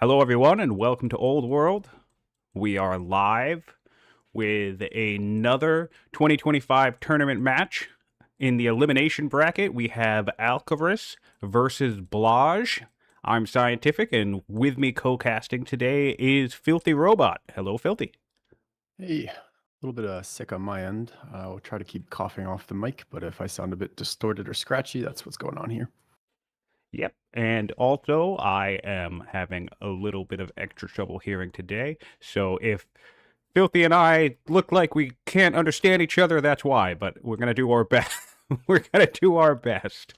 Hello, everyone, and welcome to Old World. We are live with another 2025 tournament match. In the elimination bracket, we have Alcaras versus Blaj. I'm Siontific, and with me co-casting today is Filthy Robot. Hello, Filthy. Hey, a little bit sick on my end. I'll try to keep coughing off the mic, but if I sound a bit distorted or scratchy, that's what's going on here. Yep, and also I am having a little bit of extra trouble hearing today, so if Filthy and I look like we can't understand each other, that's why, but we're going to do our best. We're going to do our best.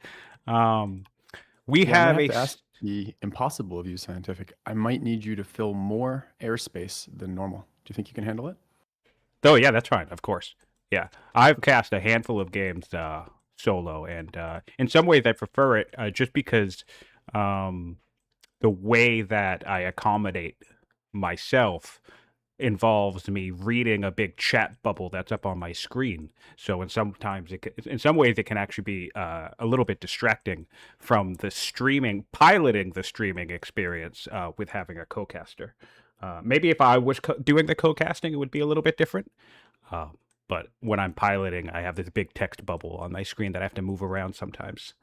We Yeah, I'm gonna have have a... to ask the impossible of you, Scientific. I might need you to fill more airspace than normal. Do you think you can handle it? Oh, yeah, that's fine, of course. Yeah, I've cast a handful of games solo, and in some ways I prefer it just because the way that I accommodate myself involves me reading a big chat bubble that's up on my screen. So in some ways it can actually be a little bit distracting from the piloting the streaming experience with having a co-caster. Maybe if I was doing the co-casting, it would be a little bit different. Uh, but when I'm piloting, I have this big text bubble on my screen that I have to move around sometimes.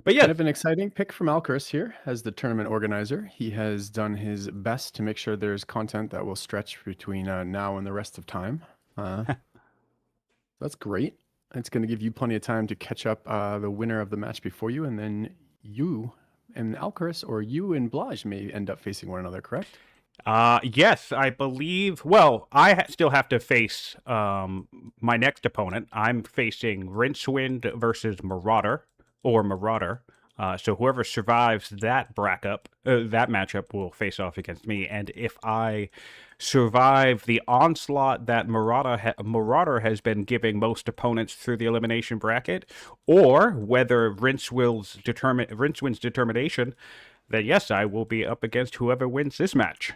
But yeah, Kind of an exciting pick from Alcaris here as the tournament organizer. He has done his best to make sure there's content that will stretch between now and the rest of time. That's great. It's going to give you plenty of time to catch up the winner of the match before you, and then you and Alcaris or you and Blaj may end up facing one another, correct? Yes, I believe. Well, still have to face my next opponent. I'm facing Rincewind versus Marauder. So whoever survives that that matchup will face off against me. And if I survive the onslaught that Marauder has been giving most opponents through the elimination bracket, or whether Rincewind's determination, then yes, I will be up against whoever wins this match.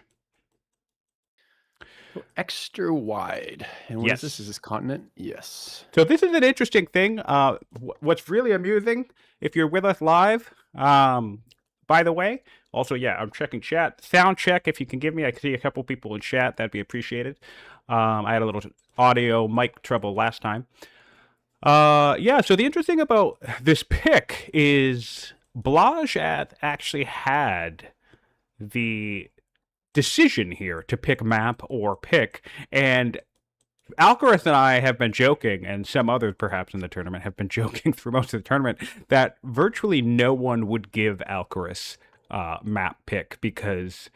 So extra wide. And what is this? Yes. Is this continent? Yes. So this is an interesting thing. What's really amusing, if you're with us live, by the way, also, yeah, I'm checking chat. Sound check, if you can give me. I see a couple people in chat. That'd be appreciated. I had a little audio mic trouble last time. Yeah, so the interesting about this pick is Blaj actually had the decision here to pick map or pick, and Alcaraz and I have been joking, and some others perhaps in the tournament have been joking through most of the tournament, that virtually no one would give Alcaraz map pick because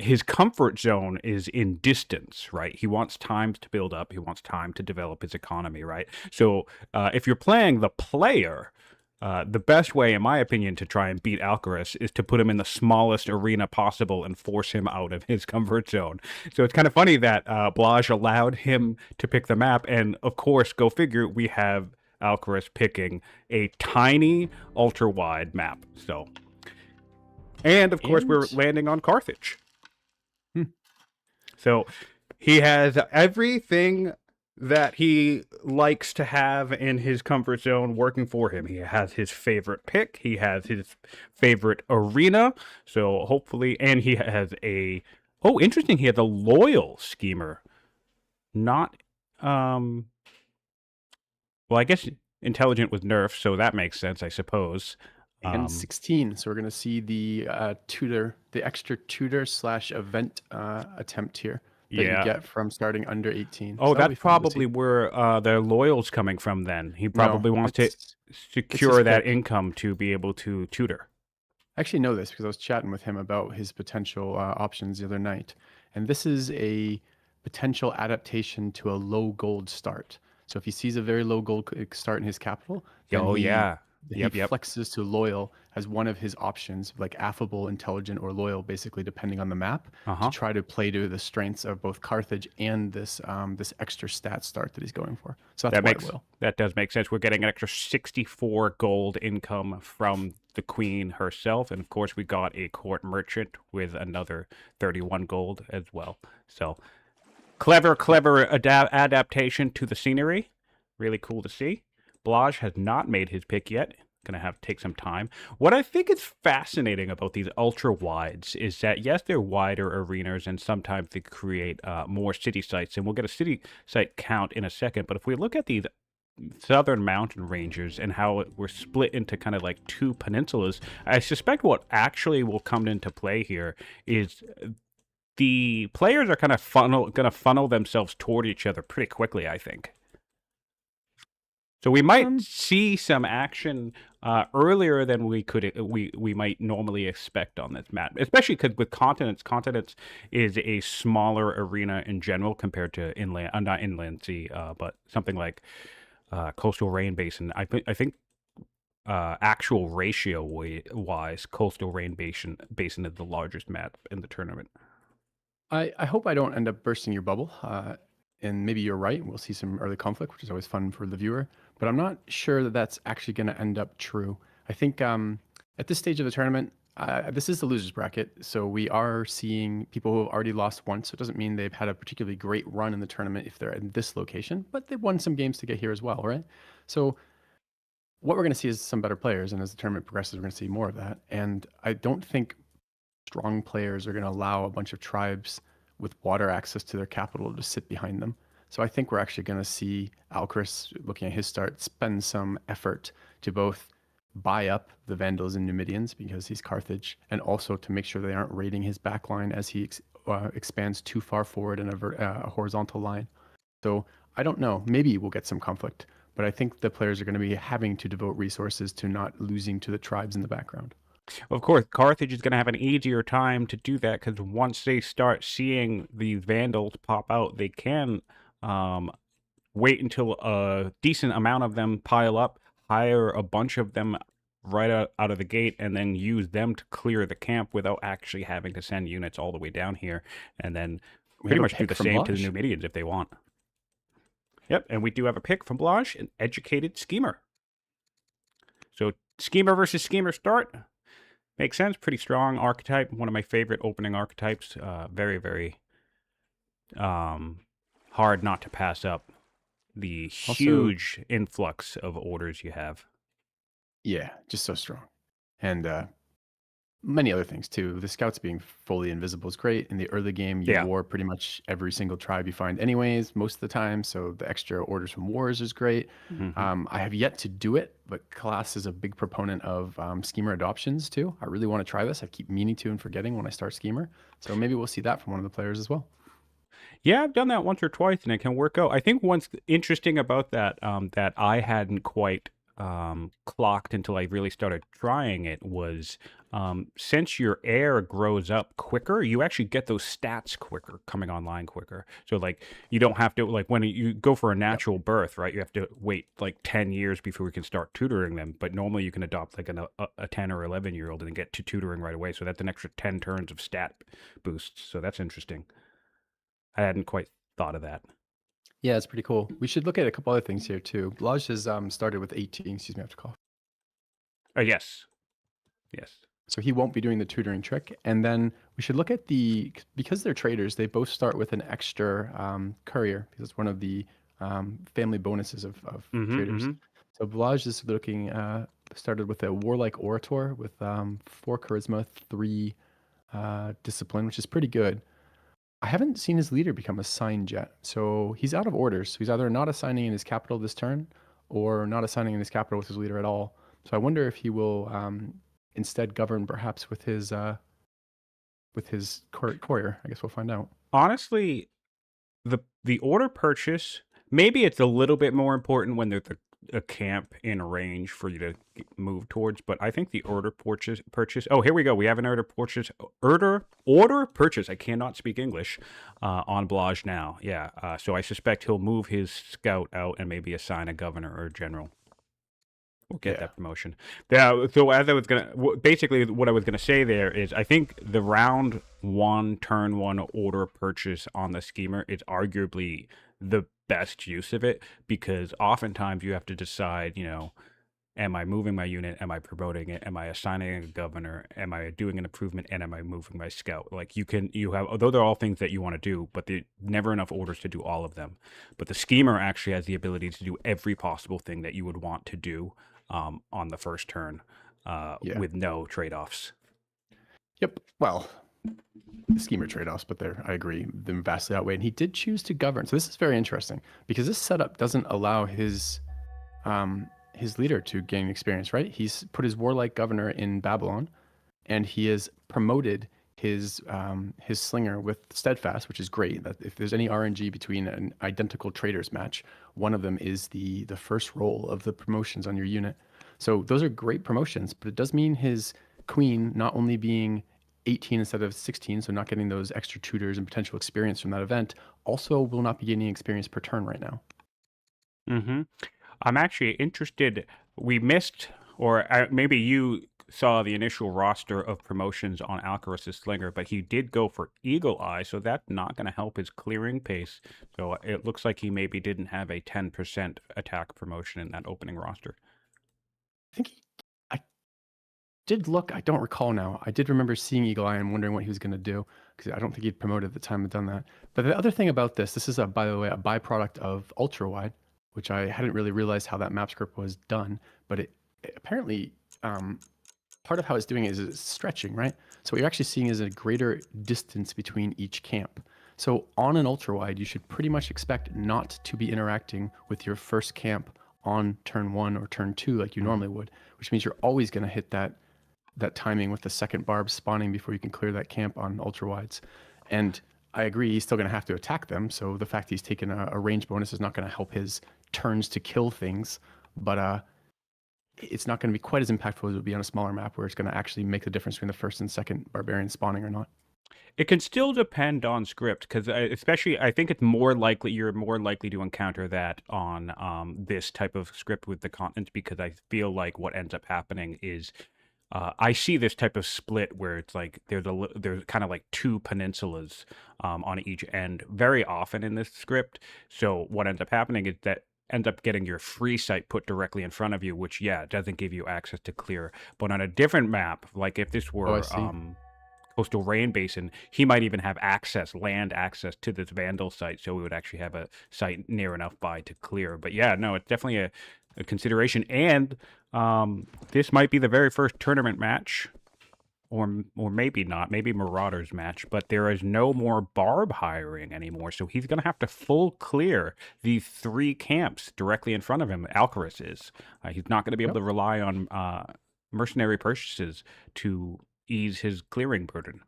his comfort zone is in distance, right? He wants time to build up. He wants time to develop his economy, right? So if you're playing the player, the best way, in my opinion, to try and beat Alcaraz is to put him in the smallest arena possible and force him out of his comfort zone. So it's kind of funny that Blaj allowed him to pick the map, and of course, go figure, we have Alcaraz picking a tiny, ultra-wide map. So, and of course, we're landing on Carthage. So he has everything that he likes to have in his comfort zone working for him. He has his favorite pick. He has his favorite arena. So hopefully, and he has interesting. He has a loyal schemer. Not, well, I guess intelligent was nerfed, so that makes sense, I suppose. And 16. So we're going to see the extra tutor / event attempt here that you get from starting under 18. Oh, So that's probably where their loyal's coming from then. He probably wants to secure that income to be able to tutor. I actually know this because I was chatting with him about his potential options the other night. And this is a potential adaptation to a low gold start. So if he sees a very low gold start in his capital, then he flexes to loyal as one of his options, like affable, intelligent, or loyal, basically depending on the map, to try to play to the strengths of both Carthage and this extra stat start that he's going for. So that does make sense. We're getting an extra 64 gold income from the queen herself, and of course we got a court merchant with another 31 gold as well. So clever adaptation to the scenery. Really cool to see. Blaj has not made his pick yet. gonna have to take some time. What I think is fascinating about these ultra wides is that yes, they're wider arenas, and sometimes they create more city sites, and we'll get a city site count in a second. But if we look at these southern mountain ranges and how we're split into kind of like two peninsulas, I suspect what actually will come into play here is the players are kind of gonna funnel themselves toward each other pretty quickly, I think. So we might see some action earlier than we might normally expect on this map, especially because with continents, continents is a smaller arena in general compared to inland, not inland sea, but something like coastal rain basin. I think actual ratio wise, coastal rain basin is the largest map in the tournament. I hope I don't end up bursting your bubble. And maybe you're right. We'll see some early conflict, which is always fun for the viewer. But I'm not sure that that's actually going to end up true. I think at this stage of the tournament, this is the losers bracket. So we are seeing people who have already lost once. So it doesn't mean they've had a particularly great run in the tournament if they're in this location, but they've won some games to get here as well, right? So what we're going to see is some better players. And as the tournament progresses, we're going to see more of that. And I don't think strong players are going to allow a bunch of tribes with water access to their capital to sit behind them. So I think we're actually going to see Alcaras, looking at his start, spend some effort to both buy up the Vandals and Numidians because he's Carthage, and also to make sure they aren't raiding his backline as he expands too far forward in a horizontal line. So I don't know. Maybe we'll get some conflict, but I think the players are going to be having to devote resources to not losing to the tribes in the background. Of course, Carthage is going to have an easier time to do that because once they start seeing these Vandals pop out, they can wait until a decent amount of them pile up, hire a bunch of them right out of the gate, and then use them to clear the camp without actually having to send units all the way down here, and then pretty much do the same to the Numidians if they want. Yep, and we do have a pick from Blaj, an educated schemer. So schemer versus schemer start. Makes sense. Pretty strong archetype. One of my favorite opening archetypes. Very, very hard not to pass up the huge influx of orders you have. Yeah, just so strong. And many other things too. The scouts being fully invisible is great. In the early game, you war pretty much every single tribe you find anyways, most of the time. So the extra orders from wars is great. I have yet to do it, but Class is a big proponent of schemer adoptions too. I really want to try this. I keep meaning to and forgetting when I start schemer. So maybe we'll see that from one of the players as well. Yeah, I've done that once or twice and it can work out. I think what's interesting about that that I hadn't quite clocked until I really started trying it was since your heir grows up quicker, you actually get those stats quicker, coming online quicker. So like you don't have to, like when you go for a natural birth, right, you have to wait like 10 years before we can start tutoring them, but normally you can adopt like a 10 or 11-year-old and get to tutoring right away. So that's an extra 10 turns of stat boosts. So that's interesting. I hadn't quite thought of that. Yeah, it's pretty cool. We should look at a couple other things here too. Blaj has started with 18. Excuse me, I have to cough. Yes. So he won't be doing the tutoring trick. And then we should look at because they're traders, they both start with an extra courier because it's one of the family bonuses of traders. So Blaj is looking, started with a warlike orator with 4 charisma, 3 discipline, which is pretty good. I haven't seen his leader become assigned yet. So he's out of orders. So he's either not assigning in his capital this turn or not assigning in his capital with his leader at all. So I wonder if he will instead govern perhaps with his courier. I guess we'll find out. Honestly, the order purchase, maybe it's a little bit more important when there's a camp in range for you to move towards, but I think the order purchase. Oh, here we go. We have an order purchase. Order purchase. I cannot speak English on Blaj now. Yeah. So I suspect he'll move his scout out and maybe assign a governor or a general. We'll get that promotion. Yeah. So as I was basically what I was gonna say there is, I think the round 1, turn 1 order purchase on the schemer is arguably the best use of it, because oftentimes you have to decide, am I moving my unit? Am I promoting it? Am I assigning a governor? Am I doing an improvement? And am I moving my scout? Like although they're all things that you want to do, but there's never enough orders to do all of them. But the schemer actually has the ability to do every possible thing that you would want to do on the first turn Yeah. with no trade-offs. Yep. Well, the schemer trade-offs, but I agree, them vastly outweigh. And he did choose to govern. So this is very interesting because this setup doesn't allow his leader to gain experience, right? He's put his warlike governor in Babylon, and he has promoted his slinger with steadfast, which is great. That if there's any RNG between an identical traders match, one of them is the first roll of the promotions on your unit. So those are great promotions, but it does mean his queen not only being 18 instead of 16, so not getting those extra tutors and potential experience from that event, also will not be gaining experience per turn right now. Mm-hmm. I'm actually interested. We missed, or maybe you saw the initial roster of promotions on Alcaras' Slinger, but he did go for Eagle Eye, so that's not going to help his clearing pace. So it looks like he maybe didn't have a 10% attack promotion in that opening roster. I think I did look. I don't recall now. I did remember seeing Eagle Eye and wondering what he was going to do because I don't think he'd promoted at the time had done that. But the other thing about this is by the way, a byproduct of ultra wide, which I hadn't really realized how that map script was done. But it apparently part of how it's doing it is it's stretching, right? So what you're actually seeing is a greater distance between each camp. So on an ultra wide, you should pretty much expect not to be interacting with your first camp on turn 1 or turn 2 like you normally would, which means you're always going to hit that timing with the second barb spawning before you can clear that camp on ultra wides. And I agree, he's still going to have to attack them. So the fact he's taken a range bonus is not going to help his turns to kill things, but it's not going to be quite as impactful as it would be on a smaller map where it's going to actually make the difference between the first and second barbarian spawning or not. It can still depend on script because, especially, I think it's more likely you're more likely to encounter that on this type of script with the continents because I feel like what ends up happening is I see this type of split where it's like there's kind of like two peninsulas on each end very often in this script. So what ends up happening is that end up getting your free site put directly in front of you, which doesn't give you access to clear. But on a different map, like if this were Coastal Rain Basin, he might even have land access to this Vandal site, so we would actually have a site near enough by to clear. But yeah, no, it's definitely a consideration. And this might be the very first tournament match, or maybe not, maybe Marauders match, but there is no more barb hiring anymore, so he's going to have to full clear these 3 camps directly in front of him. Alcaras is. He's not going to be able to rely on mercenary purchases to ease his clearing burden.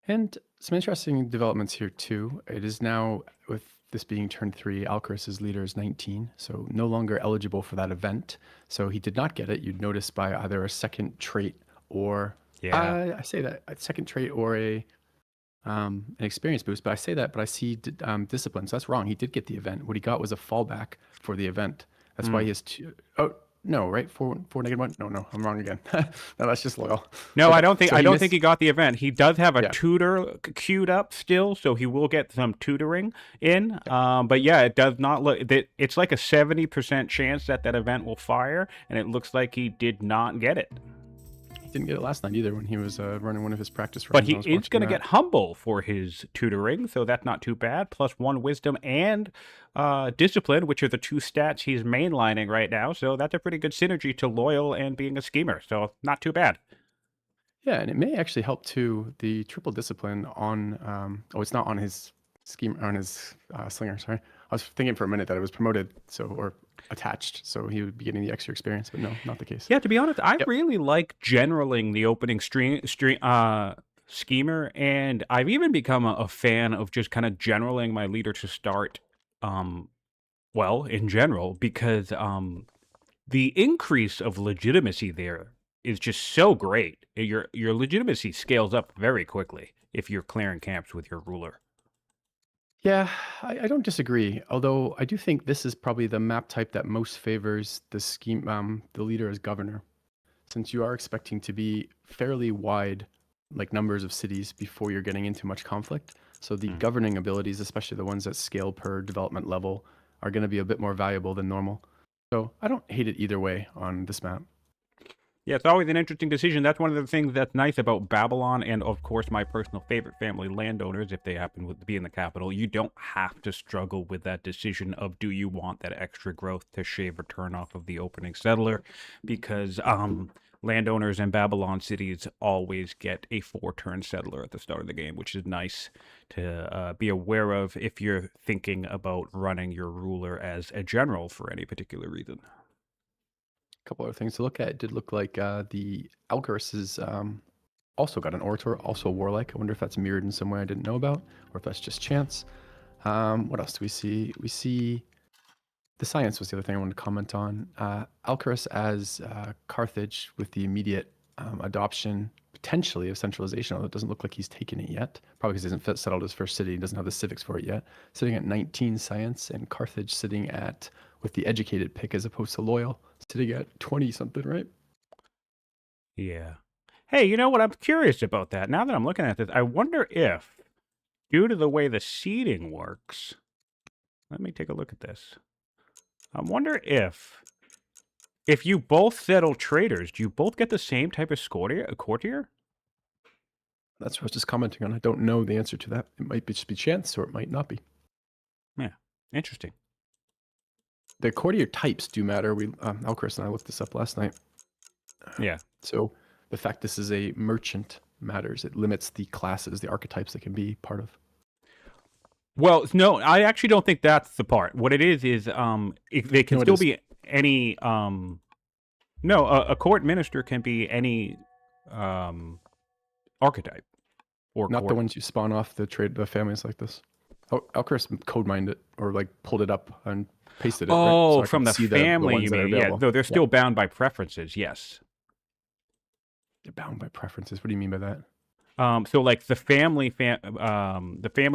And some interesting developments here too. It is now, with this being turn 3, Alcaras' leader is 19, so no longer eligible for that event. So he did not get it. You'd notice by either a second trait or I say that a second trait or an experience boost. But I say that, but I see discipline. So that's wrong. He did get the event. What he got was a fallback for the event. That's why he has 2. Oh. No, right? 4 -1. No, I'm wrong again. No, that's just loyal. No, okay. I don't think he got the event. He does have a tutor queued up still, so he will get some tutoring in. Yeah. But yeah, it does not look. It's like a 70% chance that event will fire, and it looks like he did not get it. He didn't get it last night either when he was running one of his practice runs. But he is going to get humble for his tutoring, so that's not too bad. Plus 1 wisdom and discipline, which are the 2 stats he's mainlining right now. So that's a pretty good synergy to loyal and being a schemer. So not too bad. Yeah, and it may actually help too. The triple discipline on it's not on his scheme, on his slinger. Sorry, I was thinking for a minute that it was promoted, or attached, so he would be getting the extra experience, but no, not the case. Yeah, to be honest, I really like generaling the opening schemer, and I've even become a fan of just kind of generaling my leader to start, well, in general, because the increase of legitimacy there is just so great. Your legitimacy scales up very quickly if you're clearing camps with your ruler. Yeah, I don't disagree. Although I do think this is probably the map type that most favors the leader as governor, since you are expecting to be fairly wide, like numbers of cities before you're getting into much conflict. So the governing abilities, especially the ones that scale per development level, are going to be a bit more valuable than normal. So I don't hate it either way on this map. Yeah, it's always an interesting decision. That's one of the things that's nice about Babylon, and of course my personal favorite family landowners, if they happen to be in the capital. You don't have to struggle with that decision of do you want that extra growth to shave a turn off of the opening settler, because landowners in Babylon cities always get a 4-turn settler at the start of the game, which is nice to be aware of if you're thinking about running your ruler as a general for any particular reason. Couple other things to look at. It did look like the Alcaras is also got an Orator, also a Warlike. I wonder if that's mirrored in some way I didn't know about, or if that's just chance. What else do we see? We see the science was the other thing I wanted to comment on. Alcaras as Carthage with the immediate adoption, potentially, of centralization, although it doesn't look like he's taken it yet. Probably because he hasn't settled his first city, he doesn't have the civics for it yet. Sitting at 19 science, and Carthage sitting at, with the educated pick as opposed to loyal, sitting at 20 something, right? Yeah. Hey, you know what? I'm curious about that. Now that I'm looking at this, I wonder if, due to the way the seeding works, let me take a look at this. I wonder if you both settle traders, do you both get the same type of courtier? That's what I was just commenting on. I don't know the answer to that. It might just be chance, or it might not be. Yeah, interesting. The courtier types do matter. Alcaris and I looked this up last night. Yeah. So the fact this is a merchant matters. It limits the classes, the archetypes that can be part of. Well, no, I actually don't think that's the part. What it is they can still be any no, a court minister can be any archetype or not court. the ones you spawn off the families like this. Oh, Alcaris code mined it, or like pulled it up and pasted it. Oh, right? So from the family, you mean? Yeah, though they're still bound by preferences. Yes. They're bound by preferences. What do you mean by that? So like the family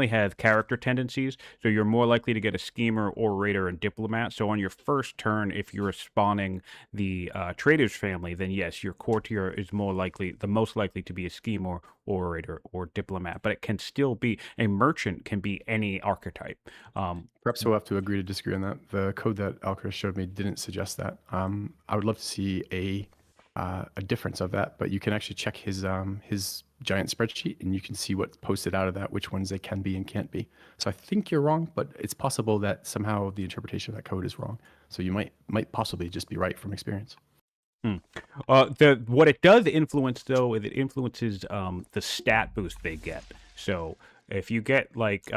has character tendencies, so you're more likely to get a schemer, orator, and diplomat. So on your first turn, if you're spawning the trader's family, then yes, your courtier is the most likely to be a schemer, orator, or diplomat. But it can still be a merchant, can be any archetype. Perhaps we'll have to agree to disagree on that. The code that Alcaris showed me didn't suggest that. I would love to see a difference of that, but you can actually check his giant spreadsheet and you can see what's posted out of that, which ones they can be and can't be. So I think you're wrong, but it's possible that somehow the interpretation of that code is wrong. So you might possibly just be right from experience. What it does influence, though, is it influences the stat boost they get. So if you get like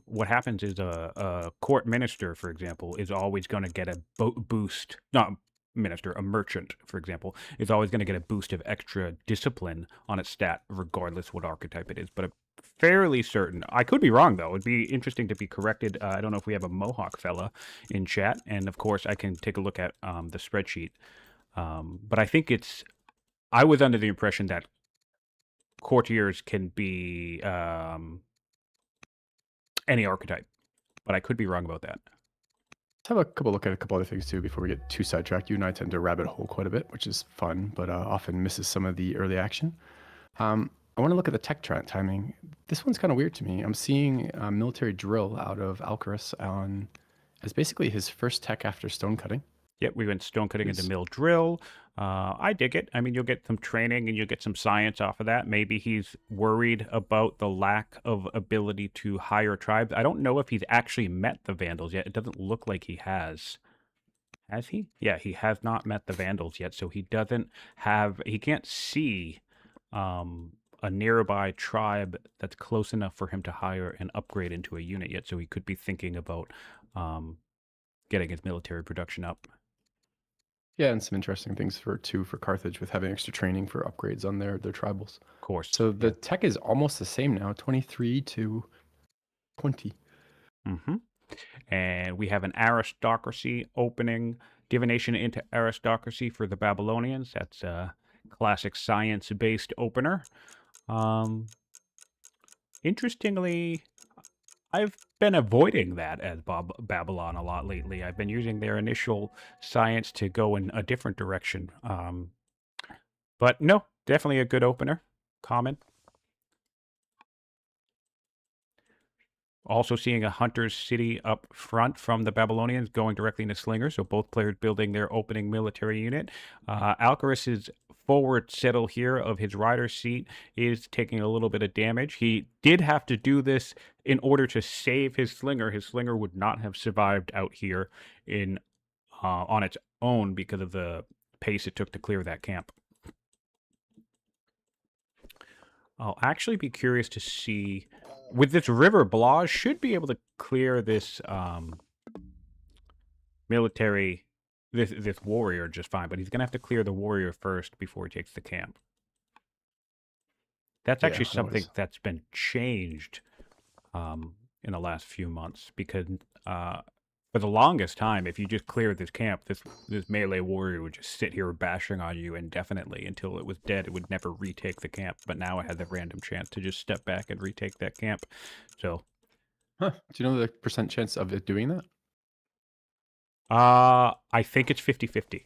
what happens is a court minister, for example, is always going to get a boost. Not minister, a merchant, for example, is always going to get a boost of extra discipline on its stat, regardless what archetype it is. But I'm fairly certain. I could be wrong, though. It'd be interesting to be corrected. I don't know if we have a Mohawk fella in chat, and of course, I can take a look at the spreadsheet. But I think I was under the impression that courtiers can be any archetype, but I could be wrong about that. Let's have a look at a couple other things too before we get too sidetracked. You and I tend to rabbit hole quite a bit, which is fun, but often misses some of the early action. I want to look at the tech timing. This one's kind of weird to me. I'm seeing a military drill out of Alcaris as basically his first tech after stone cutting. Yep, we went stone cutting into mill drill. I dig it. I mean, you'll get some training and you'll get some science off of that. Maybe he's worried about the lack of ability to hire tribes. I don't know if he's actually met the Vandals yet. It doesn't look like he has. Has he? Yeah, he has not met the Vandals yet, so he can't see a nearby tribe that's close enough for him to hire and upgrade into a unit yet, so he could be thinking about getting his military production up. Yeah, and some interesting things for Carthage with having extra training for upgrades on their tribals. Of course. So the tech is almost the same now, 23 to 20. Mm-hmm. And we have an aristocracy opening, divination into aristocracy for the Babylonians. That's a classic science-based opener. Interestingly, I've been avoiding that as Babylon a lot lately. I've been using their initial science to go in a different direction. But no, definitely a good opener. Common. Also seeing a hunter's city up front from the Babylonians going directly into Slinger, so both players building their opening military unit. Alcaris is forward settle here of his rider's seat is taking a little bit of damage. He did have to do this in order to save his slinger. His slinger would not have survived out here in on its own because of the pace it took to clear that camp. I'll actually be curious to see, with this river, Blaj should be able to clear this military, this warrior just fine, but he's going to have to clear the warrior first before he takes the camp. That's actually something that's been changed in the last few months, because for the longest time, if you just cleared this camp, this melee warrior would just sit here bashing on you indefinitely until it was dead. It would never retake the camp, but now it had the random chance to just step back and retake that camp. So, do you know the percent chance of it doing that? I think it's 50-50.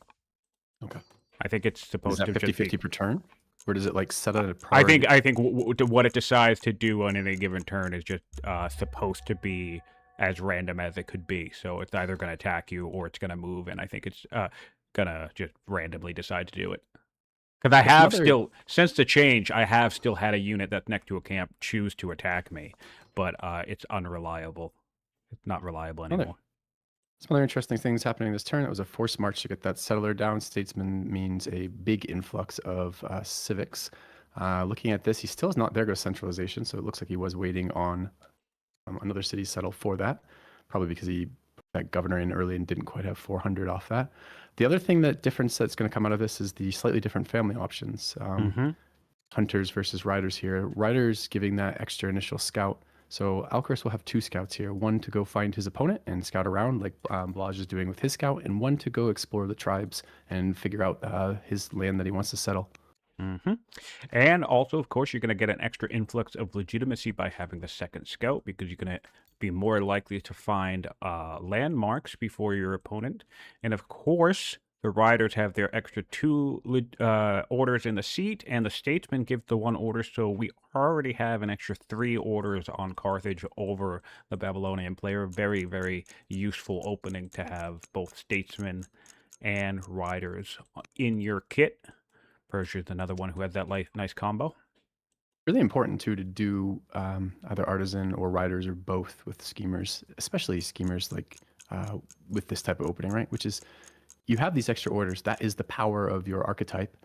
Okay. I think it's supposed to 50-50 per turn? Or does it like set out a priority? I think what it decides to do on any given turn is just supposed to be as random as it could be. So it's either going to attack you or it's going to move, and I think it's going to just randomly decide to do it. Because I have still, since the change, I have still had a unit that's next to a camp choose to attack me, but it's unreliable. It's not reliable anymore. Some other interesting things happening this turn. It was a forced march to get that settler down. Statesman means a big influx of civics. Looking at this, he still is not. There goes centralization. So it looks like he was waiting on another city settle for that. Probably because he put that governor in early and didn't quite have 400 off that. The other thing difference that's going to come out of this is the slightly different family options. Hunters versus riders here. Riders giving that extra initial scout. So Alcaras will have 2 scouts here, one to go find his opponent and scout around like Blaj is doing with his scout, and one to go explore the tribes and figure out his land that he wants to settle. And also, of course, you're going to get an extra influx of legitimacy by having the second scout, because you're going to be more likely to find landmarks before your opponent. And of course, the riders have their extra 2 orders in the seat, and the statesman gives the 1 order, so we already have an extra 3 orders on Carthage over the Babylonian player. Very, very useful opening to have both statesmen and riders in your kit. Persia is another one who has that nice combo. Really important too to do either artisan or riders or both with schemers, especially schemers like with this type of opening, right? Which is, you have these extra orders. That is the power of your archetype.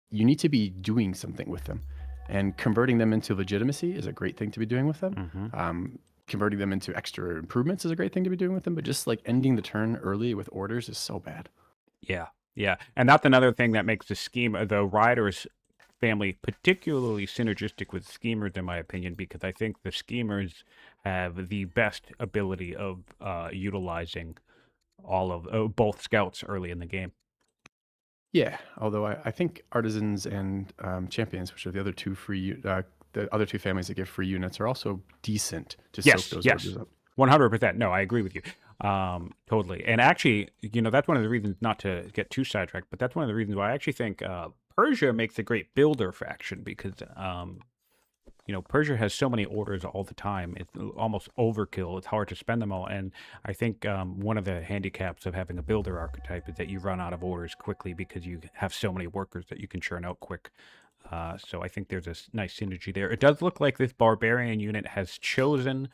You need to be doing something with them, and converting them into legitimacy is a great thing to be doing with them. Converting them into extra improvements is a great thing to be doing with them, but just like ending the turn early with orders is so bad. Yeah. And that's another thing that makes the riders family particularly synergistic with schemers, in my opinion, because I think the schemers have the best ability of utilizing all of both scouts early in the game. Yeah, although I think artisans and champions, which are the other 2 the other 2 families that give free units, are also decent to soak those orders up. 100%. No, I agree with you. Totally. And actually, that's one of the reasons, not to get too sidetracked, but that's one of the reasons why I actually think Persia makes a great builder faction, because Persia has so many orders all the time. It's almost overkill. It's hard to spend them all. And I think one of the handicaps of having a builder archetype is that you run out of orders quickly because you have so many workers that you can churn out quick. So I think there's a nice synergy there. It does look like this barbarian unit has chosen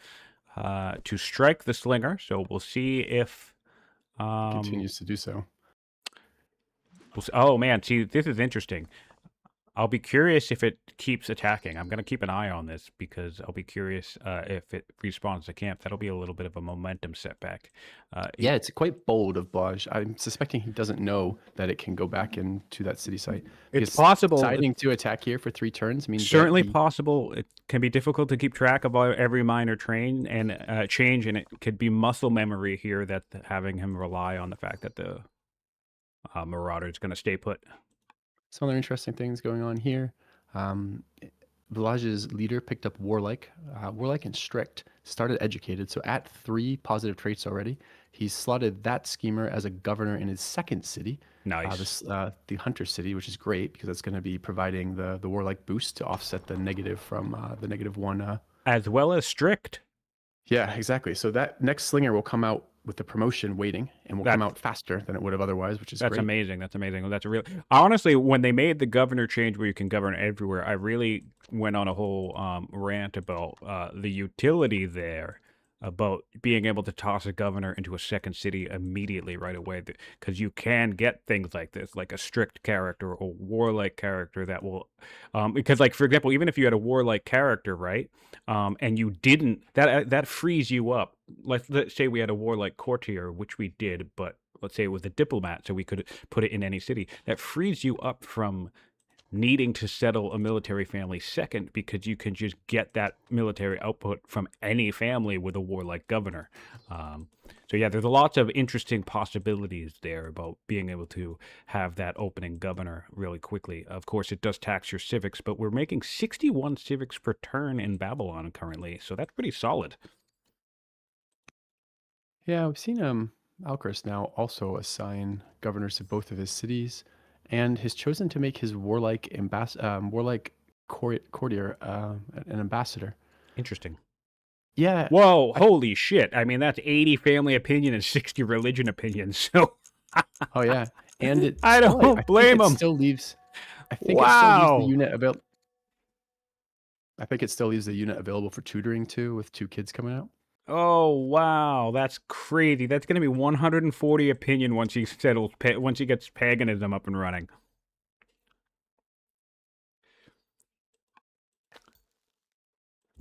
to strike the slinger. So we'll see if continues to do so. Oh man, see, this is interesting. I'll be curious if it keeps attacking. I'm going to keep an eye on this, because I'll be curious if it respawns the camp. That'll be a little bit of a momentum setback. Yeah, it's quite bold of Blaj. I'm suspecting he doesn't know that it can go back into that city site. It's possible. Deciding to attack here for 3 turns means certainly possible. It can be difficult to keep track of every minor change, and it could be muscle memory here that having him rely on the fact that the Marauder is going to stay put. Some other interesting things going on here. Blaj's leader picked up Warlike. Warlike and Strict started educated, so at 3 positive traits already. He's slotted that schemer as a governor in his 2nd city. Nice. The Hunter city, which is great, because that's going to be providing the Warlike boost to offset the negative from the -1. As well as Strict. Yeah, exactly. So that next slinger will come out with the promotion waiting, and will come out faster than it would have otherwise, which is That's great. amazing. That's amazing. That's a real. Honestly, when they made the governor change where you can govern everywhere, I really went on a whole rant about the utility there, about being able to toss a governor into a second city immediately right away, because you can get things like this, like a strict character or warlike character that will, because like for example, even if you had a warlike character, right, and you didn't, that frees you up. Let's say we had a warlike courtier, which we did, but let's say it was a diplomat, so we could put it in any city. That frees you up from needing to settle a military family second, because you can just get that military output from any family with a warlike governor. So yeah, there's lots of interesting possibilities there about being able to have that opening governor really quickly. Of course, it does tax your civics, but we're making 61 civics per turn in Babylon currently, so that's pretty solid. Yeah, we've seen Alcaras now also assign governors to both of his cities, and has chosen to make his warlike courtier an ambassador. Interesting. Yeah. Whoa, holy shit. I mean, that's 80 family opinion and 60 religion opinions. So Oh yeah. And it I don't blame them. Still leaves I think it still leaves the unit available. I think it still leaves the unit available for tutoring too, with 2 kids coming out. Oh wow, that's crazy. That's going to be 140 opinion once he gets paganism up and running.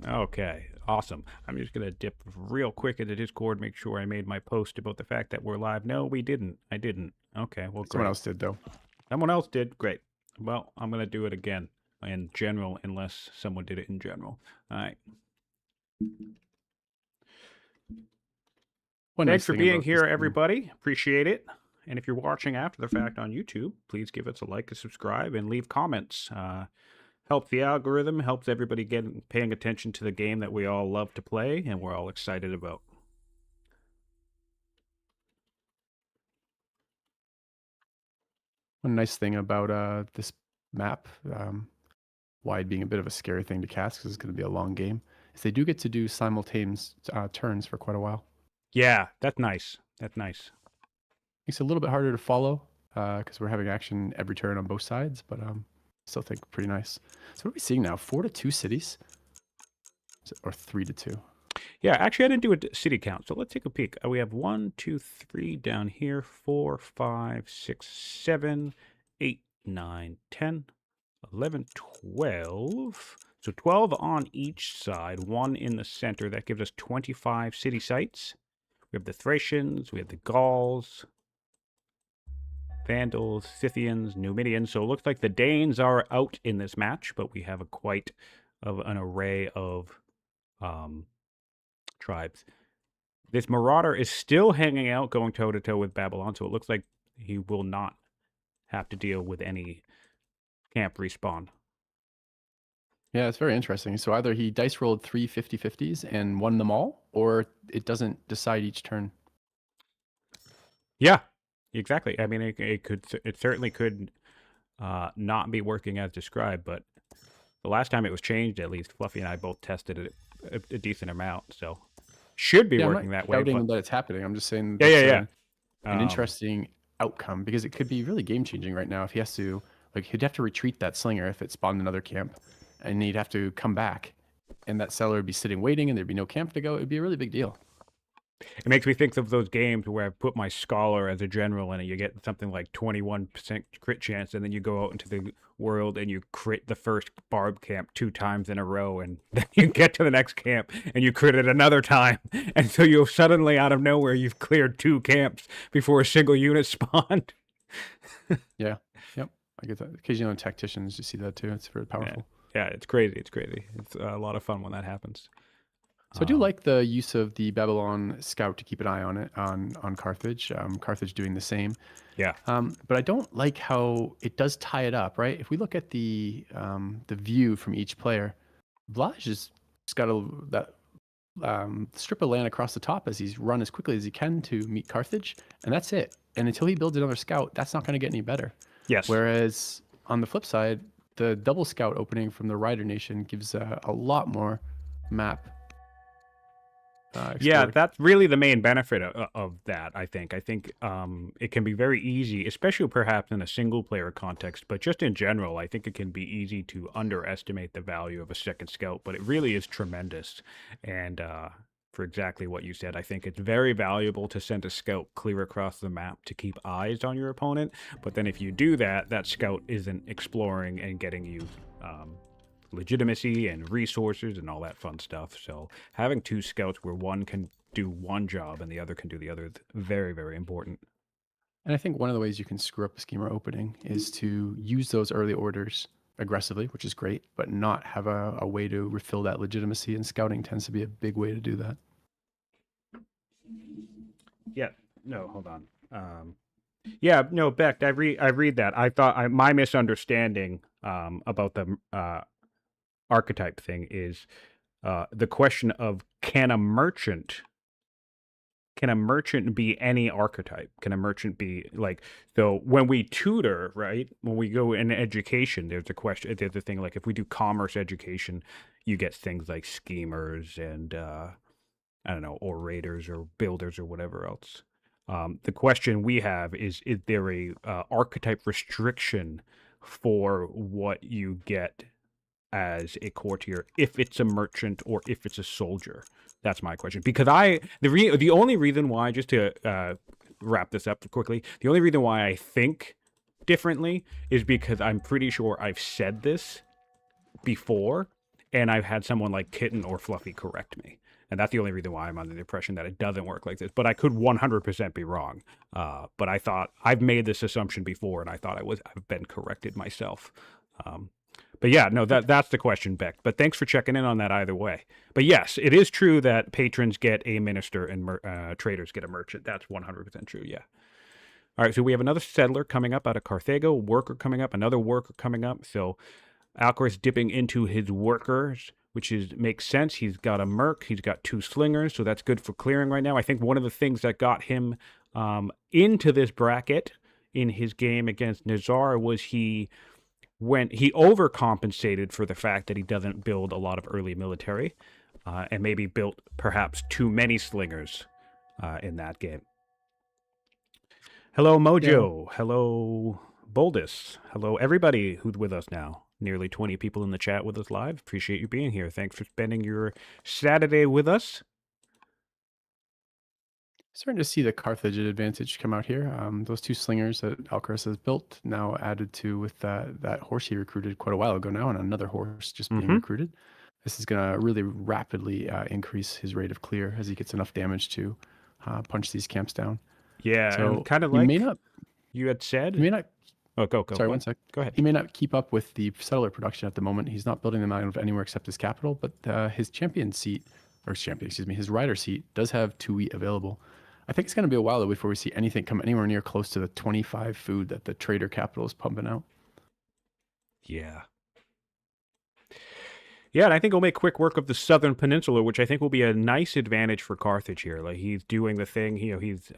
Okay, awesome. I'm just going to dip real quick into Discord, make sure I made my post about the fact that we're live. No, we didn't. I didn't. Okay, well, Someone else did, though. Someone else did? Great. Well, I'm going to do it again in general, unless someone did it in general. All right. Thanks for being here, everybody. Appreciate it. And if you're watching after the fact on YouTube, please give us a like, a subscribe, and leave comments. Help the algorithm, helps everybody get paying attention to the game that we all love to play and we're all excited about. One nice thing about this map, wide being a bit of a scary thing to cast because it's going to be a long game, is they do get to do simultaneous turns for quite a while. Yeah, that's nice. That's nice. Makes it a little bit harder to follow because we're having action every turn on both sides, but still think pretty nice. So what are we seeing now? 4-2 cities? Or 3-2? Yeah, actually, I didn't do a city count, so let's take a peek. We have 1, 2, 3 down here, 4, 5, 6, 7, 8, 9, 10, 11, 12. So 12 on each side, 1 in the center. That gives us 25 city sites. We have the Thracians, we have the Gauls, Vandals, Scythians, Numidians. So it looks like the Danes are out in this match, but we have quite an array of tribes. This Marauder is still hanging out, going toe-to-toe with Babylon, so it looks like he will not have to deal with any camp respawn. Yeah, it's very interesting. So either he dice rolled 3 50-50s and won them all, or it doesn't decide each turn. Yeah, exactly. I mean, it certainly could not be working as described, but the last time it was changed, at least Fluffy and I both tested it a decent amount, so should be working that way. I'm not doubting that it's happening. I'm just saying an interesting outcome, because it could be really game-changing right now if he has to, like, he'd have to retreat that slinger if it spawned another camp, and he'd have to come back, and that settler would be sitting waiting, and there'd be no camp to go. It'd be a really big deal. It makes me think of those games where I put my scholar as a general and you get something like 21% crit chance, and then you go out into the world and you crit the first barb camp 2 times in a row, and then you get to the next camp and you crit it another time, and so you suddenly out of nowhere you've cleared 2 camps before a single unit spawned. Yeah, yep, I get that. Occasionally on tacticians you see that too. It's very powerful. Yeah, it's crazy. It's crazy. It's a lot of fun when that happens. So I do like the use of the Babylon scout to keep an eye on it on Carthage. Carthage doing the same. Yeah. But I don't like how it does tie it up, right? If we look at the view from each player, Blaj has got that strip of land across the top as he's run as quickly as he can to meet Carthage, and that's it. And until he builds another scout, that's not going to get any better. Yes. Whereas on the flip side, the double scout opening from the Rider Nation gives a lot more map Yeah, explored. that's really the main benefit of that, I think. I think it can be very easy, especially perhaps in a single player context, but just in general, I think it can be easy to underestimate the value of a second scout, but it really is tremendous. And for exactly what you said, I think it's very valuable to send a scout clear across the map to keep eyes on your opponent. But then if you do that, that scout isn't exploring and getting you legitimacy and resources and all that fun stuff. So having two scouts where one can do one job and the other can do the other is very, very important. And I think one of the ways you can screw up a schema opening is to use those early orders aggressively, which is great, but not have a way to refill that legitimacy. And scouting tends to be a big way to do that. Yeah. No, hold on. Yeah, no, Beck, I read that. I thought my misunderstanding about the archetype thing is the question of can a merchant be any archetype? Can a merchant be like, so when we tutor, right? When we go in education, there's a question, there's a thing like if we do commerce education, you get things like schemers and I don't know, orators or builders or whatever else. The question we have is there a archetype restriction for what you get as a courtier if it's a merchant or if it's a soldier? That's my question. Because the only reason why, just to wrap this up quickly, the only reason why I think differently is because I'm pretty sure I've said this before, and I've had someone like Kitten or Fluffy correct me. And that's the only reason why I'm under the impression that it doesn't work like this. But I could 100% be wrong. But I thought I've made this assumption before, and I thought I've been corrected myself. But yeah, no, that's the question, Beck. But thanks for checking in on that either way. But yes, it is true that patrons get a minister and traders get a merchant. That's 100% true. Yeah. All right, so we have another settler coming up out of Carthago, worker coming up, another worker coming up. So Alcaras dipping into his workers, which makes sense. He's got a merc, he's got two slingers, so that's good for clearing right now. I think one of the things that got him into this bracket in his game against Nazar was he overcompensated for the fact that he doesn't build a lot of early military, and maybe built perhaps too many slingers in that game. Hello, Mojo. Yeah. Hello, Boldus. Hello, everybody who's with us now. Nearly 20 people in the chat with us live. Appreciate you being here. Thanks for spending your Saturday with us. Starting to see the Carthage advantage come out here. Those two slingers that Alcaras has built, now added to with that horse he recruited quite a while ago now, and another horse just being recruited. This is going to really rapidly increase his rate of clear as he gets enough damage to punch these camps down. Yeah, so and kind of like you had said. He may not. Oh, go. Sorry, 1 sec. Go ahead. He may not keep up with the settler production at the moment. He's not building them out of anywhere except his capital, but his his rider seat does have 2 wheat available. I think it's going to be a while though before we see anything come anywhere near close to the 25 food that the trader capital is pumping out. Yeah. Yeah, and I think he'll make quick work of the southern peninsula, which I think will be a nice advantage for Carthage here. Like he's doing the thing, he's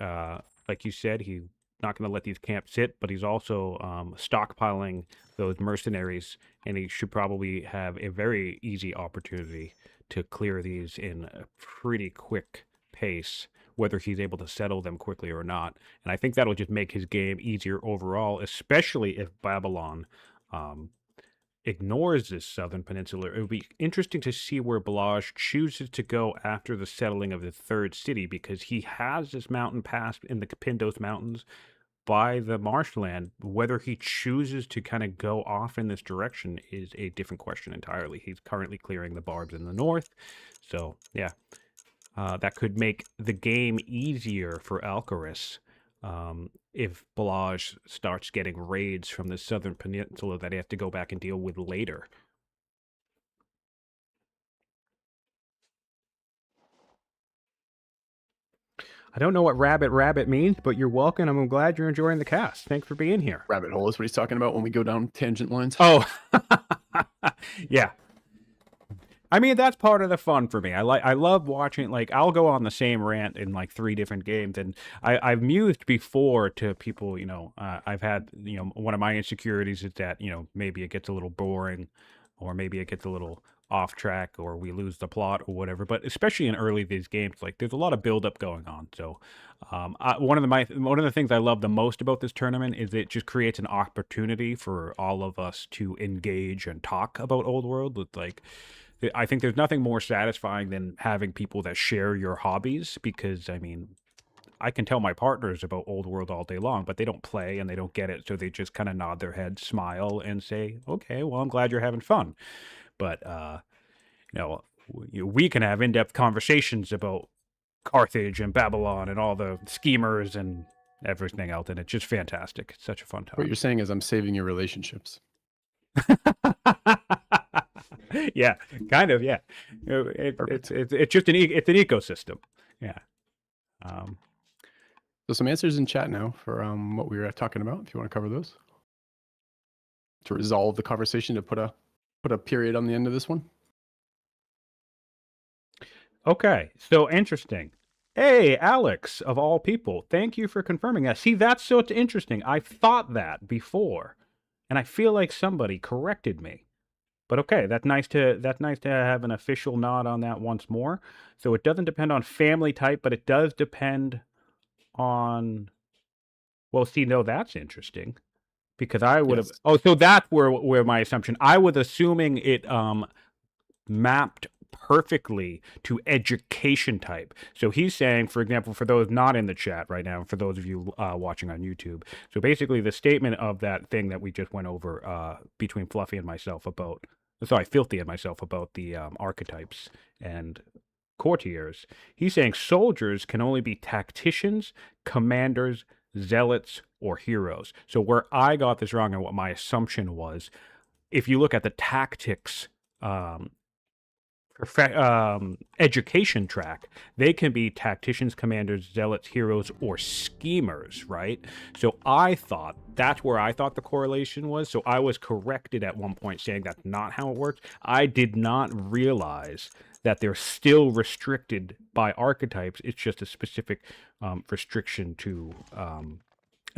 like you said, he's not going to let these camps sit, but he's also stockpiling those mercenaries, and he should probably have a very easy opportunity to clear these in a pretty quick pace, whether he's able to settle them quickly or not. And I think that'll just make his game easier overall, especially if Babylon ignores this southern peninsula. It would be interesting to see where Blaj chooses to go after the settling of the third city, because he has this mountain pass in the Capindos Mountains by the marshland. Whether he chooses to kind of go off in this direction is a different question entirely. He's currently clearing the barbs in the north. So, yeah. That could make the game easier for Alcaras if Blaj starts getting raids from the southern peninsula that he has to go back and deal with later. I don't know what rabbit means, but you're welcome. I'm glad you're enjoying the cast. Thanks for being here. Rabbit hole is what he's talking about when we go down tangent lines. Oh, yeah. I mean, that's part of the fun for me. I love watching, like, I'll go on the same rant in like 3 different games, and I've mused before to people, I've had, one of my insecurities is that, maybe it gets a little boring or maybe it gets a little off track, or we lose the plot or whatever. But especially in early these games, like there's a lot of build up going on. So one of the things I love the most about this tournament is it just creates an opportunity for all of us to engage and talk about Old World. With like, I think there's nothing more satisfying than having people that share your hobbies, because I mean, I can tell my partners about Old World all day long, but they don't play and they don't get it, so they just kind of nod their head, smile, and say, "Okay, well, I'm glad you're having fun." But you know, we can have in-depth conversations about Carthage and Babylon and all the schemers and everything else, and it's just fantastic. It's such a fun What time. you're saying is I'm saving your relationships. Yeah, kind of. Yeah, it's just it's an ecosystem. Yeah. Um, So some answers in chat now for what we were talking about, if you want to cover those. To resolve the conversation, to put a period on the end of this one. Okay, so interesting. Hey, Alex, of all people, thank you for confirming that. See, that's so interesting. I thought that before, and I feel like somebody corrected me. But okay, that's nice to have an official nod on that once more. So it doesn't depend on family type, but it does depend on. Well, see, no, that's interesting, because I would have. Yes. Oh, so that's where my assumption. I was assuming it mapped perfectly to education type. So he's saying, for example, for those not in the chat right now, for those of you watching on YouTube, so basically the statement of that thing that we just went over between Fluffy and myself about, Filthy and myself about the archetypes and courtiers, he's saying soldiers can only be tacticians, commanders, zealots, or heroes. So where I got this wrong and what my assumption was, if you look at the tactics education track, they can be tacticians, commanders, zealots, heroes, or schemers, right? So I thought that's where I thought the correlation was. So I was corrected at one point saying that's not how it works. I did not realize that they're still restricted by archetypes. It's just a specific restriction to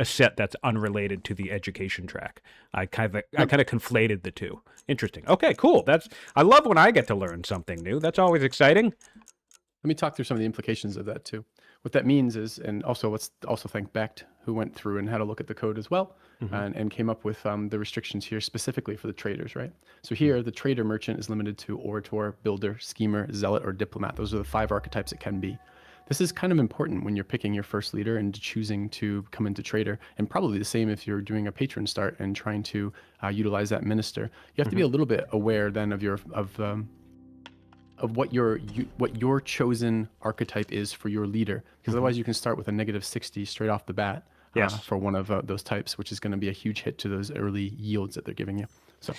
a set that's unrelated to the education track. I kind of conflated the two. Interesting. Okay, cool. I love when I get to learn something new. That's always exciting. Let me talk through some of the implications of that too. What that means is, and also let's also thank Becht, who went through and had a look at the code as well, and came up with the restrictions here specifically for the traders, right? So here, the trader merchant is limited to orator, builder, schemer, zealot, or diplomat. Those are the 5 archetypes it can be. This is kind of important when you're picking your first leader and choosing to come into trader, and probably the same if you're doing a patron start and trying to utilize that minister. You have to be a little bit aware then of what your chosen archetype is for your leader, because otherwise you can start with a -60 straight off the bat. Yes. For one of those types, which is going to be a huge hit to those early yields that they're giving you. So.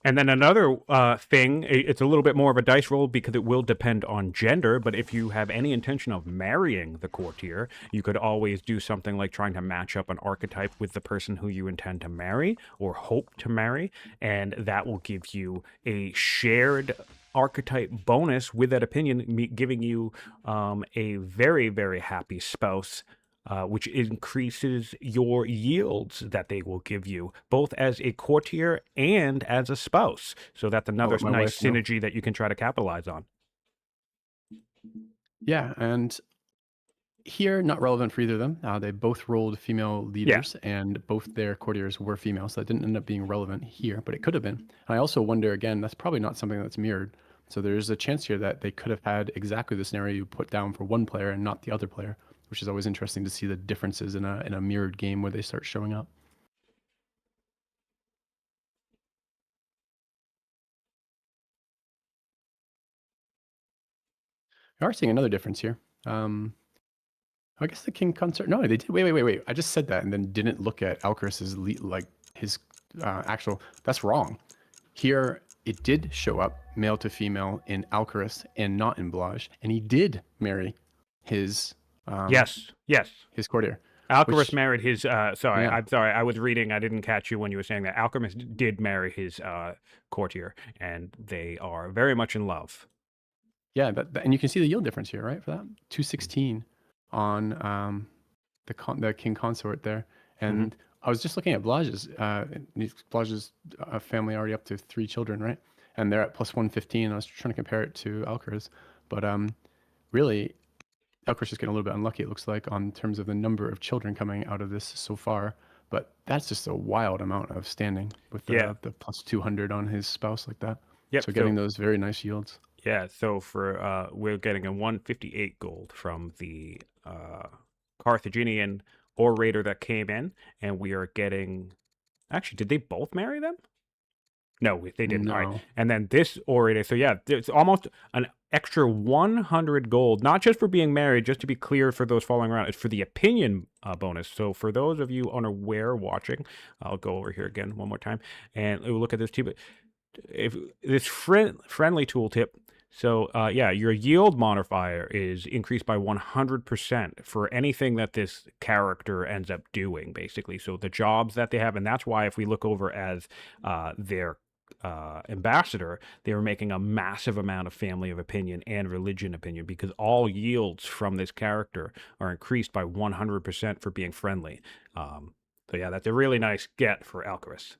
And then another thing, it's a little bit more of a dice roll because it will depend on gender, but if you have any intention of marrying the courtier, you could always do something like trying to match up an archetype with the person who you intend to marry or hope to marry, and that will give you a shared archetype bonus with that opinion, giving you a very, very happy spouse, which increases your yields that they will give you, both as a courtier and as a spouse. So that's another nice synergy that you can try to capitalize on. Yeah, and here, not relevant for either of them. They both rolled female leaders, and both their courtiers were female, so that didn't end up being relevant here, but it could have been. And I also wonder, again, that's probably not something that's mirrored. So there's a chance here that they could have had exactly the scenario you put down for one player and not the other player, which is always interesting to see the differences in a mirrored game where they start showing up. We are seeing another difference here. I guess the king consort. No, they did. Wait. I just said that and then didn't look at Alcaras's his actual. That's wrong. Here it did show up male to female in Alcaras and not in Blaj, and he did marry his. Yes. His courtier. Alcaras married his. I'm sorry. I was reading. I didn't catch you when you were saying that. Alcaras did marry his courtier, and they are very much in love. Yeah, and you can see the yield difference here, right? For that 216 on the king consort there, and I was just looking at Blaj's. Blaj's family already up to 3 children, right? and they're at plus 115. I was trying to compare it to Alcaraz, but really, Alcaraz is getting a little bit unlucky, it looks like, on terms of the number of children coming out of this so far. But that's just a wild amount of standing with Yeah. the plus 200 on his spouse like that. Yep. So getting those very nice yields. Yeah, so for we're getting a 158 gold from the Carthaginian orator that came in, and we are getting. Actually, did they both marry them? No, they didn't. All right, No. and then this orator. So yeah, it's almost an extra 100 gold, not just for being married. Just to be clear, for those following around, it's for the opinion bonus. So for those of you unaware watching, I'll go over here again one more time, and we'll look at this too. If this friendly tooltip, so yeah, your yield modifier is increased by 100% for anything that this character ends up doing, basically. So the jobs that they have, and that's why if we look over as their ambassador, they were making a massive amount of family of opinion and religion opinion, because all yields from this character are increased by 100% for being friendly. So yeah, that's a really nice get for Alcaraz.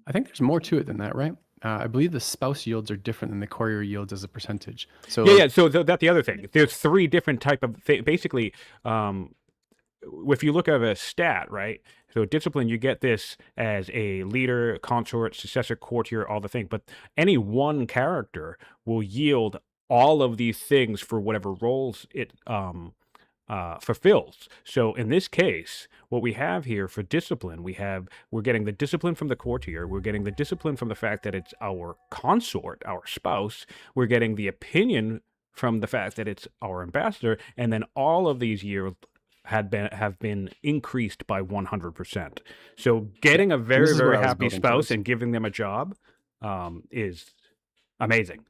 I think there's more to it than that, right? I believe the spouse yields are different than the courier yields as a percentage. So Yeah, yeah. So that's the other thing. There's three different type of basically. If you look at a stat, right? So discipline, you get this as a leader, consort, successor, courtier, all the thing. But any one character will yield all of these things for whatever roles it fulfills. So in this case, what we have here for discipline, we're getting the discipline from the courtier, we're getting the discipline from the fact that it's our consort, our spouse, we're getting the opinion from the fact that it's our ambassador, and then all of these years have been increased by 100%. So getting a very, very happy spouse and giving them a job is amazing.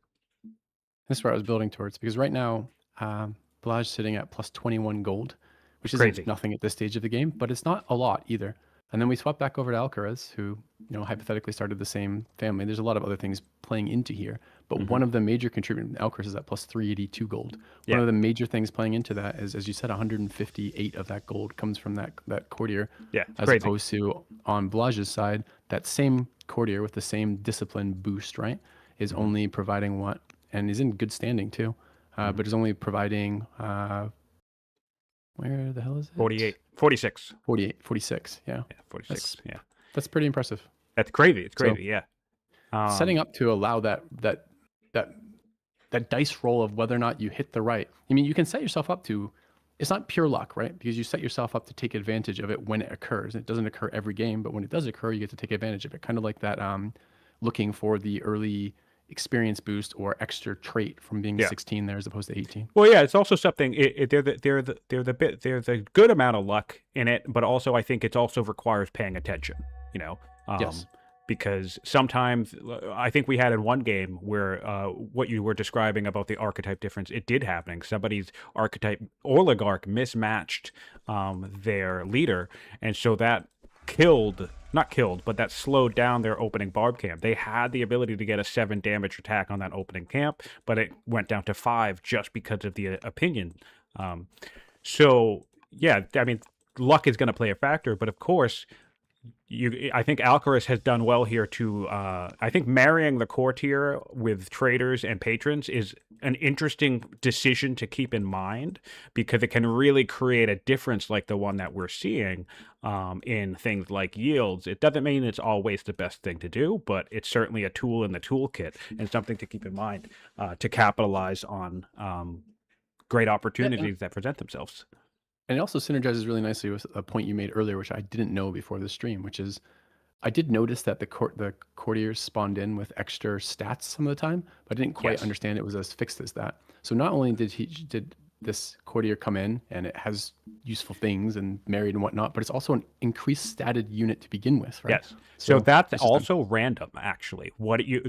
This is where I was building towards, because right now Blaj sitting at plus 21 gold, which is Crazy. nothing at this stage of the game, but it's not a lot either. And then we swap back over to Alcaraz, who, hypothetically started the same family. There's a lot of other things playing into here, but one of the major contributors, Alcaraz is at plus 382 gold. One of the major things playing into that is, as you said, 158 of that gold comes from that courtier. Yeah, as crazy. Opposed to on Blaj's side, that same courtier with the same discipline boost, right, is only providing what, and is in good standing too. But is only providing, where the hell is it? 46. 46, yeah. Yeah, 46, yeah. That's pretty impressive. That's crazy. It's crazy, yeah. Setting up to allow that dice roll of whether or not you hit the right. I mean, you can set yourself up to, it's not pure luck, right? Because you set yourself up to take advantage of it when it occurs. It doesn't occur every game, but when it does occur, you get to take advantage of it. Kind of like that looking for the early experience boost or extra trait from being 16 there as opposed to 18. Well, yeah, it's also something. There's a good amount of luck in it, but also I think it also requires paying attention. Yes. Because sometimes I think we had in one game where what you were describing about the archetype difference, it did happen. Somebody's archetype oligarch mismatched their leader, and so that not killed, but that slowed down their opening barb camp. They had the ability to get a 7 damage attack on that opening camp, but it went down to 5 just because of the opinion. So yeah, I mean, luck is going to play a factor, but of course, I think Alcaraz has done well here to. I think marrying the courtier with traders and patrons is an interesting decision to keep in mind, because it can really create a difference like the one that we're seeing in things like yields. It doesn't mean it's always the best thing to do, but it's certainly a tool in the toolkit and something to keep in mind to capitalize on great opportunities that present themselves. And it also synergizes really nicely with a point you made earlier, which I didn't know before the stream, which is I did notice that the courtiers spawned in with extra stats some of the time, but I didn't quite understand it was as fixed as that. So not only did this courtier come in and it has useful things and married and whatnot, but it's also an increased statted unit to begin with, right? Yes. So that's also random, actually. What you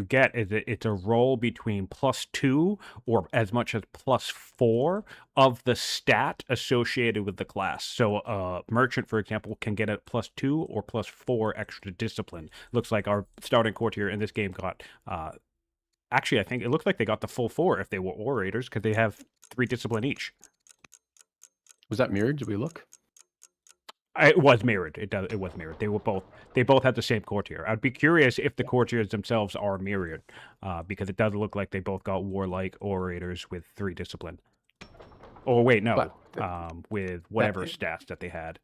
get is it's a roll between +2 or as much as +4 of the stat associated with the class. So a merchant, for example, can get a +2 or +4 extra discipline. Looks like our starting courtier in this game got actually, I think it looks like they got the full 4 if they were orators, because they have 3 discipline each. Was that mirrored? Did we look? It was mirrored. It was mirrored. They both had the same courtier. I'd be curious if the courtiers themselves are mirrored, because it does look like they both got warlike orators with 3 discipline. Oh wait, no, with whatever stats that they had.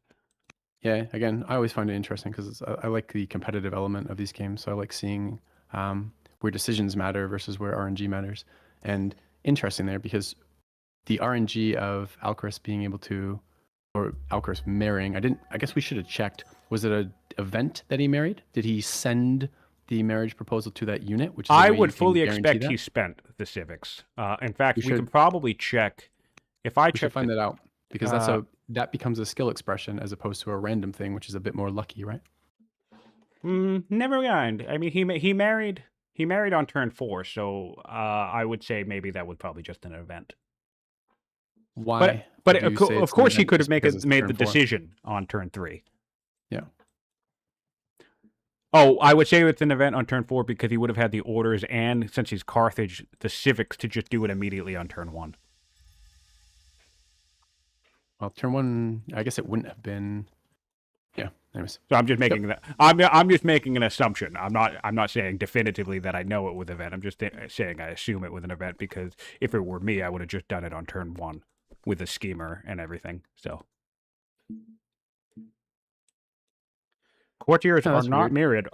Yeah, again, I always find it interesting because I like the competitive element of these games. So I like seeing where decisions matter versus where RNG matters. And interesting there because the RNG of Alcaras being able to, or Alcaras marrying, I guess we should have checked. Was it an event that he married? Did he send the marriage proposal to that unit? Which is I would fully expect he spent the civics. In fact, we can probably check. If I check, find that out because that becomes a skill expression as opposed to a random thing, which is a bit more lucky, right? Never mind. I mean, he married on turn 4, so I would say maybe that was probably just an event. Why? But of course he could have made the decision on turn 3. Yeah. Oh, I would say it's an event on turn 4 because he would have had the orders and, since he's Carthage, the civics to just do it immediately on turn 1. Well, turn 1, I guess it wouldn't have been. Yeah. Anyways. So I'm just making that. I'm just making an assumption. I'm not saying definitively that I know it was an event. I'm just saying I assume it was an event because if it were me, I would have just done it on turn 1 with a schemer and everything. So courtiers are not mirrored.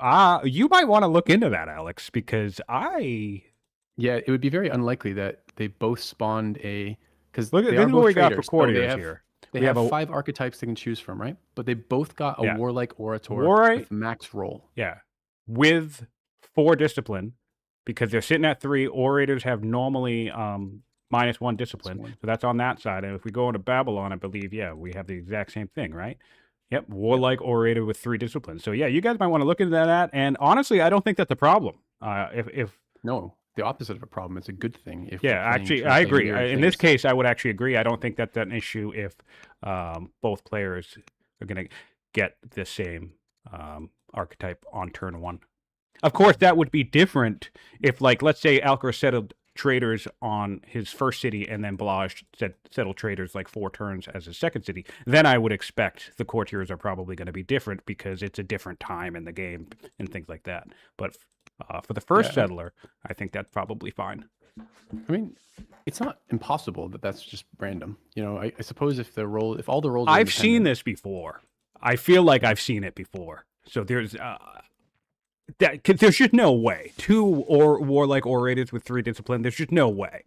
You might want to look into that, Alex, because yeah, it would be very unlikely that they both spawned a. Because look at what we got for courtiers here. They have 5 archetypes they can choose from, right? But they both got a warlike orator with max roll. Yeah, with 4 discipline, because they're sitting at 3. Orators have normally -1 discipline, so that's on that side. And if we go into Babylon, I believe, we have the exact same thing, right? Yep, warlike orator with 3 discipline. So yeah, you guys might want to look into that. And honestly, I don't think that's a problem. No. The opposite of a problem. It's a good thing. Actually, I agree. In this case, I would actually agree. I don't think that's an issue if both players are going to get the same archetype on turn 1. Of course, that would be different if, like, let's say Alcaraz settled traders on his first city and then Blaj settled traders like 4 turns as his second city. Then I would expect the courtiers are probably going to be different because it's a different time in the game and things like that. But for the first settler, I think that's probably fine. I mean, it's not impossible that that's just random. You know, I suppose if all the rolls. I've seen this before. I feel like I've seen it before. So there's just no way 2 warlike orators with 3 discipline. There's just no way.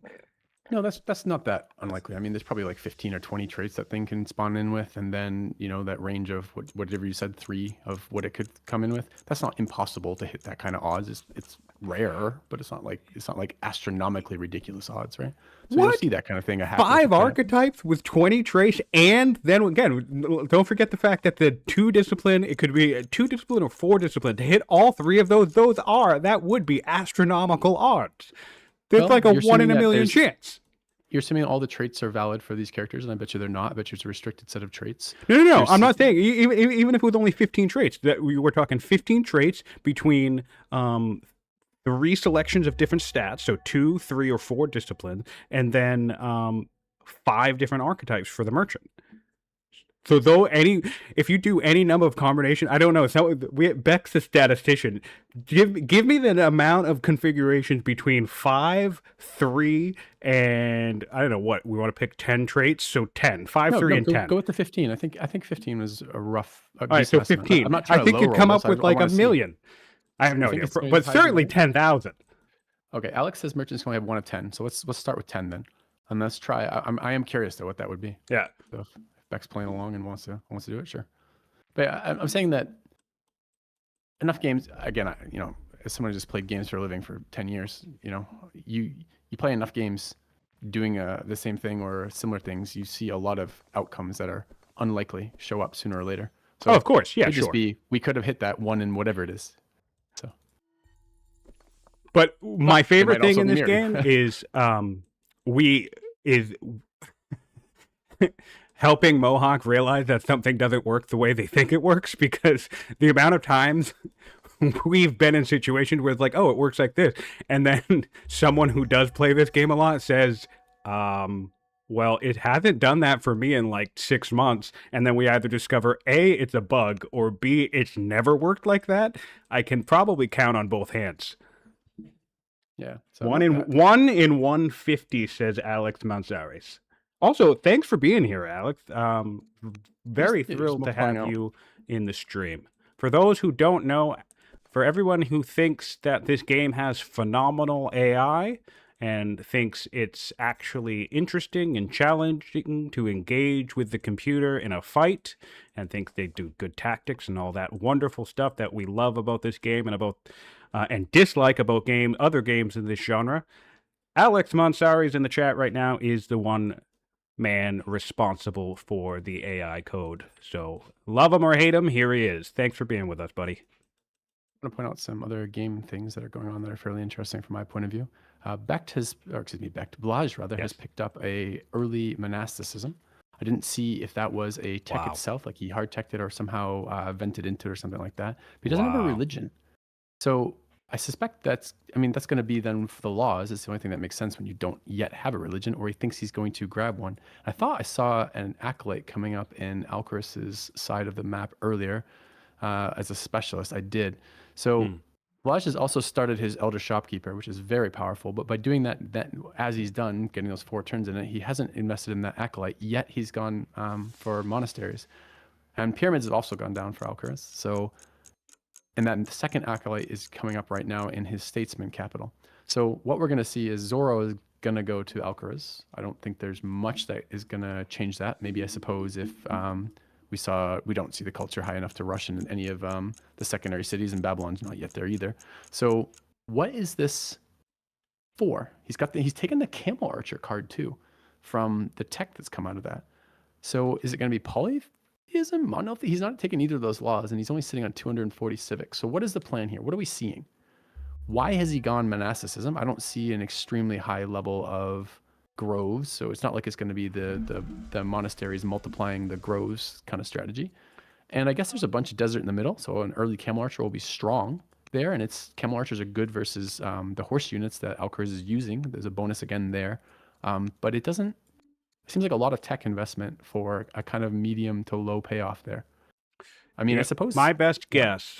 No, that's not that unlikely. I mean, there's probably like 15 or 20 traits that thing can spawn in with, and then that range of whatever you said, 3 of what it could come in with. That's not impossible to hit that kind of odds. It's rare, but it's not like astronomically ridiculous odds, right? So you'll see that kind of thing. 5 archetypes with 20 traits, and then again, don't forget the fact that the 2 discipline, it could be 2 discipline or 4 discipline to hit all 3 of those. That would be astronomical odds. There's like a 1 in a million chance. You're assuming all the traits are valid for these characters, and I bet you they're not. I bet you it's a restricted set of traits. No. I'm not saying even if it was only 15 traits. That we were talking 15 traits between 3 selections of different stats, so 2, 3, or 4 disciplines, and then 5 different archetypes for the merchant. So if you do any number of combination, I don't know. So Beck's a statistician. Give me the amount of configurations between 5, 3, and I don't know what we want to pick 10 traits. So 10, 5, 3, and 10. Go with the 15. I think 15 was a rough. All right, so 15. I'm not trying I think you'd come up with like a million. I have no idea, but certainly 10,000. Okay, Alex says merchants can only have 1 of 10. So let's start with 10 then, and let's try. I am curious though what that would be. Yeah. So if Beck's playing along and wants to do it, sure. But I'm saying that enough games. Again, as someone who just played games for a living for 10 years, you play enough games doing the same thing or similar things, you see a lot of outcomes that are unlikely show up sooner or later. So of course, yeah, sure. We could have hit that 1 in whatever it is. So, but my favorite thing in this game is helping Mohawk realize that something doesn't work the way they think it works, because the amount of times we've been in situations where it's like, oh, it works like this, and then someone who does play this game a lot says, Well, it hasn't done that for me in like 6 months, and then we either discover A, it's a bug, or B, it's never worked like that. I can probably count on both hands. Yeah. So One not in bad. 150, says Alex Manzares. Also, thanks for being here, Alex. Very You're just thrilled to multiplying have out. you in the stream. For those who don't know, for everyone who thinks that this game has phenomenal AI and thinks it's actually interesting and challenging to engage with the computer in a fight and thinks they do good tactics and all that wonderful stuff that we love about this game and about and dislike about other games in this genre. Alex Mansaris in the chat right now is the one man responsible for the AI code. So love him or hate him, here he is. Thanks for being with us, buddy. I'm going to point out some other game things that are going on that are fairly interesting from my point of view. Becht has, or excuse me, Becht, Blaj rather, has Yes. picked up a early monasticism. I didn't see if that was a tech Wow. itself, like he hard teched it or somehow vented into it or something like that. But he doesn't have a Wow. religion. So I suspect that's going to be then for the laws. It's the only thing that makes sense when you don't yet have a religion, or he thinks he's going to grab one. I thought I saw an acolyte coming up in Alcaras' side of the map earlier as a specialist. I did. So Blaj has also started his Elder Shopkeeper, which is very powerful. But by doing that as he's done, getting those 4 turns in it, he hasn't invested in that acolyte yet. He's gone for monasteries, and pyramids have also gone down for Alcaraz. So, and that second acolyte is coming up right now in his statesman capital. So what we're going to see is Zoro is going to go to Alcaraz. I don't think there's much that is going to change that. Maybe I suppose if we don't see the culture high enough to rush in any of the secondary cities, and Babylon's not yet there either. So what is this for? He's taken the Camel Archer card too from the tech that's come out of that. So is it going to be polytheism, monotheism? He's not taking either of those laws, and he's only sitting on 240 civics. So what is the plan here? What are we seeing? Why has he gone monasticism? I don't see an extremely high level of groves, so it's not like it's going to be the monasteries multiplying the groves kind of strategy. And I guess there's a bunch of desert in the middle, so an early Camel Archer will be strong there, and it's Camel Archers are good versus the horse units that Alcaraz is using. There's a bonus again there, but it seems like a lot of tech investment for a kind of medium to low payoff there. I mean, I suppose my best guess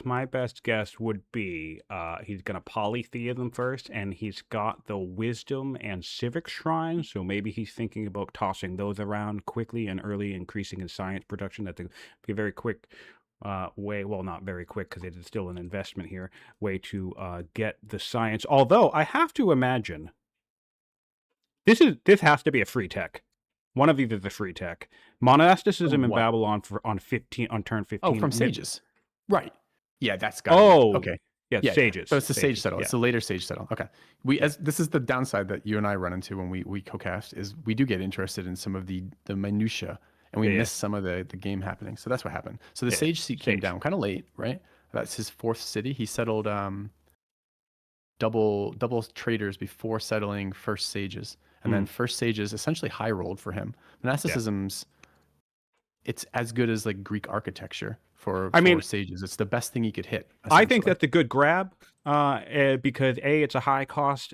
would be he's gonna polytheism first, and he's got the wisdom and civic shrines, so maybe he's thinking about tossing those around quickly and early, increasing his science production. That's be a very quick way, well, not very quick because it is still an investment here, way to get the science. Although I have to imagine this has to be a free tech. One of these is a free tech. Monasticism in what? Babylon on turn 15. Oh, from sages, right? Yeah, that's got okay. Yeah, sages. So it's the sage settle. Yeah. It's the later sage settle. Okay. This is the downside that you and I run into when we co-cast is we do get interested in some of the minutia, and we miss some of the game happening. So that's what happened. So the sage seat came down kind of late, right? That's his 4th city. He settled double traders before settling first sages, and then first sages essentially high rolled for him. Monasticism's it's as good as like Greek architecture for sages. It's the best thing he could hit. I think that's a good grab because A, it's a high cost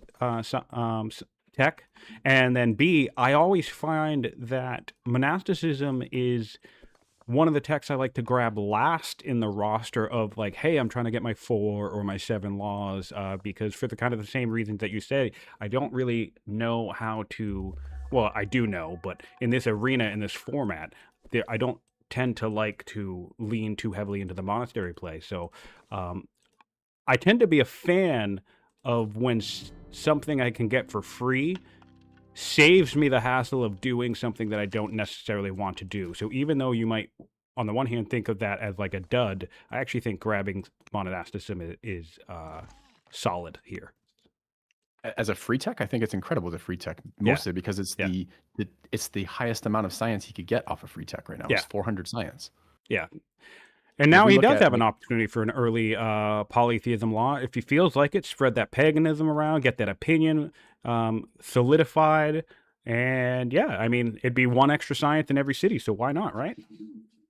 tech, and then B, I always find that monasticism is one of the techs I like to grab last in the roster of like, hey, I'm trying to get my 4 or my 7 laws because for the kind of the same reasons that you say, I don't really know how to. Well, I do know, but in this arena, in this format, I don't tend to like to lean too heavily into the monastery play. So I tend to be a fan of when something I can get for free saves me the hassle of doing something that I don't necessarily want to do. So even though you might, on the one hand, think of that as like a dud, I actually think grabbing monasticism is solid here. As a free tech, I think it's incredible as a free tech, mostly because it's the highest amount of science he could get off of free tech right now. It's 400 science. Yeah. And now he does have an opportunity for an early polytheism law. If he feels like it, spread that paganism around, get that opinion solidified. And yeah, I mean, it'd be 1 extra science in every city. So why not, right?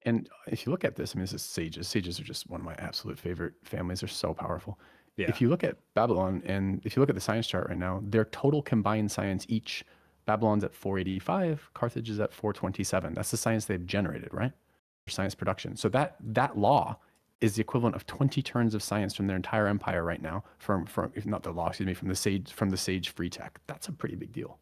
And if you look at this, I mean, this is sages. Sages are just one of my absolute favorite families. They're so powerful. Yeah. If you look at Babylon and if you look at the science chart right now, their total combined science each Babylon's at 485, Carthage is at 427. That's the science they've generated, right? For science production. So that law is the equivalent of 20 turns of science from their entire empire right now, from if not the law, excuse me, from the Sage free tech. That's a pretty big deal.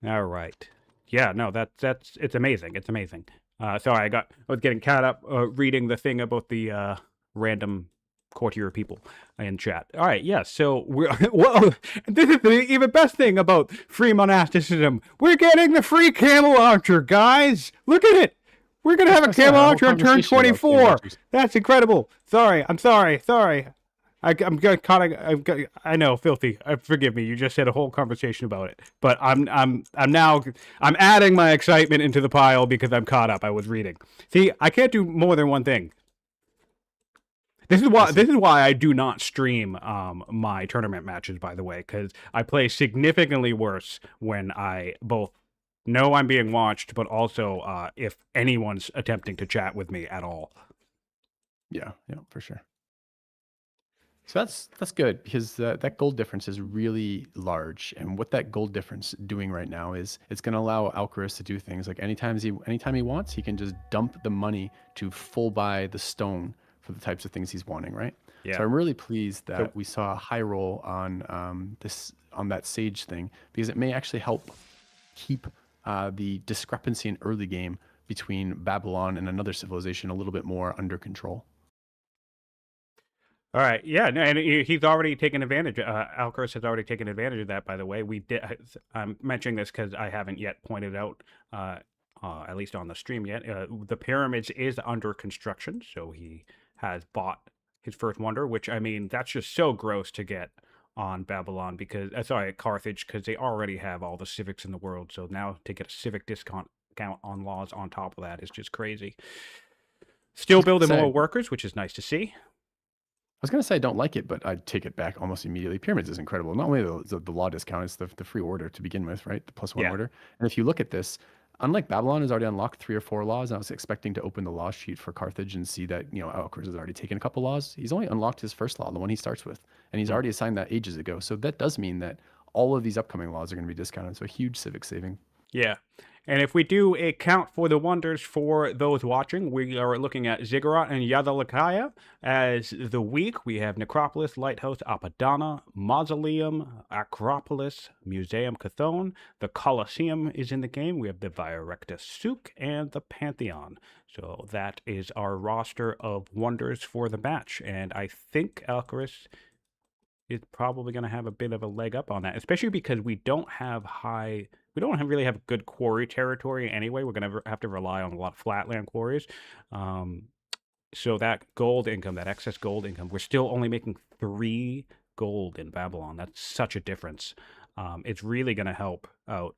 All right. Yeah, no, it's amazing. It's amazing. Sorry, I was getting caught up reading the thing about the random courtier people in chat. All right, yeah. So we're whoa. This is the even best thing about free monasticism. We're getting the free camel launcher, guys. Look at it. We're gonna have a camel launcher on turn 24. That's incredible. Sorry, I'm sorry. I'm caught. I know, filthy. Forgive me. You just had a whole conversation about it, but I'm adding my excitement into the pile because I'm caught up. I was reading. See, I can't do more than one thing. This is why I do not stream my tournament matches. By the way, because I play significantly worse when I both know I'm being watched, but also if anyone's attempting to chat with me at all. Yeah, for sure. So that's good because that gold difference is really large, and what that gold difference doing right now is it's going to allow Alcaras to do things like anytime he wants, he can just dump the money to full buy the stone for the types of things he's wanting, right? Yeah. So I'm really pleased that we saw a high roll on on that Sage thing because it may actually help keep the discrepancy in early game between Babylon and another civilization a little bit more under control. All right, yeah, no, and he's already taken advantage. Alcaras has already taken advantage of that. By the way, I'm mentioning this because I haven't yet pointed out, at least on the stream yet. The pyramids is under construction, so he has bought his first wonder. Which I mean, that's just so gross to get on Babylon because Carthage, because they already have all the civics in the world. So now to get a civic discount on laws on top of that is just crazy. Still building more workers, which is nice to see. I was going to say I don't like it, but I'd take it back almost immediately. Pyramids is incredible. Not only the law discount, it's the free order to begin with, right? The +1 order. And if you look at this, unlike Babylon has already unlocked 3 or 4 laws, and I was expecting to open the law sheet for Carthage and see that, Alcaraz has already taken a couple laws. He's only unlocked his first law, the one he starts with, and he's already assigned that ages ago. So that does mean that all of these upcoming laws are going to be discounted. So a huge civic saving. Yeah. And if we do a count for the wonders for those watching, we are looking at Ziggurat and Yadalakaya as the week. We have Necropolis, Lighthouse, Apadana, Mausoleum, Acropolis, Museum Chthon. The Colosseum is in the game. We have the Via Recta Souk and the Pantheon. So that is our roster of wonders for the match. And I think Alcaraz is probably going to have a bit of a leg up on that, especially because we don't really have good quarry territory anyway. We're going to have to rely on a lot of flatland quarries. So that gold income, that excess gold income, we're still only making 3 gold in Babylon. That's such a difference. It's really going to help out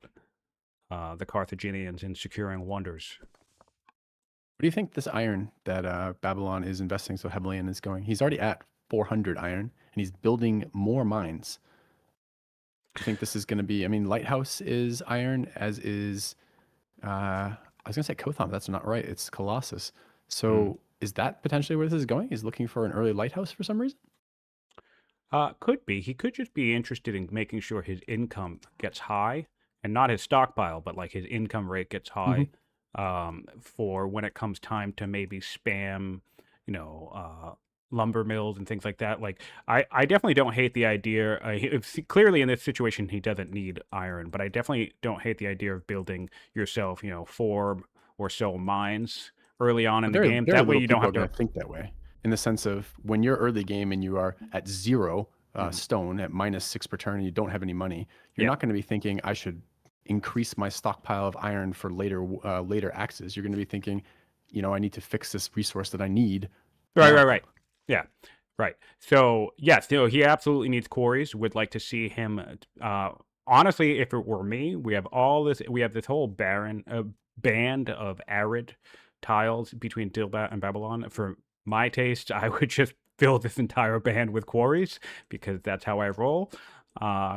the Carthaginians in securing wonders. What do you think this iron that Babylon is investing so heavily in is going? He's already at 400 iron, and he's building more mines. I think this is going to be, Lighthouse is iron, as is, I was going to say Chthon, but that's not right. It's Colossus. So is that potentially where this is going? He's looking for an early lighthouse for some reason? Could be. He could just be interested in making sure his income gets high, and not his stockpile, but like his income rate gets high for when it comes time to maybe spam, lumber mills and things like that. Like I definitely don't hate the idea. Clearly in this situation he doesn't need iron, but I definitely don't hate the idea of building yourself 4 or so mines early on in the game. That way you don't have to think that way, in the sense of when you're early game and you are at 0 stone at -6 per turn and you don't have any money, you're not going to be thinking I should increase my stockpile of iron for later axes. You're going to be thinking, I need to fix this resource that I need. Right. Yeah, right. So, yes, he absolutely needs quarries. Would like to see him. Honestly, if it were me, we have this whole band of arid tiles between Dilbat and Babylon. For my taste, I would just fill this entire band with quarries because that's how I roll.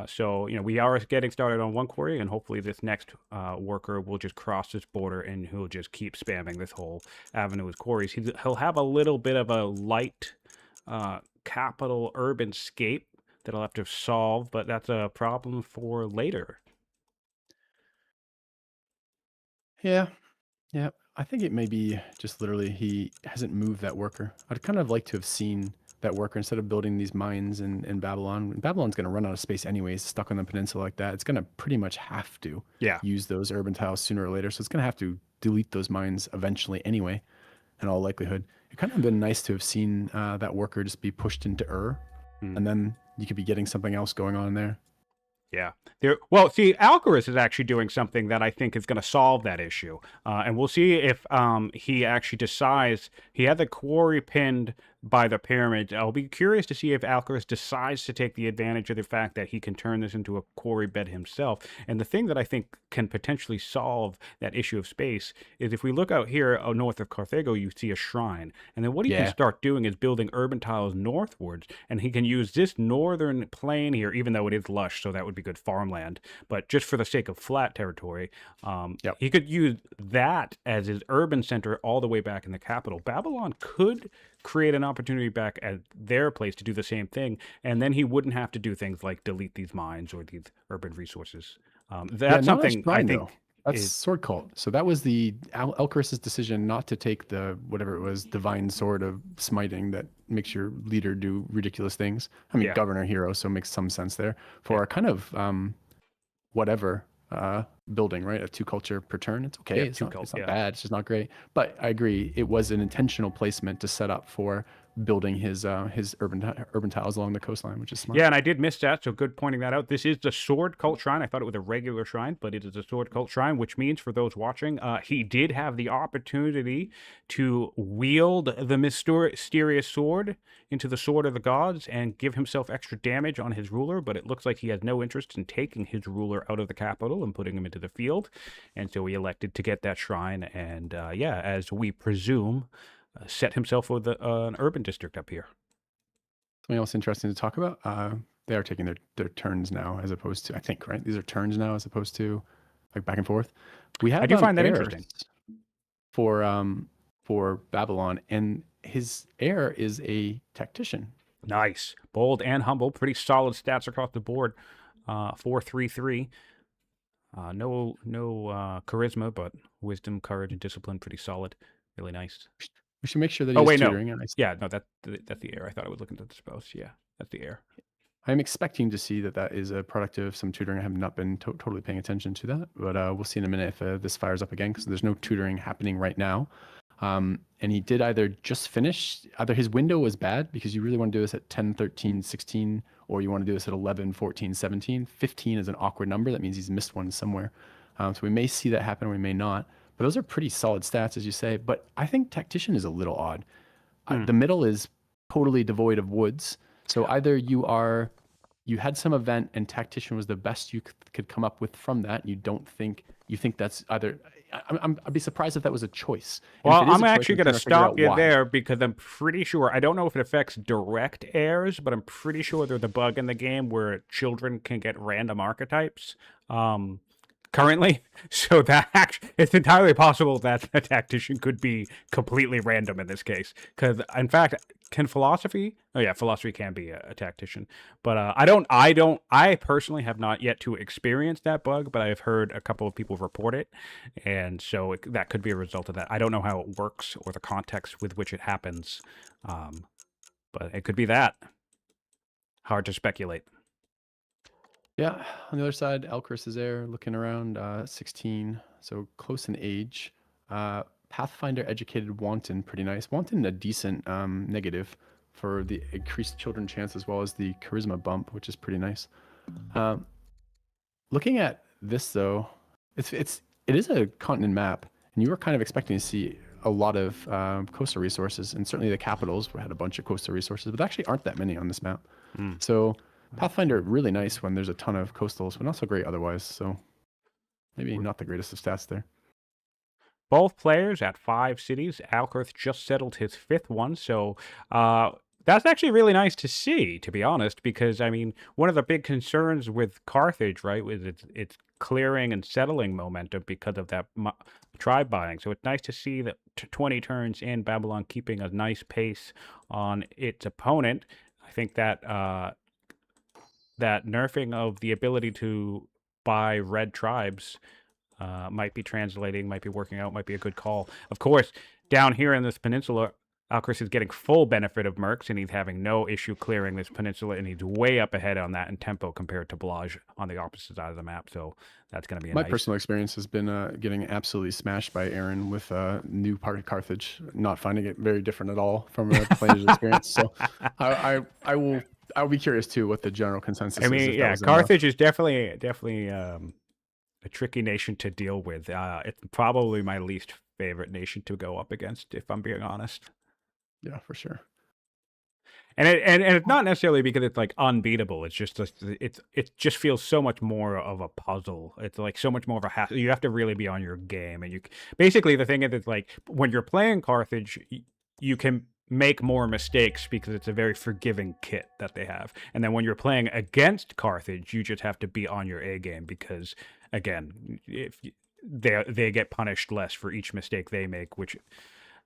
So, we are getting started on 1 quarry, and hopefully this next worker will just cross this border and he'll just keep spamming this whole avenue with quarries. He'll have a little bit of a light capital urban scape that I'll have to solve, but that's a problem for later. Yeah, yeah. I think it may be just literally he hasn't moved that worker. I'd kind of like to have seen that worker instead of building these mines in Babylon. Babylon's going to run out of space anyways, stuck on the peninsula like that. It's going to pretty much have to Yeah. use those urban tiles sooner or later. So it's going to have to delete those mines eventually anyway, in all likelihood. It kind of been nice to have seen that worker just be pushed into Hmm. and then you could be getting something else going on there. Yeah. Well, see, Alcaras is actually doing something that I think is going to solve that issue. And we'll see if he actually decides. He had the quarry pinned by the pyramid. I'll be curious to see if Alcaras decides to take the advantage of the fact that he can turn this into a quarry bed himself. And the thing that I think can potentially solve that issue of space is if we look out here north of Carthago, you see a shrine. And then what he can Yeah. start doing is building urban tiles northwards. And he can use this northern plain here, even though it is lush, so that would be good farmland. But just for the sake of flat territory, Yep. he could use that as his urban center all the way back in the capital. Babylon could create an opportunity back at their place to do the same thing, and then he wouldn't have to do things like delete these mines or these urban resources. Yeah, That's not a something I shrine think though. That's is sword cult. So that was the Alcaris's decision not to take the whatever it was, divine sword of smiting that makes your leader do ridiculous things. I mean, yeah, governor hero, so it makes some sense there for yeah, a kind of whatever building, right? A two culture per turn. It's okay. yeah, It's two not cult, it's not yeah. bad. It's just not great. But I agree, it was an intentional placement to set up for building his urban tiles along the coastline, which is smart. Yeah, and I did miss that, so good pointing that out. This is the Sword Cult Shrine. I thought it was a regular shrine, but it is a Sword Cult Shrine, which means for those watching, he did have the opportunity to wield the mysterious sword into the Sword of the Gods and give himself extra damage on his ruler, but it looks like he has no interest in taking his ruler out of the capital and putting him into the field, and so he elected to get that shrine, and yeah, as we presume, set himself with an urban district up here. Something else interesting to talk about. They are taking their turns now, as opposed to, I think, right? These are turns now, as opposed to like back and forth. We I have do find that heirs interesting. for Babylon, and his heir is a tactician. Nice. Bold and humble. Pretty solid stats across the board. 4-3-3. No charisma, but wisdom, courage, and discipline pretty solid. Really nice. We should make sure that he Oh is wait, no. tutoring. And Yeah, no, that's the heir. I thought I was looking at the spouse. Yeah, that's the heir. I'm expecting to see that is a product of some tutoring. I have not been totally paying attention to that, but we'll see in a minute if this fires up again, because there's no tutoring happening right now. And he did either just finish, either his window was bad because you really want to do this at 10, 13, 16, or you want to do this at 11, 14, 17. 15 is an awkward number. That means he's missed one somewhere. So we may see that happen, we may not. But those are pretty solid stats, as you say. But I think tactician is a little odd. The middle is totally devoid of woods. So either you had some event and tactician was the best you could come up with from that. You think that's either. I'd be surprised if that was a choice. And Well, if it is I'm a choice, actually I'm going trying to to figure out stop you why. there because I'm pretty sure, I don't know if it affects direct heirs, but I'm pretty sure there's a bug in the game where children can get random archetypes. Currently, so it's entirely possible that a tactician could be completely random in this case. Because in fact, can philosophy? Oh yeah, philosophy can be a tactician. But I personally have not yet to experience that bug, but I've heard a couple of people report it, and so that could be a result of that. I don't know how it works or the context with which it happens, but it could be that. Hard to speculate. Yeah, on the other side, Alcaris is there looking around, 16, so close in age. Pathfinder educated Wanton, pretty nice. Wanton, a decent negative for the increased children chance as well as the charisma bump, which is pretty nice. Looking at this though, it is a continent map, and you were kind of expecting to see a lot of coastal resources, and certainly the capitals had a bunch of coastal resources, but there actually aren't that many on this map. So Pathfinder, really nice when there's a ton of coastals, but not so great otherwise. So maybe not the greatest of stats there. Both players at 5 cities. Alcarth just settled his 5th one, so that's actually really nice to see, to be honest, because, I mean, one of the big concerns with Carthage, right, was its clearing and settling momentum because of that tribe buying. So it's nice to see that 20 turns in, Babylon keeping a nice pace on its opponent. I think that that nerfing of the ability to buy red tribes might be translating, might be working out, might be a good call. Of course, down here in this peninsula, Alcaras is getting full benefit of mercs, and he's having no issue clearing this peninsula, and he's way up ahead on that in tempo compared to Blaj on the opposite side of the map. So that's going to be a My nice. personal experience has been getting absolutely smashed by Aaron with new part of Carthage, not finding it very different at all from a player's experience. So I'll be curious too what the general consensus I is. mean, If that yeah, was enough. Carthage is definitely a tricky nation to deal with. It's probably my least favorite nation to go up against, if I'm being honest. Yeah, for sure. And it's not necessarily because it's like unbeatable. It's just it just feels so much more of a puzzle. It's like so much more of a hassle. You have to really be on your game, and you basically the thing is it's like when you're playing Carthage, you can make more mistakes because it's a very forgiving kit that they have. And then when you're playing against Carthage, you just have to be on your A game because again, if they get punished less for each mistake they make, which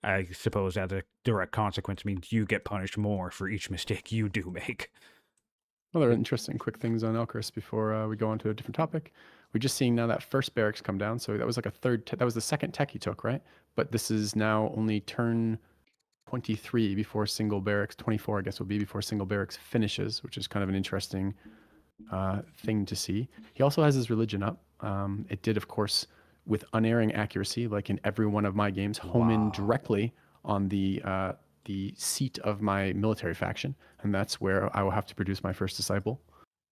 I suppose as a direct consequence means you get punished more for each mistake you do make. Well, there are interesting quick things on Elcris before we go on to a different topic. We're just seeing now that first barracks come down. So that was like that was the second tech he took, right? But this is now only turn 23 before single barracks, 24, I guess will be before single barracks finishes, which is kind of an interesting thing to see. He also has his religion up. It did, of course, with unerring accuracy, like in every one of my games, home in directly on the seat of my military faction, and that's where I will have to produce my first disciple.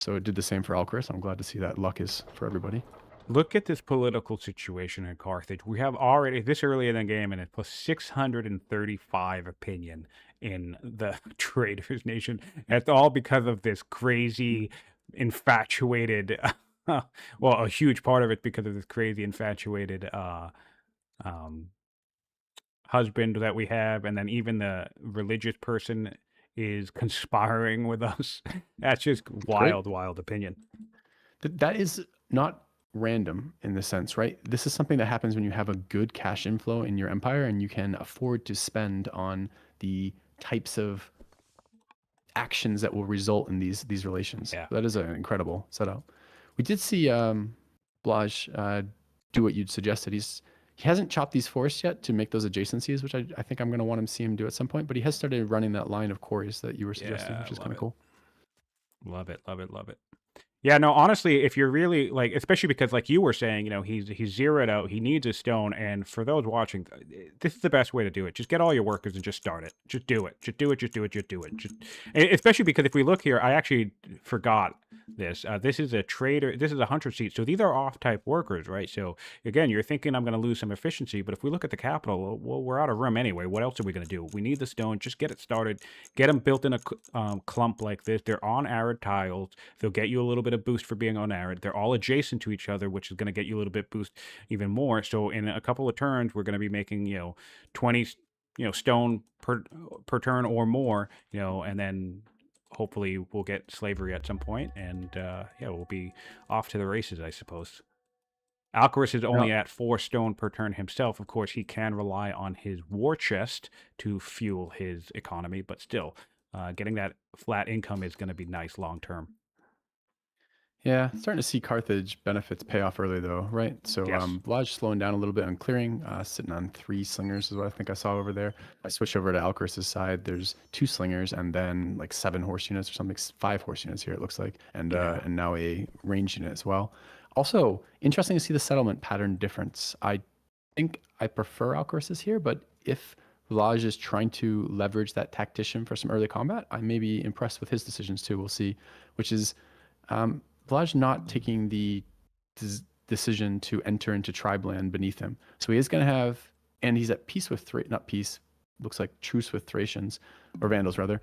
So it did the same for Alcaris. I'm glad to see that luck is for everybody. Look at this political situation in Carthage. We have already this early in the game, and it's plus 635 opinion in the Traders Nation. That's all because of this crazy, infatuated. Well, a huge part of it because of this crazy, infatuated um, husband that we have, and then even the religious person is conspiring with us. That's just wild, wild opinion. That is not random in the sense, right? This is something that happens when you have a good cash inflow in your empire and you can afford to spend on the types of actions that will result in these relations. Yeah. That is an incredible setup. We did see Blaj do what you'd suggested. He hasn't chopped these forests yet to make those adjacencies, which I think I'm going to want to see him do at some point. But he has started running that line of quarries that you were suggesting, which is kind of cool. Love it, love it, love it. Yeah, no, honestly, if you're really like, especially because like you were saying, he's zeroed out. He needs a stone, and for those watching, this is the best way to do it. Just get all your workers and just start it. Just do it. Just do it. Just do it. Just do it. Especially because if we look here, I actually forgot this. This is a trader. This is a hunter seat. So these are off type workers, right? So again, you're thinking I'm going to lose some efficiency, but if we look at the capital, well, we're out of room anyway. What else are we going to do? We need the stone. Just get it started. Get them built in a clump like this. They're on arid tiles. They'll get you a little bit of boost for being on arid. They're all adjacent to each other, which is going to get you a little bit boost even more. So in a couple of turns, we're going to be making 20 stone per turn or more, and then hopefully we'll get slavery at some point, and we'll be off to the races, I suppose. Alcaris is only at 4 stone per turn himself. Of course, he can rely on his war chest to fuel his economy, but still, getting that flat income is going to be nice long term. Yeah, starting to see Carthage benefits pay off early though, right? So Yes. Blaj slowing down a little bit on clearing, sitting on 3 slingers is what I think I saw over there. I switch over to Alcaris' side. There's 2 slingers and then like 7 horse units or something, 5 horse units here it looks like, and now a range unit as well. Also, interesting to see the settlement pattern difference. I think I prefer Alcaris here, but if Blaj is trying to leverage that tactician for some early combat, I may be impressed with his decisions too. We'll see, which is Blaj not taking the decision to enter into tribe land beneath him. So he is going to have, and he's at peace with, not peace, looks like truce with Thracians, or Vandals rather,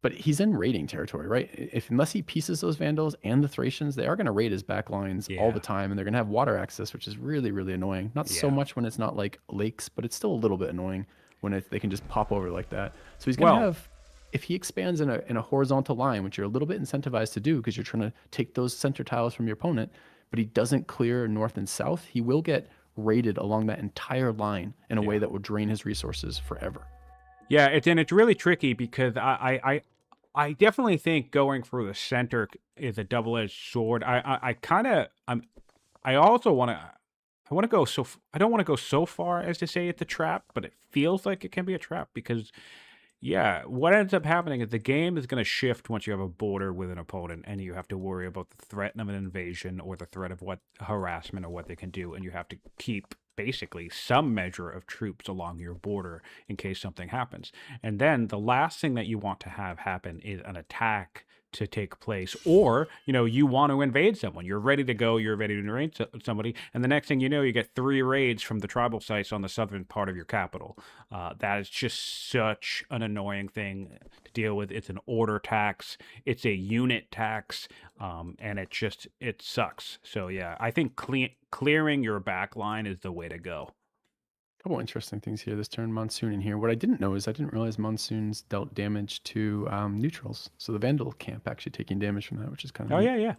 but he's in raiding territory, right? Unless he pieces those Vandals and the Thracians, they are going to raid his back lines all the time, and they're going to have water access, which is really, really annoying. Not so much when it's not like lakes, but it's still a little bit annoying when they can just pop over like that. So he's going to have, if he expands in a horizontal line, which you're a little bit incentivized to do because you're trying to take those center tiles from your opponent, but he doesn't clear north and south, he will get raided along that entire line in a way that will drain his resources forever. Yeah, it's really tricky because I definitely think going for the center is a double-edged sword. I kind of I also want to. I want to go so. I don't want to go so far as to say it's a trap, but it feels like it can be a trap because, yeah, what ends up happening is the game is going to shift once you have a border with an opponent, and you have to worry about the threat of an invasion or the threat of what harassment or what they can do, and you have to keep basically some measure of troops along your border in case something happens. And then the last thing that you want to have happen is an attack to take place, or you want to invade someone, you're ready to go, you're ready to invade somebody, and the next thing you know, you get 3 raids from the tribal sites on the southern part of your capital. That is just such an annoying thing to deal with. It's an order tax, it's a unit tax, and it sucks. So yeah, I think clearing your back line is the way to go. Couple interesting things here this turn. Monsoon in here. What I didn't know is I didn't realize monsoons dealt damage to neutrals. So the Vandal camp actually taking damage from that, which is kind of Oh neat. yeah.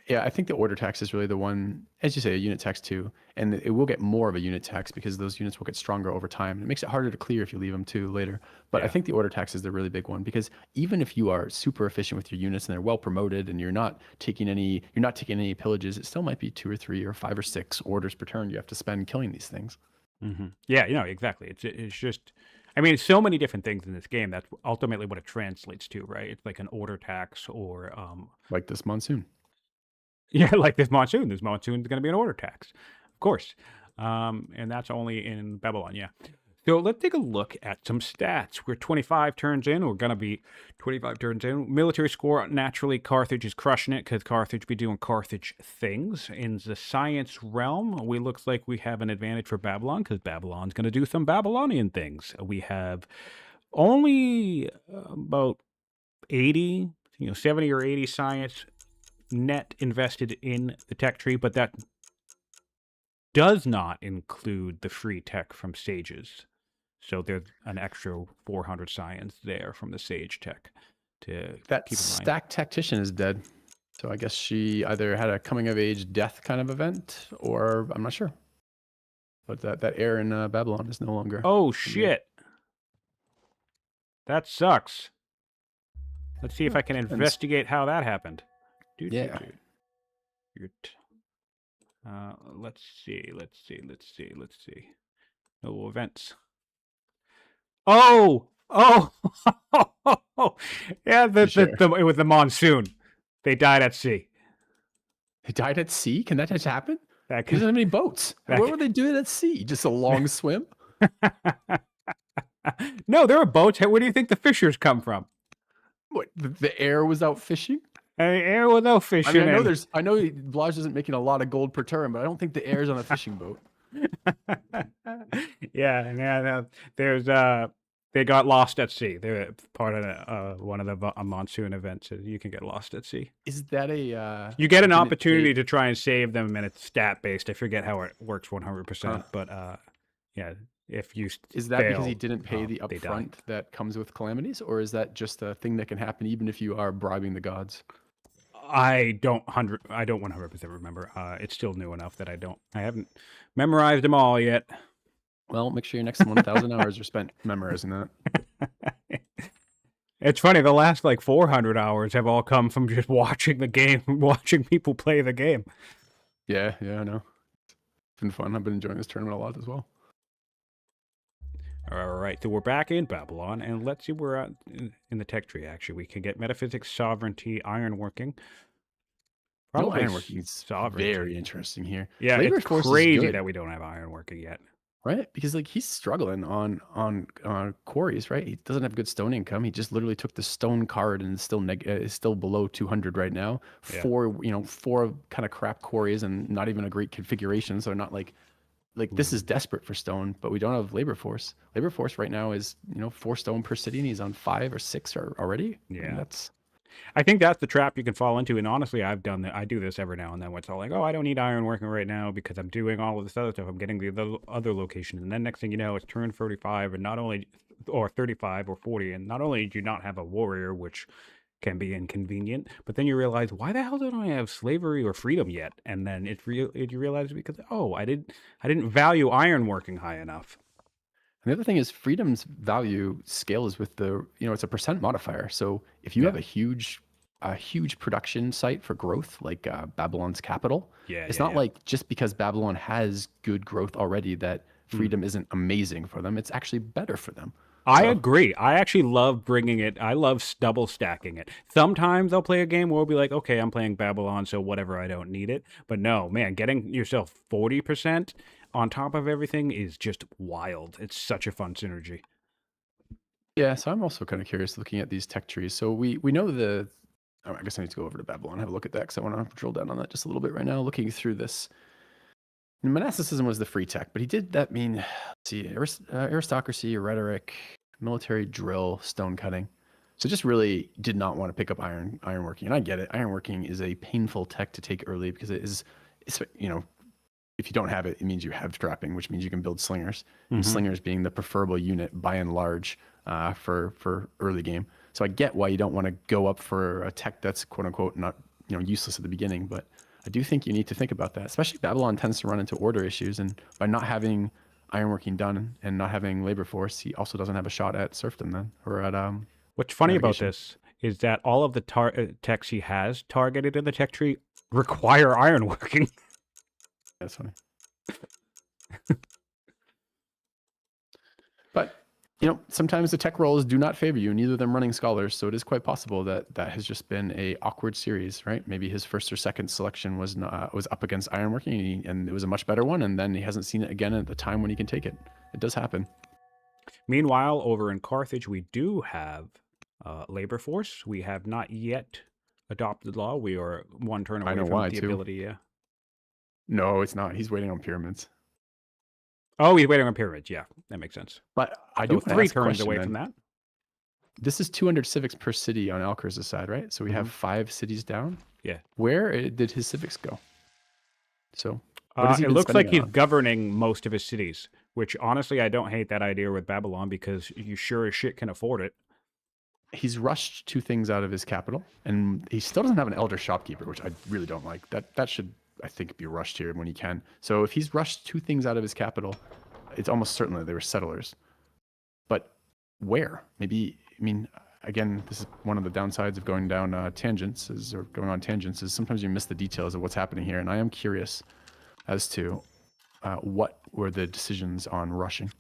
Yeah, I think the order tax is really the one, as you say, a unit tax too, and it will get more of a unit tax because those units will get stronger over time. It makes it harder to clear if you leave them too later. But I think the order tax is the really big one because even if you are super efficient with your units and they're well promoted and you're not taking any pillages, it still might be 2 or 3 or 5 or 6 orders per turn you have to spend killing these things. Mm-hmm. Yeah, exactly. It's just, I mean, it's so many different things in this game. That's ultimately what it translates to, right? It's like an order tax or like this monsoon. Yeah, like this monsoon. This monsoon is going to be an order tax, of course. And that's only in Babylon, yeah. So let's take a look at some stats. We're 25 turns in. We're going to be 25 turns in. Military score, naturally, Carthage is crushing it because Carthage be doing Carthage things. In the science realm, we looks like we have an advantage for Babylon because Babylon's going to do some Babylonian things. We have only about 80, 70 or 80 science net invested in the tech tree, but that does not include the free tech from sages. So there's an extra 400 science there from the sage tech to that keep in mind. Stack tactician is dead. So I guess she either had a coming of age death kind of event, or I'm not sure. But that heir in Babylon is no longer. Oh shit! That sucks. Let's see if I can investigate how that happened. Yeah. Let's see. No events. Oh! Yeah, it was the monsoon. They died at sea. They died at sea? Can that just happen? There doesn't have any boats. What were they doing at sea? Just a long swim? No, there are boats. Where do you think the fishers come from? What, the heir was out fishing? Heir was out fishing. I know Blaj isn't making a lot of gold per turn, but I don't think the heir's on a fishing boat. Yeah. There's they got lost at sea. They're part of one of the monsoon events. You can get lost at sea. Is that a? You get an opportunity to try and save them, and it's stat based. I forget how it works 100%, but yeah. If you is that because he didn't pay the upfront that comes with calamities, or is that just a thing that can happen even if you are bribing the gods? I don't 100% remember. It's still new enough that I haven't memorized them all yet. Well, make sure your next 1,000 hours are spent memorizing that. It's funny, the last like 400 hours have all come from just watching the game, watching people play the game. Yeah, I know. It's been fun. I've been enjoying this tournament a lot as well. All right, so we're back in Babylon, and let's see where we're at in the tech tree, actually. We can get metaphysics, sovereignty, ironworking. Probably ironworking is very interesting here. Yeah, labor it's crazy that we don't have ironworking yet. Right, because like he's struggling on quarries, right? He doesn't have good stone income. He just literally took the stone card and is still below 200 right now. Yeah. Four kind of crap quarries and not even a great configuration. So not like this is desperate for stone, but we don't have labor force. Labor force right now is 4 stone per city, and he's on 5 or 6 already. Yeah, I think that's the trap you can fall into. And honestly, I do this every now and then. When it's all like, oh, I don't need ironworking right now because I'm doing all of this other stuff. I'm getting the other location, and then next thing you know, it's turn 35, or 35 or 40, and not only do you not have a warrior, which can be inconvenient, but then you realize, why the hell don't I have slavery or freedom yet? And then you realize because I didn't value ironworking high enough. And the other thing is freedom's value scales with the, it's a percent modifier. So if you Yeah. have a huge production site for growth, like Babylon's capital, Yeah, it's yeah, not yeah. like just because Babylon has good growth already that Hmm. freedom isn't amazing for them. It's actually better for them. I So agree. I actually love bringing it. I love double stacking it. Sometimes I'll play a game where I'll be like, okay, I'm playing Babylon, so whatever, I don't need it. But no, man, getting yourself 40% on top of everything is just wild. It's such a fun synergy. yeah, so I'm also kind of curious looking at these tech trees. So we know I guess I need to go over to Babylon and have a look at that because I want to drill down on that just a little bit right now. Looking through this, monasticism was the free tech, but he did that mean, let's see, aristocracy, rhetoric, military drill, stone cutting. So just really did not want to pick up ironworking, and I get it. Ironworking is a painful tech to take early because it's if you don't have it, it means you have trapping, which means you can build slingers, and Hmm. slingers being the preferable unit by and large for early game. So I get why you don't want to go up for a tech that's quote unquote not useless at the beginning, but I do think you need to think about that. Especially Babylon tends to run into order issues, and by not having ironworking done and not having labor force, he also doesn't have a shot at serfdom then, or at What's funny about navigation. this is that all of the techs he has targeted in the tech tree require ironworking. That's funny. But sometimes the tech rolls do not favor you, neither of them running scholars. So it is quite possible that that has just been a awkward series, right? Maybe his first or second selection was not, was up against ironworking, and it was a much better one, and then he hasn't seen it again at the time when he can take it. It does happen. Meanwhile, over in Carthage, we do have labor force. We have not yet adopted law. We are one turn I away know from why the too. ability. No, it's not. He's waiting on pyramids. Oh, he's waiting on pyramids. Yeah, that makes sense. But I do So want to three ask a turns question away then. from that. This is 200 civics per city on Alcaraz' side, right? So we have Hmm. 5 cities down. Yeah. Where did his civics go? So what has he It been looks spending like it he's on? governing most of his cities, which honestly, I don't hate that idea with Babylon because you sure as shit can afford it. He's rushed 2 things out of his capital, and he still doesn't have an elder shopkeeper, which I really don't like. That should, I think, be rushed here when he can. So if he's rushed 2 things out of his capital, it's almost certain that they were settlers. But where? Maybe, I mean, again, this is one of the downsides of going down tangents, or going on tangents, is sometimes you miss the details of what's happening here. And I am curious as to what were the decisions on rushing.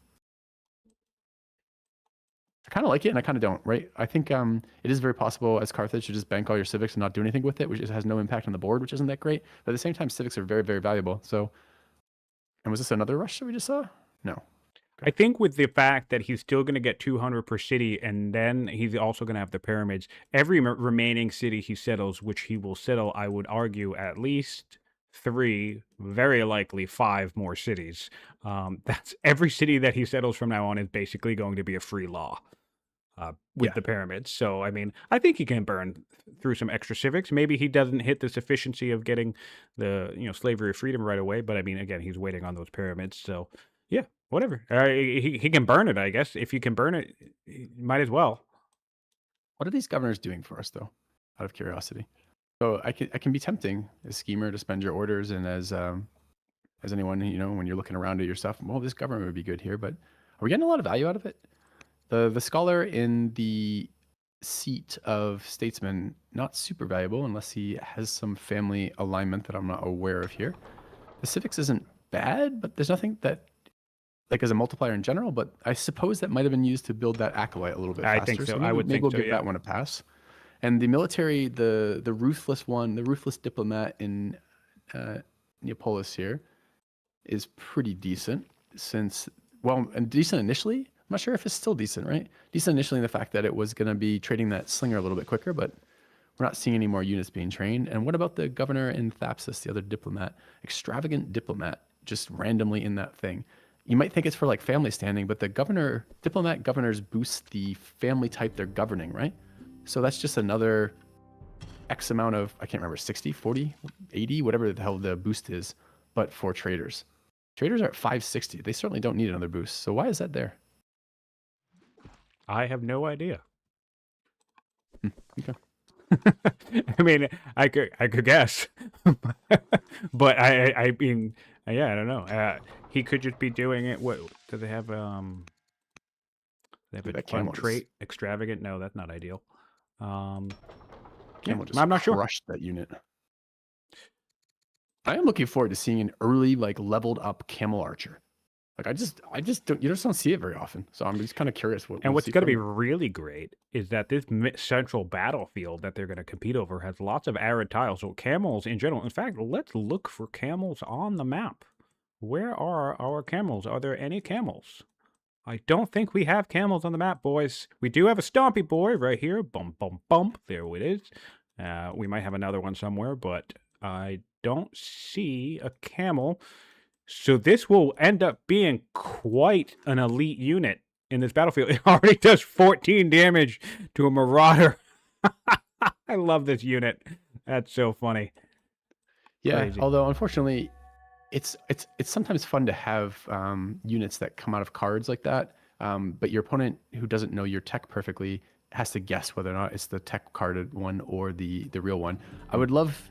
I kind of like it and I kind of don't, right? I think it is very possible as Carthage to just bank all your civics and not do anything with it, which has no impact on the board, which isn't that great. But at the same time, civics are very, very valuable. So, and was this another rush that we just saw? No. I think with the fact that he's still going to get 200 per city, and then he's also going to have the pyramids, every remaining city he settles, which he will settle, I would argue, at least 3, very likely 5 more cities. That's every city that he settles from now on is basically going to be a free law. With Yeah. the pyramids. So, I mean, I think he can burn through some extra civics. Maybe he doesn't hit the sufficiency of getting the, slavery of freedom right away. But I mean, again, he's waiting on those pyramids. So, yeah, whatever. He can burn it, I guess. If you can burn it, he might as well. What are these governors doing for us, though? Out of curiosity. So I can be tempting as schemer to spend your orders, and as anyone, when you're looking around at your stuff, well, this governor would be good here, but are we getting a lot of value out of it? The scholar in the seat of statesman, not super valuable unless he has some family alignment that I'm not aware of here. The civics isn't bad, but there's nothing that, like, as a multiplier in general, but I suppose that might have been used to build that acolyte a little bit I faster. think so. So I would maybe think we'll so, give yeah. that one a pass. And the military, the ruthless one, the ruthless diplomat in Neapolis here is pretty decent and decent initially. I'm not sure if it's still decent, right? Decent initially in the fact that it was going to be trading that slinger a little bit quicker, but we're not seeing any more units being trained. And what about the governor in Thapsus, the other diplomat? Extravagant diplomat, just randomly in that thing. You might think it's for like family standing, but the diplomat governors boost the family type they're governing, right? So that's just another X amount of, I can't remember, 60, 40, 80, whatever the hell the boost is, but for traders. Traders are at 560. They certainly don't need another boost. So why is that there? I have no idea. Okay. I mean, I could guess, but I mean, yeah, I don't know. He could just be doing it. What do they have? They have Dude, a that fun camel just trait. Extravagant. No, that's not ideal. Yeah, just I'm not sure. crushed that unit. I am looking forward to seeing an early, like, leveled up camel archer. Like, I just don't, you just don't see it very often. So I'm just kind of curious what And we'll what's see going to from be it. really great is that this central battlefield that they're going to compete over has lots of arid tiles. So camels in general. In fact, let's look for camels on the map. Where are our camels? Are there any camels? I don't think we have camels on the map, boys. We do have a stompy boy right here. Bump, bump, bump. There it is. We might have another one somewhere, but I don't see a camel. So this will end up being quite an elite unit in this battlefield. It already does 14 damage to a marauder. I love this unit. That's so funny. Yeah, Crazy. although unfortunately, it's sometimes fun to have units that come out of cards like that. But your opponent who doesn't know your tech perfectly has to guess whether or not it's the tech carded one or the real one. I would love,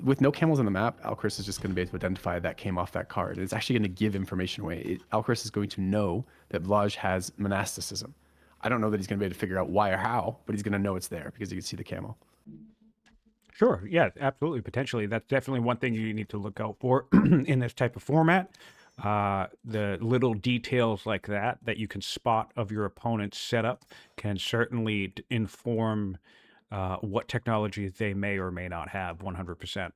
with no camels on the map, Alcaras is just going to be able to identify that came off that card. It's actually going to give information away. Alcaras is going to know that Blaj has monasticism. I don't know that he's going to be able to figure out why or how, but he's going to know it's there because he can see the camel. Sure. Yeah, absolutely. Potentially. That's definitely one thing you need to look out for in this type of format. The little details like that you can spot of your opponent's setup can certainly inform what technology they may or may not have 100%.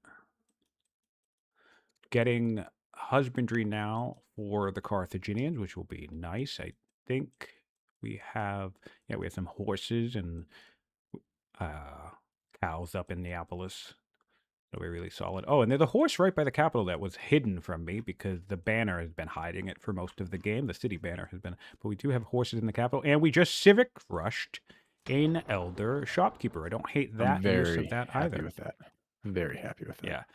Getting husbandry now for the Carthaginians, which will be nice. I think we have some horses and cows up in Neapolis. It'll be really solid. Oh, and there's a horse right by the capital that was hidden from me because the banner has been hiding it for most of the game. The city banner has been, but we do have horses in the capital, and we just civic rushed an elder shopkeeper. I don't hate I'm that use very of that happy either. with that. Very happy with that.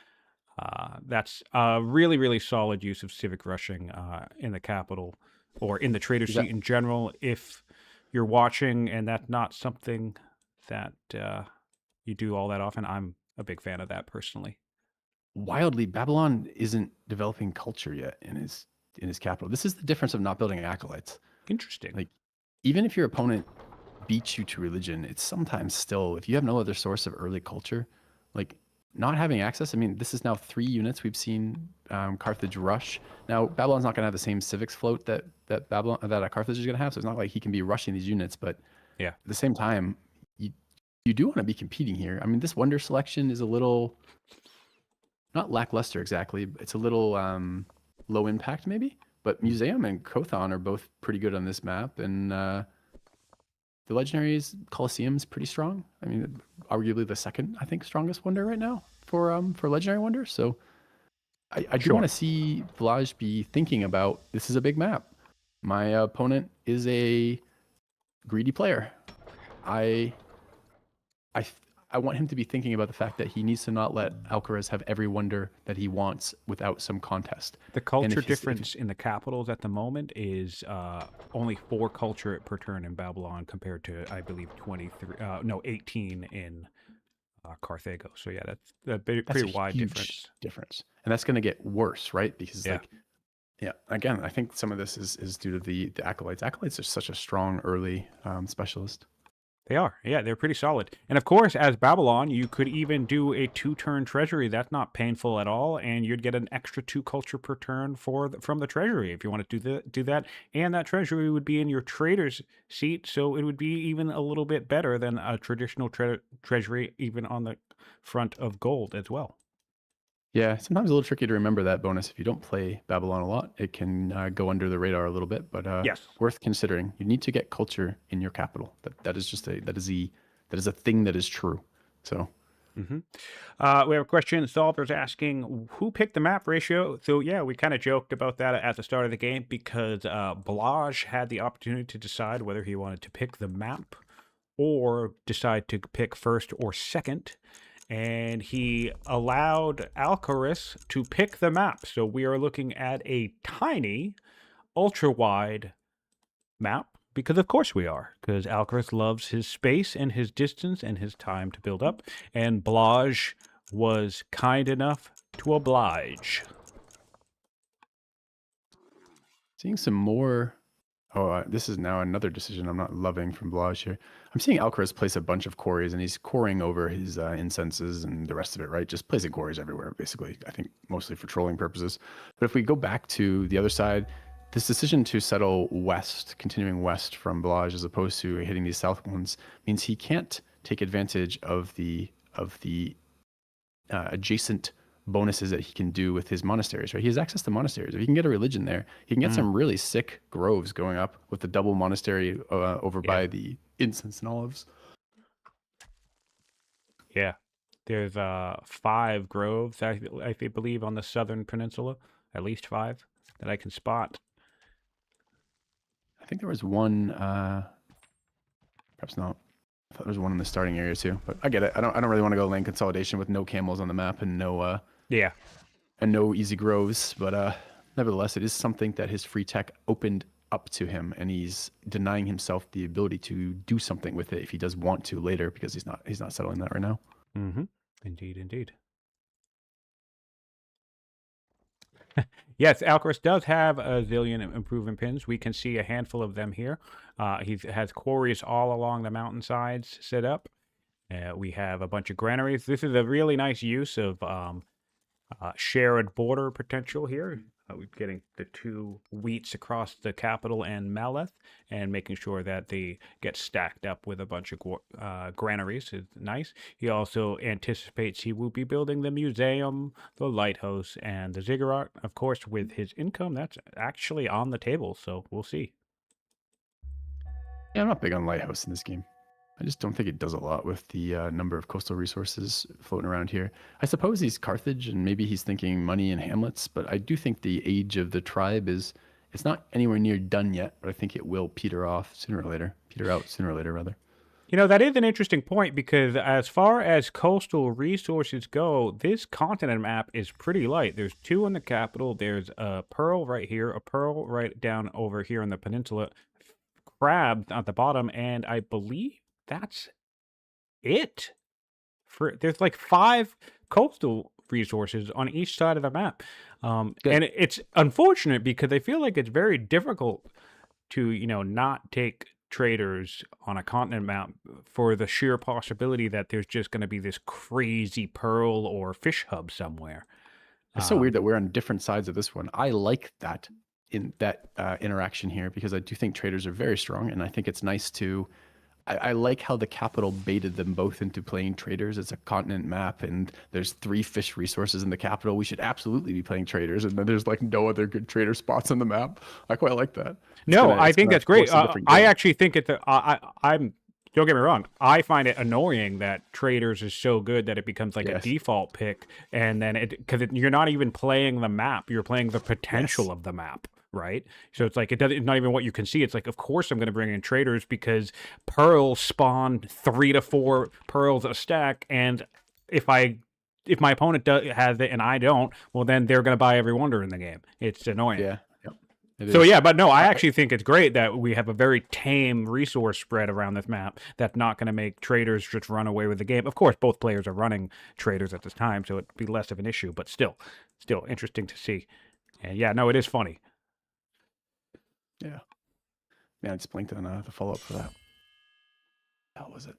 Yeah. That's a really, really solid use of civic rushing in the capital or in the trader Is that seat in general. If you're watching and that's not something that you do all that often, I'm a big fan of that personally. wildly, Babylon isn't developing culture yet in his capital. This is the difference of not building acolytes. Interesting. Like, even if your opponent beats you to religion, it's sometimes still, if you have no other source of early culture, like, not having access. I mean, this is now 3 units we've seen Carthage rush. Now, Babylon's not going to have the same civics float that Carthage is going to have, so it's not like he can be rushing these units. But Yeah. at the same time, you do want to be competing here. I mean, this wonder selection is a little, not lackluster exactly. But it's a little low impact maybe. But Museum and Kothon are both pretty good on this map, and the Legendaries Colosseum's pretty strong. I mean, arguably the second, I think, strongest wonder right now for Legendary Wonder. So I do want to see Blaj be thinking about, this is a big map. My opponent is a greedy player. I want him to be thinking about the fact that he needs to not let Alcaraz have every wonder that he wants without some contest. The culture difference in the capitals at the moment is only 4 culture per turn in Babylon compared to, I believe, 18 in Carthago. So yeah, that's a pretty wide difference. And that's going to get worse, right? Because again, I think some of this is due to the acolytes. Acolytes are such a strong early specialist. They are. Yeah, they're pretty solid. And of course, as Babylon, you could even do a 2-turn treasury. That's not painful at all, and you'd get an extra 2 culture per turn from the treasury if you want to do that. And that treasury would be in your trader's seat, so it would be even a little bit better than a traditional treasury, even on the front of gold as well. Yeah, sometimes a little tricky to remember that bonus. If you don't play Babylon a lot, it can go under the radar a little bit, but yes, worth considering. You need to get culture in your capital. That is a thing that is true. So we have a question. Solver's asking, who picked the map ratio? So yeah, we kind of joked about that at the start of the game because Blaj had the opportunity to decide whether he wanted to pick the map or decide to pick first or second. And he allowed Alcaras to pick the map. So we are looking at a tiny, ultra-wide map, because of course we are, because Alcaras loves his space and his distance and his time to build up, and Blaj was kind enough to oblige. Seeing some more Oh, this is now another decision I'm not loving from Blaj here. I'm seeing Alcaraz place a bunch of quarries, and he's quarrying over his incenses and the rest of it, right? Just placing quarries everywhere, basically. I think mostly for trolling purposes. But if we go back to the other side, this decision to settle west, continuing west from Blaj as opposed to hitting these south ones, means he can't take advantage of the adjacent bonuses that he can do with his monasteries, right? He has access to monasteries. If he can get a religion there, he can get some really sick groves going up with the double monastery over by the incense and olives. Yeah. There's 5 groves, I believe, on the southern peninsula. At least 5 that I can spot. I think there was one, perhaps not. I thought there was one in the starting area too, but I get it. I don't really want to go lane consolidation with no camels on the map and no easy groves. But nevertheless, it is something that his free tech opened up to him, and he's denying himself the ability to do something with it if he does want to later, because he's not settling that right now. Mm-hmm. Indeed. Yes, Alcaraz does have a zillion improvement pins. We can see a handful of them here. He has quarries all along the mountainsides set up. We have a bunch of granaries. This is a really nice use of shared border potential here. We're getting the 2 wheats across the capital and Maleth, and making sure that they get stacked up with a bunch of granaries is nice. He also anticipates he will be building the museum, the lighthouse, and the ziggurat. Of course, with his income, that's actually on the table, so we'll see. Yeah, I'm not big on lighthouse in this game. I just don't think it does a lot with the number of coastal resources floating around here. I suppose he's Carthage, and maybe he's thinking money and hamlets, but I do think the age of the tribe it's not anywhere near done yet, but I think it will peter out sooner or later, rather. You know, that is an interesting point, because as far as coastal resources go, this continent map is pretty light. There's 2 in the capital. There's a pearl right here, a pearl right down over here in the peninsula, crab at the bottom, and I believe that's it. There's like 5 coastal resources on each side of the map. And it's unfortunate, because I feel like it's very difficult to, not take traders on a continent map for the sheer possibility that there's just going to be this crazy pearl or fish hub somewhere. It's so weird that we're on different sides of this one. I like that interaction here, because I do think traders are very strong, and I think it's nice to. I like how the capital baited them both into playing traders. It's a continent map, and there's 3 fish resources in the capital. We should absolutely be playing traders, and then there's like no other good trader spots on the map. I quite like that. I think that's great. I actually think I'm. Don't get me wrong. I find it annoying that traders is so good that it becomes like a default pick, and then because you're not even playing the map, you're playing the potential of the map. Right, so it's like it's not even what you can see. It's like, of course I'm going to bring in traders, because pearls spawn 3 to 4 pearls a stack, and if my opponent has it and I don't, well, then they're going to buy every wonder in the game. It's annoying. Yeah. So yeah, but no, I actually think it's great that we have a very tame resource spread around this map that's not going to make traders just run away with the game. Of course, both players are running traders at this time, so it'd be less of an issue, but still interesting to see. And yeah, no, it is funny. Yeah. I just blinked on the follow-up for that. How was it?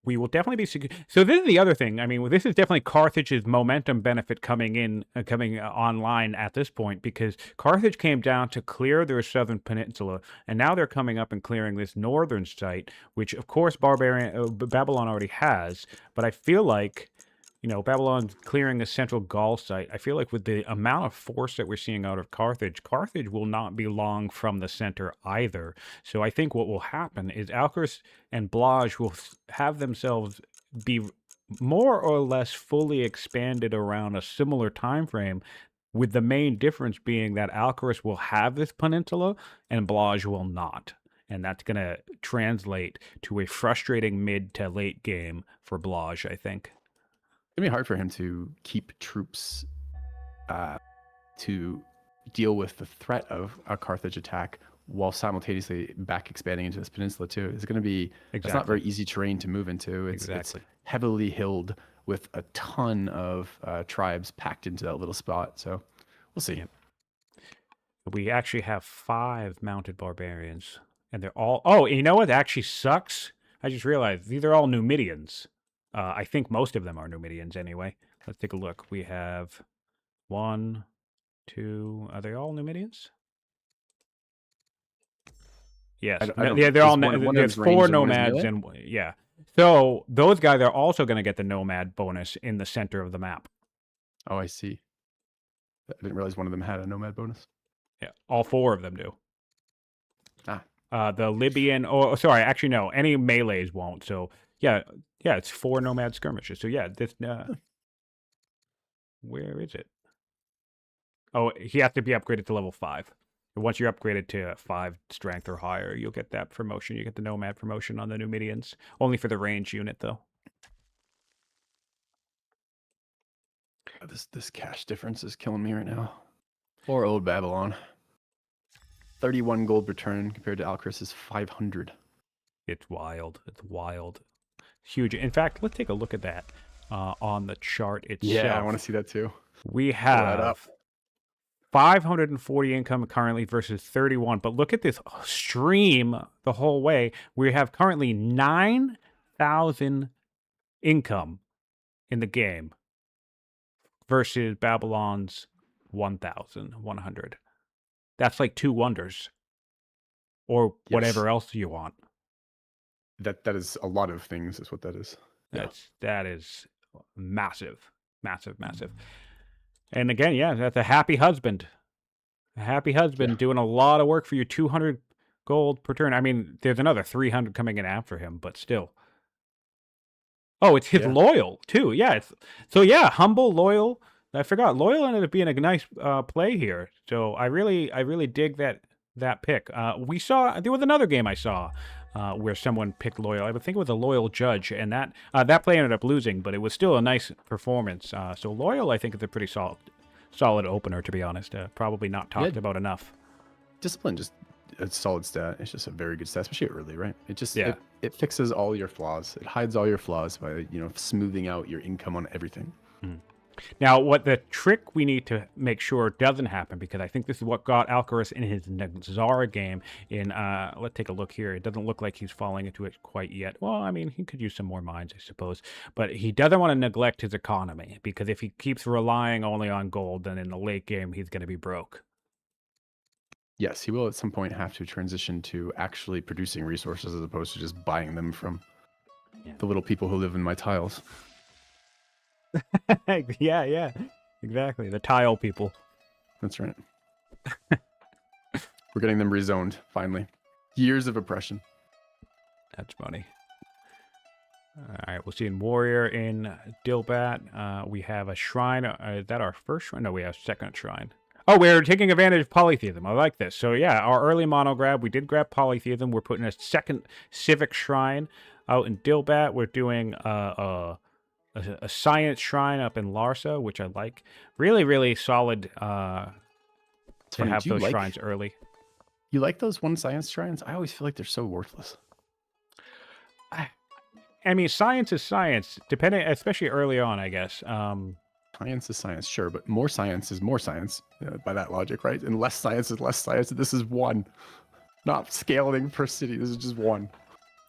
We will definitely be so this is the other thing. I mean, this is definitely Carthage's momentum benefit coming online at this point, because Carthage came down to clear their southern peninsula, and now they're coming up and clearing this northern site, which of course Babylon already has. But I feel like, Babylon's clearing the central Gaul site. I feel like with the amount of force that we're seeing out of Carthage will not be long from the center either. So I think what will happen is Alcaraz and Blaj will have themselves be more or less fully expanded around a similar time frame, with the main difference being that Alcaraz will have this peninsula and Blaj will not. And that's going to translate to a frustrating mid to late game for Blaj, I think. It's going to be hard for him to keep troops to deal with the threat of a Carthage attack while simultaneously back expanding into this peninsula too. It's going to be It's not very easy terrain to move into. It's heavily hilled with a ton of tribes packed into that little spot. So we'll see. We actually have 5 mounted barbarians, and they're all. Oh, you know what actually sucks? I just realized these are all Numidians. I think most of them are Numidians anyway. Let's take a look. We have 1, 2. Are they all Numidians? Yes. I don't. Yeah, they're all. Is one of There's them's 4 ranged and one is nomads, melee? and yeah. So those guys are also going to get the nomad bonus in the center of the map. Oh, I see. I didn't realize one of them had a nomad bonus. Yeah, all 4 of them do. Ah. The Libyan, oh, sorry, actually no, any melees won't. So yeah, it's 4 nomad skirmishes. So yeah, this where is it? Oh, he has to be upgraded to level 5. And once you're upgraded to 5 strength or higher, you'll get that promotion. You get the nomad promotion on the Numidians. Only for the range unit though. This cash difference is killing me right now. Poor old Babylon. 31 gold per turn compared to Alcaras' 500. It's wild. It's wild. Huge. In fact, let's take a look at that on the chart itself. Yeah, I want to see that too. We Pull that up. have 540 income currently versus 31. But look at this stream the whole way. We have currently 9,000 income in the game versus Babylon's 1,100. That's like 2 wonders. Or whatever else you want. That is a lot of things, is what that is. That is massive. Massive. And again, yeah, that's a happy husband. A happy husband doing a lot of work for you. 200 gold per turn. I mean, there's another 300 coming in after him, but still. Oh, it's his loyal too. Yeah. So yeah, humble, loyal. I forgot loyal ended up being a nice play here. So I really dig that pick. We saw there was another game I saw where someone picked loyal. I would think it was a loyal judge, and that play ended up losing, but it was still a nice performance. So loyal, I think, is a pretty solid opener, to be honest. Probably not talked about enough. Discipline, just a solid stat. It's just a very good stat, especially early, right? It just it fixes all your flaws. It hides all your flaws by smoothing out your income on everything. Now, what the trick we need to make sure doesn't happen, because I think this is what got Alcaras in his Zara game. Let's take a look here. It doesn't look like he's falling into it quite yet. Well, I mean, he could use some more mines, I suppose. But he doesn't want to neglect his economy, because if he keeps relying only on gold, then in the late game, he's going to be broke. Yes, he will at some point have to transition to actually producing resources as opposed to just buying them from the little people who live in my tiles. Yeah, exactly. The tile people. That's right. We're getting them rezoned, finally. Years of oppression. That's funny. All right, we'll see in Warrior in Dilbat. We have a shrine. Is that our first shrine? No, we have second shrine. Oh, we're taking advantage of polytheism. I like this. So yeah, our early mono grab, we did grab polytheism. We're putting a second civic shrine out in Dilbat. We're doing a science shrine up in Larsa, which I like. Really solid to have those shrines early. You like those one science shrines? I always feel like they're so worthless. I mean, science is science, depending, especially early on, I guess. Science is science, sure, but more science is more science by that logic, right? And less science is less science. This is one, not scaling per city. This is just one.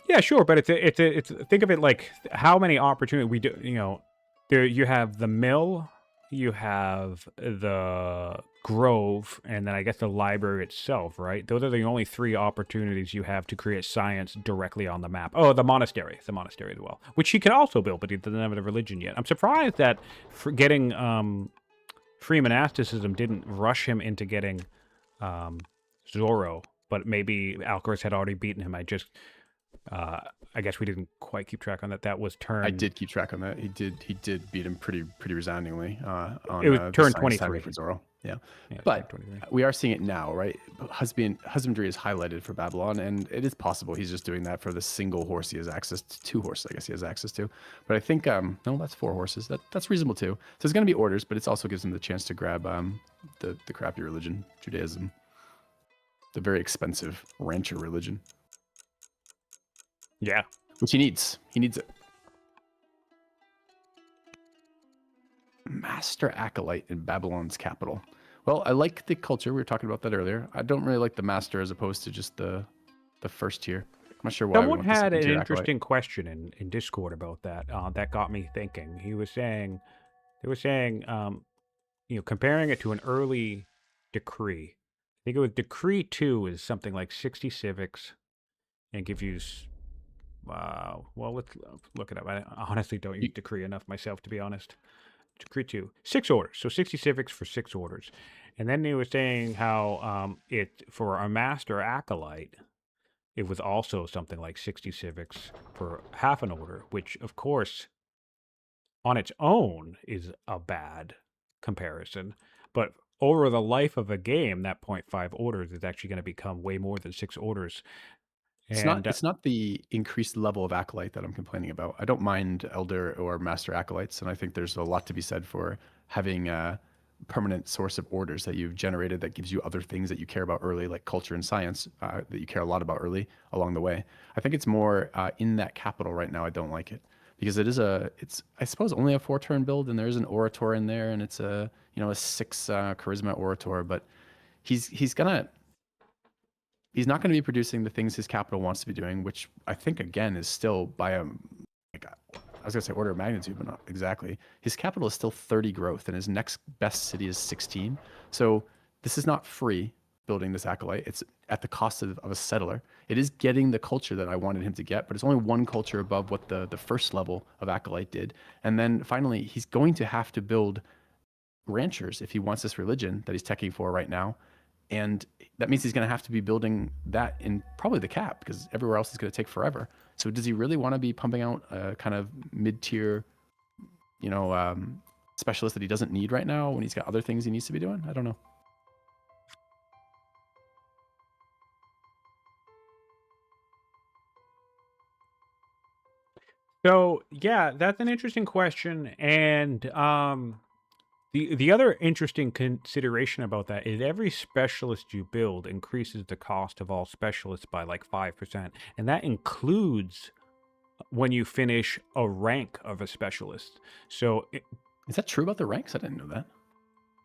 Yeah, sure, but it's think of it like how many opportunities we do. There you have the mill, you have the grove, and then I guess the library itself, right? Those are the only 3 opportunities you have to create science directly on the map. Oh, the monastery as well, which he can also build, but he doesn't have a religion yet. I'm surprised that for getting free monasticism didn't rush him into getting Zoro, but maybe Alcaraz had already beaten him. I guess we didn't quite keep track on that. That was turn. I did keep track on that. He did beat him pretty resoundingly. It was turn 23 for Zoro. Yeah, but we are seeing it now, right? Husbandry is highlighted for Babylon, and it is possible he's just doing that for the single horse he has access to. 2 horses, I guess he has access to. But I think no, that's 4 horses. That's reasonable too. So it's going to be orders, but it also gives him the chance to grab the crappy religion, Judaism, the very expensive rancher religion. Yeah. Which he needs. He needs it. Master Acolyte in Babylon's capital. Well, I like the culture. We were talking about that earlier. I don't really like the master as opposed to just the first tier. I'm not sure why we Someone want the had second an tier acolyte. interesting question in Discord about that. That got me thinking. They were saying, comparing it to an early decree. I think it was Decree 2 is something like 60 civics and gives you. Well, let's look it up. I honestly don't use Decree enough myself, to be honest. Decree 2, 6 orders. So 60 civics for 6 orders. And then they were saying how it for a master acolyte, it was also something like 60 civics for half an order, which, of course, on its own is a bad comparison. But over the life of a game, that 0.5 orders is actually going to become way more than 6 orders. And It's not the increased level of acolyte that I'm complaining about. I don't mind elder or master acolytes, and I think there's a lot to be said for having a permanent source of orders that you've generated that gives you other things that you care about early, like culture and science, that you care a lot about early along the way. I think it's more in that capital right now. I don't like it because it's I suppose only a 4-turn build, and there's an orator in there, and it's a 6 charisma orator, but he's gonna he's not going to be producing the things his capital wants to be doing, which I think again is still by I was going to say order of magnitude, but not exactly. His capital is still 30 growth, and his next best city is 16. So this is not free building this acolyte. It's at the cost of a settler. It is getting the culture that I wanted him to get, but it's only one culture above what the first level of acolyte did. And then finally, he's going to have to build ranchers if he wants this religion that he's teching for right now. And that means he's going to have to be building that in probably the cap because everywhere else is going to take forever. So does he really want to be pumping out a kind of mid-tier, specialist that he doesn't need right now when he's got other things he needs to be doing? I don't know. so, yeah, that's an interesting question. And the other interesting consideration about that is every specialist you build increases the cost of all specialists by like 5%. And that includes when you finish a rank of a specialist. So Is that true about the ranks? I didn't know that.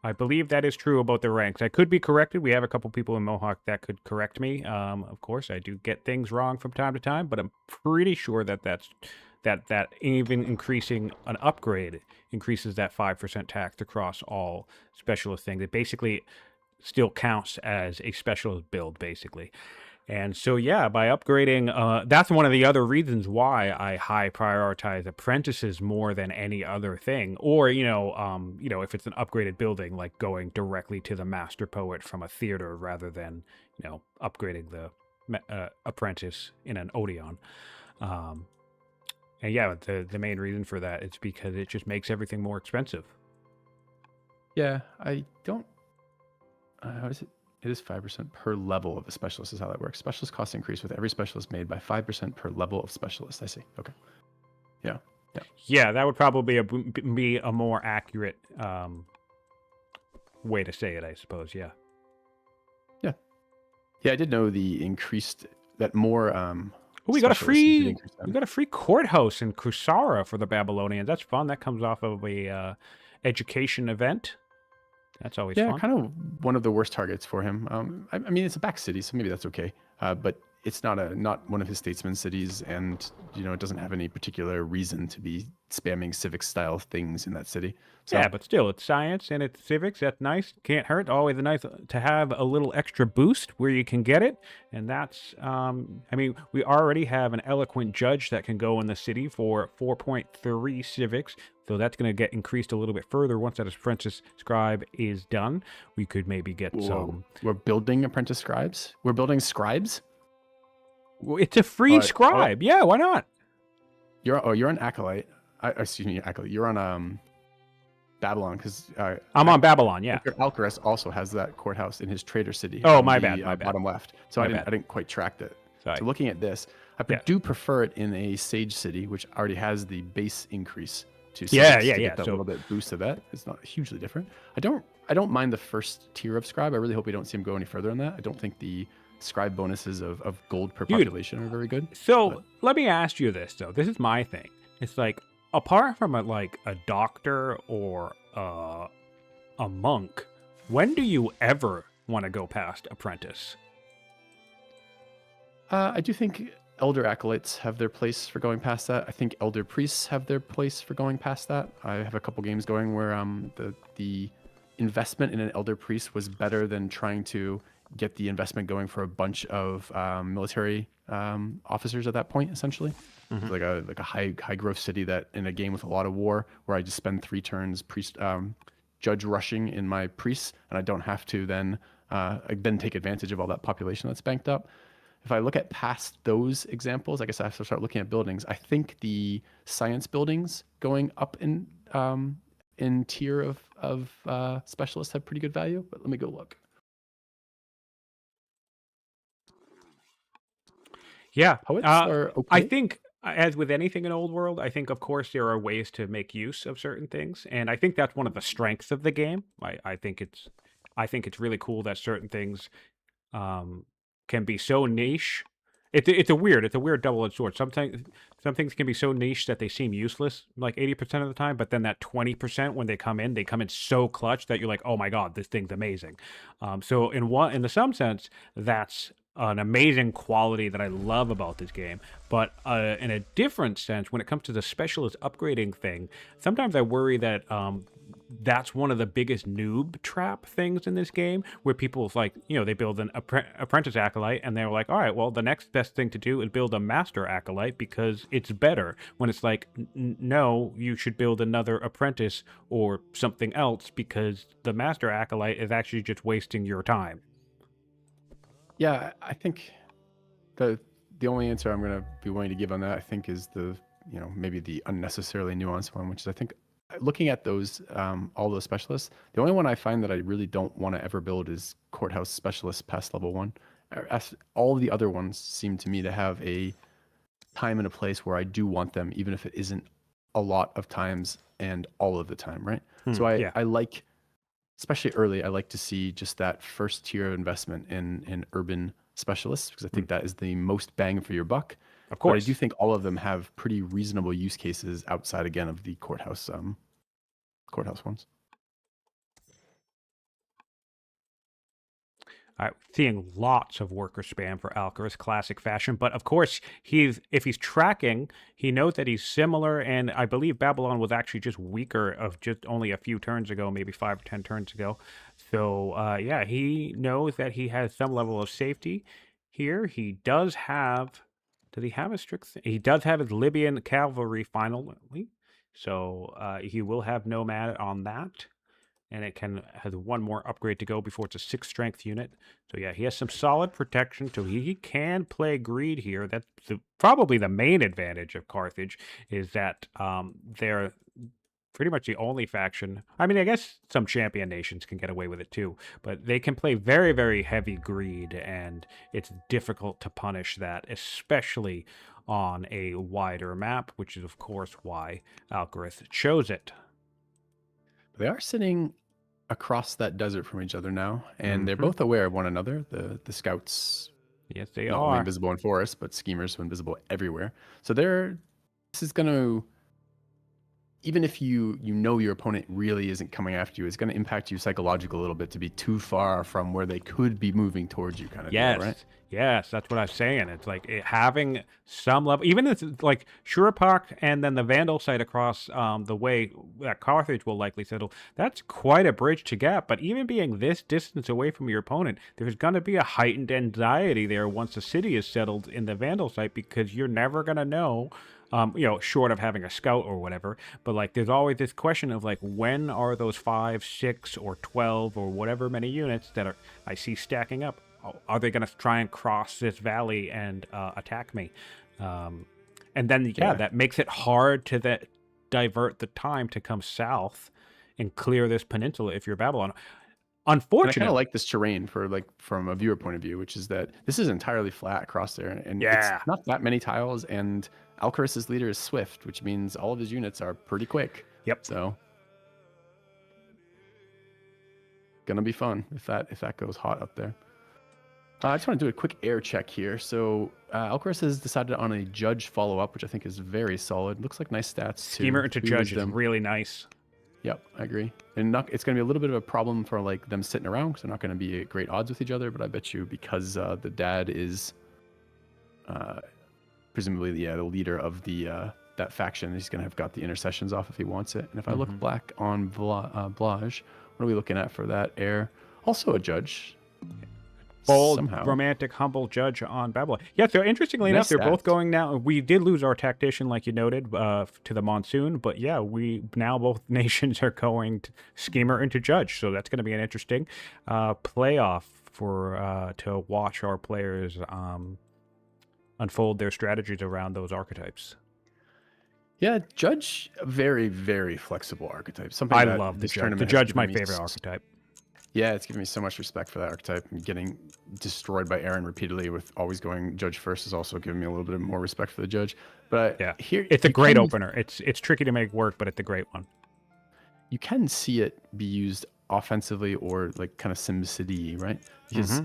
I believe that is true about the ranks. I could be corrected. We have a couple people in Mohawk that could correct me. Of course, I do get things wrong from time to time, but I'm pretty sure that even increasing an upgrade increases that 5% tax across all specialist things. It basically still counts as a specialist build, basically. And so, yeah, by upgrading, that's one of the other reasons why I high prioritize apprentices more than any other thing. Or, if it's an upgraded building, like going directly to the master poet from a theater rather than, upgrading the apprentice in an Odeon. And yeah, the main reason for that is because it just makes everything more expensive. Yeah, I don't. How is it? It is 5% per level of a specialist is how that works. Specialist costs increase with every specialist made by 5% per level of specialist. I see. Okay. Yeah. Yeah, that would probably be a more accurate way to say it, I suppose. Yeah. Yeah. Yeah, I did know the increased that more. We got a free courthouse in Kusara for the Babylonians. That's fun. That comes off of a education event. That's always fun. Yeah, kind of one of the worst targets for him. I mean, it's a back city, so maybe that's okay. But it's not one of his statesman cities, and it doesn't have any particular reason to be spamming civic style things in that city. So, yeah, but still, it's science and it's civics. That's nice. Can't hurt. Always nice to have a little extra boost where you can get it. And that's, we already have an eloquent judge that can go in the city for 4.3 civics. So that's going to get increased a little bit further once that apprentice scribe is done. We could maybe get some. We're building apprentice scribes. We're building scribes. It's a free scribe. Yeah, why not? You're an acolyte. Excuse me, acolyte. You're on Babylon because I'm on Babylon. Yeah. Alcaras also has that courthouse in his trader city. Oh, my bad. Bottom left. So I didn't quite track that. Sorry. So looking at this, I do prefer it in a sage city, which already has the base increase to get that little bit boost of that. It's not hugely different. I don't mind the first tier of scribe. I really hope we don't see him go any further on that. I don't think the scribe bonuses of gold per population are very good. So let me ask you this though. This is my thing. It's like apart from a doctor or a monk, When do you ever want to go past Apprentice? I do think Elder Acolytes have their place for going past that. I think Elder Priests have their place for going past that. I have a couple games going where the investment in an Elder Priest was better than trying to get the investment going for a bunch of military officers at that point, essentially. It's like a high growth city that in a game with a lot of war, where I just spend 3 turns judge rushing in my priests, and I don't have to then take advantage of all that population that's banked up. If I look at past those examples, I guess I have to start looking at buildings. I think the science buildings going up in tier of specialists have pretty good value, but let me go look. Yeah. Poets are okay. I think, as with anything in Old World, I think, of course, there are ways to make use of certain things, and I think that's one of the strengths of the game. I think it's really cool that certain things can be so niche. It's a weird double-edged sword. Sometimes some things can be so niche that they seem useless, like 80% of the time, but then that 20% when they come in so clutch that you're like, oh my god, this thing's amazing. So in some sense, that's an amazing quality that I love about this game. But in a different sense, when it comes to the specialist upgrading thing, sometimes I worry that that's one of the biggest noob trap things in this game, where people's like, they build an apprentice acolyte and they're like, all right, well, the next best thing to do is build a master acolyte because it's better, when it's like, no, you should build another apprentice or something else because the master acolyte is actually just wasting your time. Yeah, I think the only answer I'm going to be willing to give on that, I think, is the maybe the unnecessarily nuanced one, which is, I think, looking at those all those specialists, the only one I find that I really don't want to ever build is courthouse specialist past level 1. All of the other ones seem to me to have a time and a place where I do want them, even if it isn't a lot of times and all of the time, right? So I like, especially early, I like to see just that first tier of investment in urban specialists, because I think that is the most bang for your buck. Of course. But I do think all of them have pretty reasonable use cases outside, again, of the courthouse ones. Seeing lots of worker spam for Alcaras, classic fashion. But of course, if he's tracking, he knows that he's similar. And I believe Babylon was actually just weaker of just only a few turns ago, maybe 5 or 10 turns ago. So yeah, he knows that he has some level of safety here. He does have. Does he have a strict? He does have his Libyan cavalry finally. So he will have Nomad on that. And it has 1 more upgrade to go before it's a 6 strength unit. So yeah, he has some solid protection, so he can play greed here. That's probably the main advantage of Carthage, is that they're pretty much the only faction. I mean, I guess some champion nations can get away with it too, but they can play very, very heavy greed, and it's difficult to punish that, especially on a wider map, which is of course why Alcaraz chose it. They are sitting across that desert from each other now, and they're both aware of one another. The scouts, yes, they not are only invisible in forests, but schemers are invisible everywhere. So this is going to, even if you know your opponent really isn't coming after you, it's going to impact you psychologically a little bit to be too far from where they could be moving towards you, kind of yes. deal, right? Yes, that's what I was saying. It's like having some level, even if it's like Shurupak and then the Vandal site across the way that Carthage will likely settle, that's quite a bridge to gap. But even being this distance away from your opponent, there's going to be a heightened anxiety there once the city is settled in the Vandal site, because you're never going to know, short of having a scout or whatever. But like, there's always this question of like, when are those 5, 6, or 12 or whatever many units that I see stacking up? Are they going to try and cross this valley and attack me? And then, that makes it hard to divert the time to come south and clear this peninsula if you're Babylon. Unfortunately, I kind of like this terrain from a viewer point of view, which is that this is entirely flat across there, and it's not that many tiles. And Alcaraz's leader is swift, which means all of his units are pretty quick. Yep. So gonna be fun if that goes hot up there. I just want to do a quick air check here. So Alcaraz has decided on a judge follow-up, which I think is very solid. Looks like nice stats too. Schemer to judge is really nice. Yep, I agree. And it's going to be a little bit of a problem for like them sitting around because they're not going to be at great odds with each other. But I bet you because the dad is presumably the leader of the that faction, he's going to have got the intercessions off if he wants it. And if I look black on Blaj, what are we looking at for that heir? Also a judge. Bold, somehow. romantic, humble judge on Babylon. Yeah, so interestingly enough, Nice they're both stats. going now. We did lose our tactician, like you noted, to the monsoon, but yeah, we now both nations are going to schemer into judge, so that's going to be an interesting playoff for to watch our players unfold their strategies around those archetypes. Yeah, judge, very, very flexible archetype. Something I that love the this judge. tournament The has judge, given my me favorite archetype. Yeah, it's given me so much respect for that archetype, and getting destroyed by Aaron repeatedly with always going judge first has also given me a little bit more respect for the judge. But Yeah, here it's a you great can- opener. It's tricky to make work, but it's a great one. You can see it be used offensively or like kind of SimCity, right? Because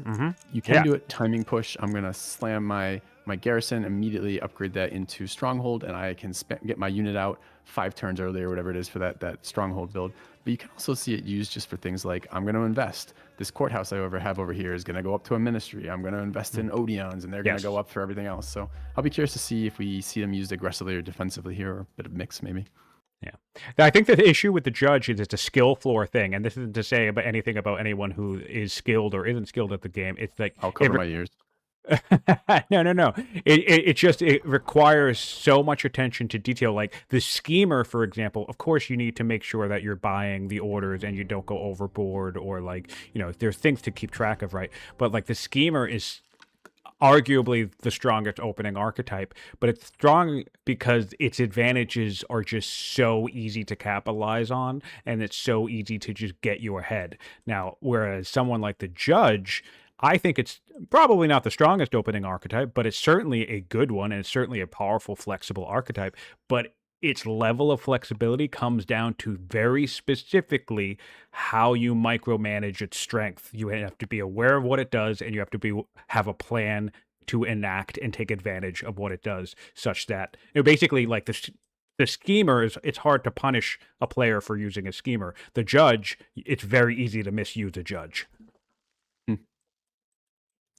you can Yeah. do it timing push. I'm gonna slam my garrison, immediately upgrade that into stronghold, and I can get my unit out 5 turns early or whatever it is for that stronghold build. But you can also see it used just for things like, I'm going to invest. This courthouse I have over here is going to go up to a ministry. I'm going to invest in Odeons, and they're going to go up for everything else. So I'll be curious to see if we see them used aggressively or defensively here, or a bit of mix maybe. Yeah. I think the issue with the judge is it's a skill floor thing, and this isn't to say about anything about anyone who is skilled or isn't skilled at the game. It's like I'll cover my ears. No. It requires so much attention to detail. Like the schemer, for example, of course you need to make sure that you're buying the orders and you don't go overboard, or like, there's things to keep track of, right? But like the schemer is arguably the strongest opening archetype, but it's strong because its advantages are just so easy to capitalize on, and it's so easy to just get you ahead. Now, whereas someone like the judge, I think it's probably not the strongest opening archetype, but it's certainly a good one, and it's certainly a powerful, flexible archetype. But its level of flexibility comes down to very specifically how you micromanage its strength. You have to be aware of what it does, and you have to have a plan to enact and take advantage of what it does, such that basically, like the schemer it's hard to punish a player for using a schemer. The judge, it's very easy to misuse a judge.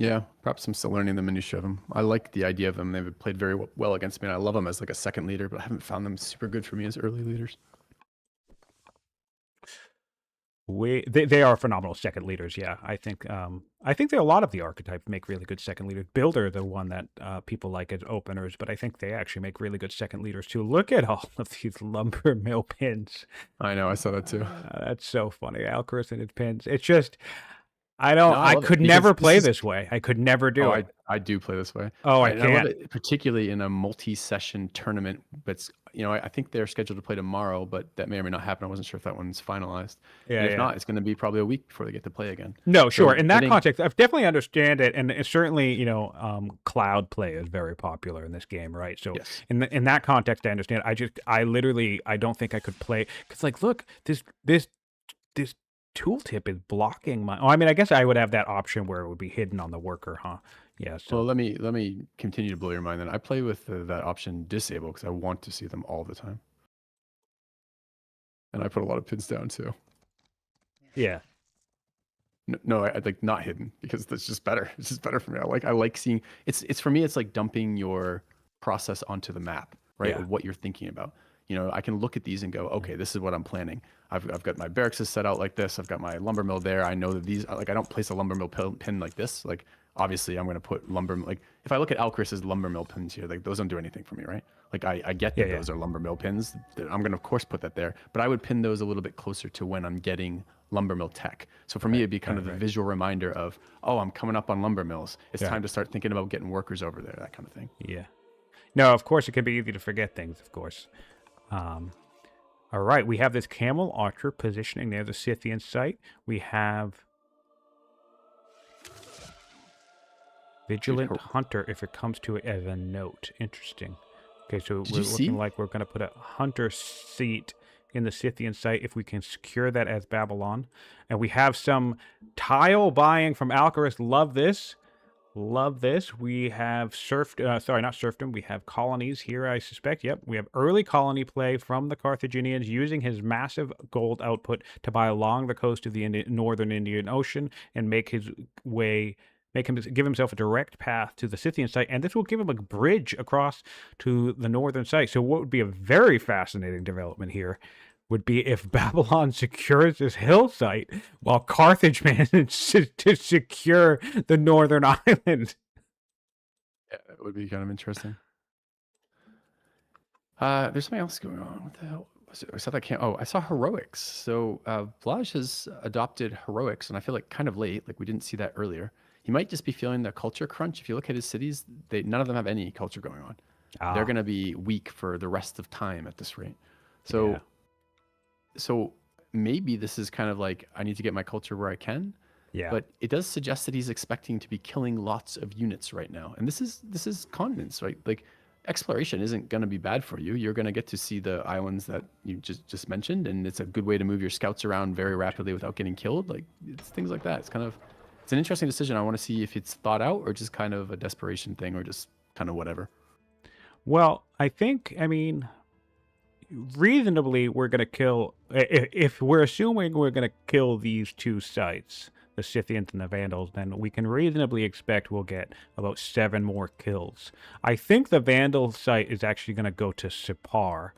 Yeah, perhaps I'm still learning the minutiae of them. I like the idea of them. They've played very well against me, and I love them as like a second leader, but I haven't found them super good for me as early leaders. They are phenomenal second leaders. Yeah, I think there are a lot of the archetypes make really good second leaders. Builder, the one that people like as openers, but I think they actually make really good second leaders too. Look at all of these lumber mill pins. I know, I saw that too. That's so funny. Alcaras and his pins. It's just. I could it never play this way. I could never do it. I do play this way. Oh, I And can't. I love it, particularly in a multi-session tournament. But I think they're scheduled to play tomorrow, but that may or may not happen. I wasn't sure if that one's finalized. Yeah, and if not, it's going to be probably a week before they get to play again. No, sure. In that context, I definitely understand it, and it's certainly cloud play is very popular in this game, right? So yes. in that context, I understand. I literally don't think I could play because like look, this tooltip is blocking my. Oh, I mean, I guess I would have that option where it would be hidden on the worker, huh? Yeah. So. Well, let me continue to blow your mind. Then I play with that option disable because I want to see them all the time, and I put a lot of pins down too. Yeah. No, I like not hidden because that's just better. It's just better for me. I like seeing. It's for me. It's like dumping your process onto the map, right? Yeah. Of what you're thinking about. I can look at these and go, okay, this is what I'm planning. I've got my barracks set out like this. I've got my lumber mill there. I know that these, like, I don't place a lumber mill pin like this. Like, obviously, I'm going to put like, if I look at Alcaras' lumber mill pins here, like, those don't do anything for me, right? Like, I get that those are lumber mill pins. I'm going to, of course, put that there. But I would pin those a little bit closer to when I'm getting lumber mill tech. So for me, it'd be kind of a visual reminder of, oh, I'm coming up on lumber mills. It's time to start thinking about getting workers over there, that kind of thing. Yeah. No, of course, it can be easy to forget things, of course. All right, we have this camel archer positioning near the Scythian site. We have vigilant hunter if it comes to it as a note. Interesting. Okay, so we're looking like we're going to put a hunter seat in the Scythian site if we can secure that as Babylon. And we have some tile buying from Alcaras. Love this. Love this. We have sorry, not serfdom. We have colonies here, I suspect. Yep. We have early colony play from the Carthaginians using his massive gold output to buy along the coast of the northern Indian Ocean and make him give himself a direct path to the Scythian site. And this will give him a bridge across to the northern site. So what would be a very fascinating development here would be if Babylon secures this hill site while Carthage manages to secure the northern island. Yeah, it would be kind of interesting. There's something else going on. What the hell was it? I saw that I saw heroics. So Blaj has adopted heroics, and I feel like kind of late. Like we didn't see that earlier. He might just be feeling the culture crunch. If you look at his cities, none of them have any culture going on. They're going to be weak for the rest of time at this rate. So. Yeah. So maybe this is kind of like, I need to get my culture where I can. Yeah. But it does suggest that he's expecting to be killing lots of units right now. And this is continents, right? Like exploration isn't going to be bad for you. You're going to get to see the islands that you just mentioned. And it's a good way to move your scouts around very rapidly without getting killed. Like it's things like that. It's an interesting decision. I want to see if it's thought out or just kind of a desperation thing or just kind of whatever. Well, I mean, reasonably, we're going to kill, if we're assuming we're going to kill these two sites, the Scythians and the Vandals, then we can reasonably expect we'll get about 7 more kills. I think the Vandal site is actually going to go to Sipar,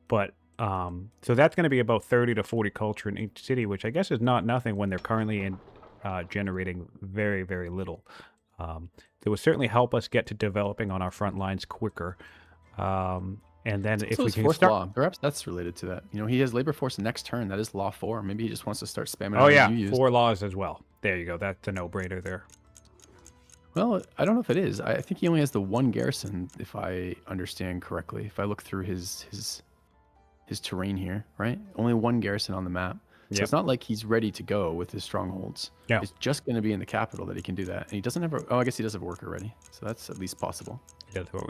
but so that's going to be about 30 to 40 culture in each city, which I guess is not nothing when they're currently generating very, very little. It would certainly help us get to developing on our front lines quicker. And then if we can start, law, perhaps that's related to that. You know, he has labor force next turn. That is law 4. Maybe he just wants to start spamming. Oh yeah, 4 laws as well. There you go. That's a no-brainer there. Well, I don't know if it is. I think he only has the 1 garrison, if I understand correctly. If I look through his terrain here, right? Only 1 garrison on the map. So It's not like he's ready to go with his strongholds. Yeah. It's just going to be in the capital that he can do that. And he doesn't have I guess he does have a worker ready. So that's at least possible.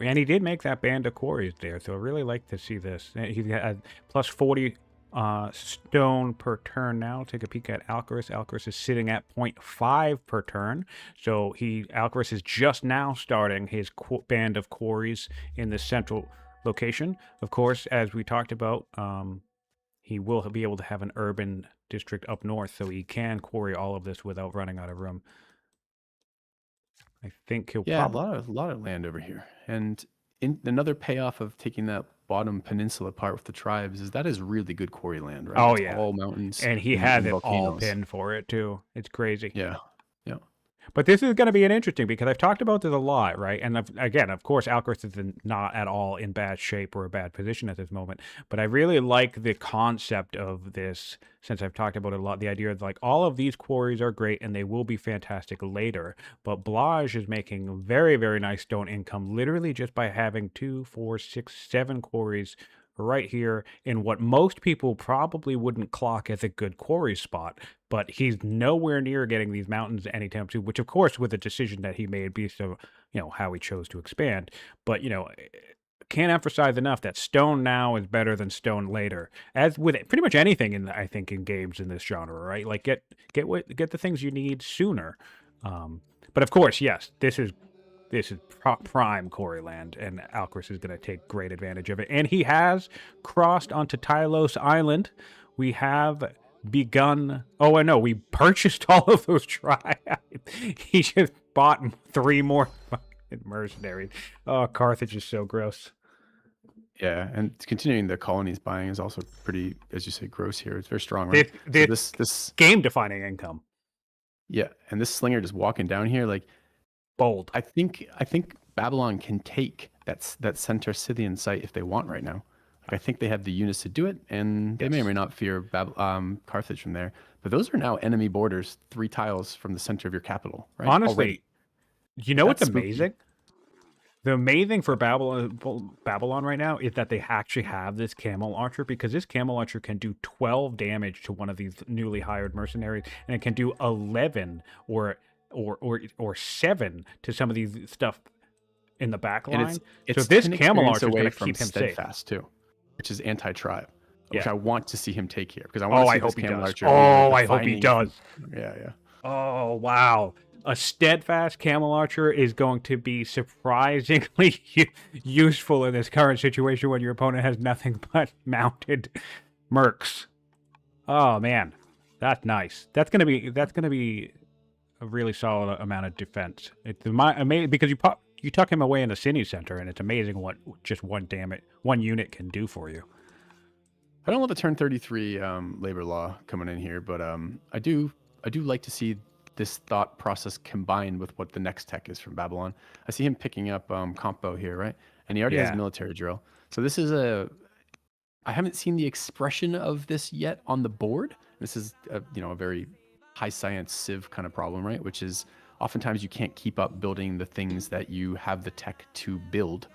And he did make that band of quarries there, so I really like to see this. He had plus 40 stone per turn now. Take a peek at Alcaras. Alcaras is sitting at 0.5 per turn. So Alcaras is just now starting his band of quarries in the central location. Of course, as we talked about, he will be able to have an urban district up north, so he can quarry all of this without running out of room. I think he'll a lot of land over here. And another payoff of taking that bottom peninsula part with the tribes is that is really good quarry land, right? Oh, yeah. All mountains. And he has it all pinned for it, too. It's crazy. Yeah. But this is going to be an interesting, because I've talked about this a lot, right? And again, of course, Alcaraz is not at all in bad shape or a bad position at this moment. But I really like the concept of this, since I've talked about it a lot, the idea of like all of these quarries are great and they will be fantastic later. But Blaj is making very, very nice stone income literally just by having 2, 4, 6, 7 quarries right here in what most people probably wouldn't clock as a good quarry spot, but he's nowhere near getting these mountains anytime soon, which of course with a decision that he made based on, how he chose to expand. But, can't emphasize enough that stone now is better than stone later, as with pretty much anything I think in games in this genre, right? Like get the things you need sooner. But of course, yes, this is prime quarry land, and Alcaraz is going to take great advantage of it. And he has crossed onto Tylos Island. We have begun. Oh, I know. We purchased all of those tribes. He just bought 3 more mercenaries. Oh, Carthage is so gross. Yeah, and continuing the colonies buying is also pretty, as you say, gross here. It's very strong, right? This game-defining income. Yeah, and this slinger just walking down here, like, bold. I think Babylon can take that center Scythian site if they want right now. Like, I think they have the units to do it, and they may or may not fear Carthage from there. But those are now enemy borders 3 tiles from the center of your capital, right? Honestly, what's amazing? The amazing for Babylon right now is that they actually have this camel archer, because this camel archer can do 12 damage to one of these newly hired mercenaries, and it can do 11 or 7 to some of these stuff in the back line. So this camel archer is going to keep him steadfast safe too, which is anti-tribe, which I want to see him take here, because I hope he does. Oh, I hope he does. Yeah. Oh wow, a steadfast camel archer is going to be surprisingly useful in this current situation when your opponent has nothing but mounted mercs. Oh man, that's nice. That's gonna be a really solid amount of defense. It's amazing because you tuck him away in the city center, and it's amazing what just one unit can do for you. I don't love a turn 33 labor law coming in here, but I do like to see this thought process combined with what the next tech is from Babylon. I see him picking up compo here, right? And he already has military drill. So this is I haven't seen the expression of this yet on the board. This is a very high science civ kind of problem, right? Which is oftentimes you can't keep up building the things that you have the tech to build.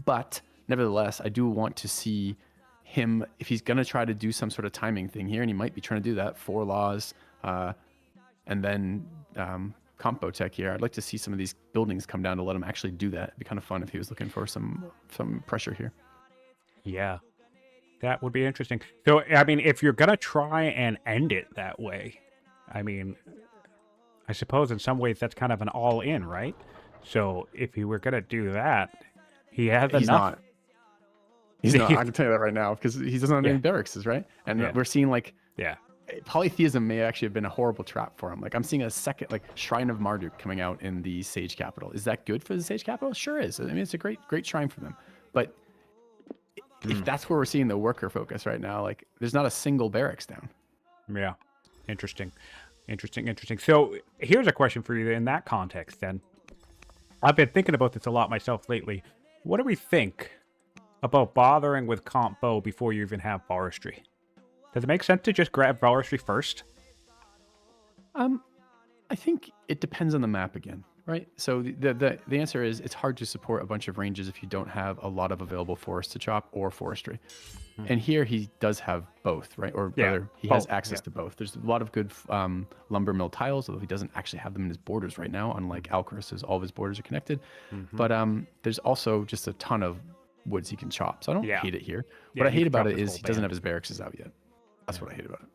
But nevertheless, I do want to see him, if he's going to try to do some sort of timing thing here, and he might be trying to do that, 4 laws, and then compo tech here. I'd like to see some of these buildings come down to let him actually do that. It'd be kind of fun if he was looking for some pressure here. Yeah, that would be interesting. So, I mean, if you're going to try and end it that way, I mean, I suppose in some ways that's kind of an all-in, right? So if he were going to do that, he has enough. He's not. I can tell you that right now because he doesn't have any barracks, right? And we're seeing polytheism may actually have been a horrible trap for him. Like I'm seeing a second Shrine of Marduk coming out in the Sage Capital. Is that good for the Sage Capital? Sure is. I mean, it's a great shrine for them. But if that's where we're seeing the worker focus right now, like there's not a single barracks down. Yeah, interesting. So here's a question for you in that context. Then I've been thinking about this a lot myself lately. What do we think about bothering with compo before you even have forestry? Does it make sense to just grab forestry first? I think it depends on the map again, right? So the answer is it's hard to support a bunch of ranges if you don't have a lot of available forest to chop or forestry. And here he does have both, right? Or rather, he has access to both. There's a lot of good lumber mill tiles, although he doesn't actually have them in his borders right now, unlike Alcaras, all of his borders are connected. But there's also just a ton of woods he can chop. So I don't hate it here. What I hate about it is he doesn't have his barracks out yet. That's what I hate about it.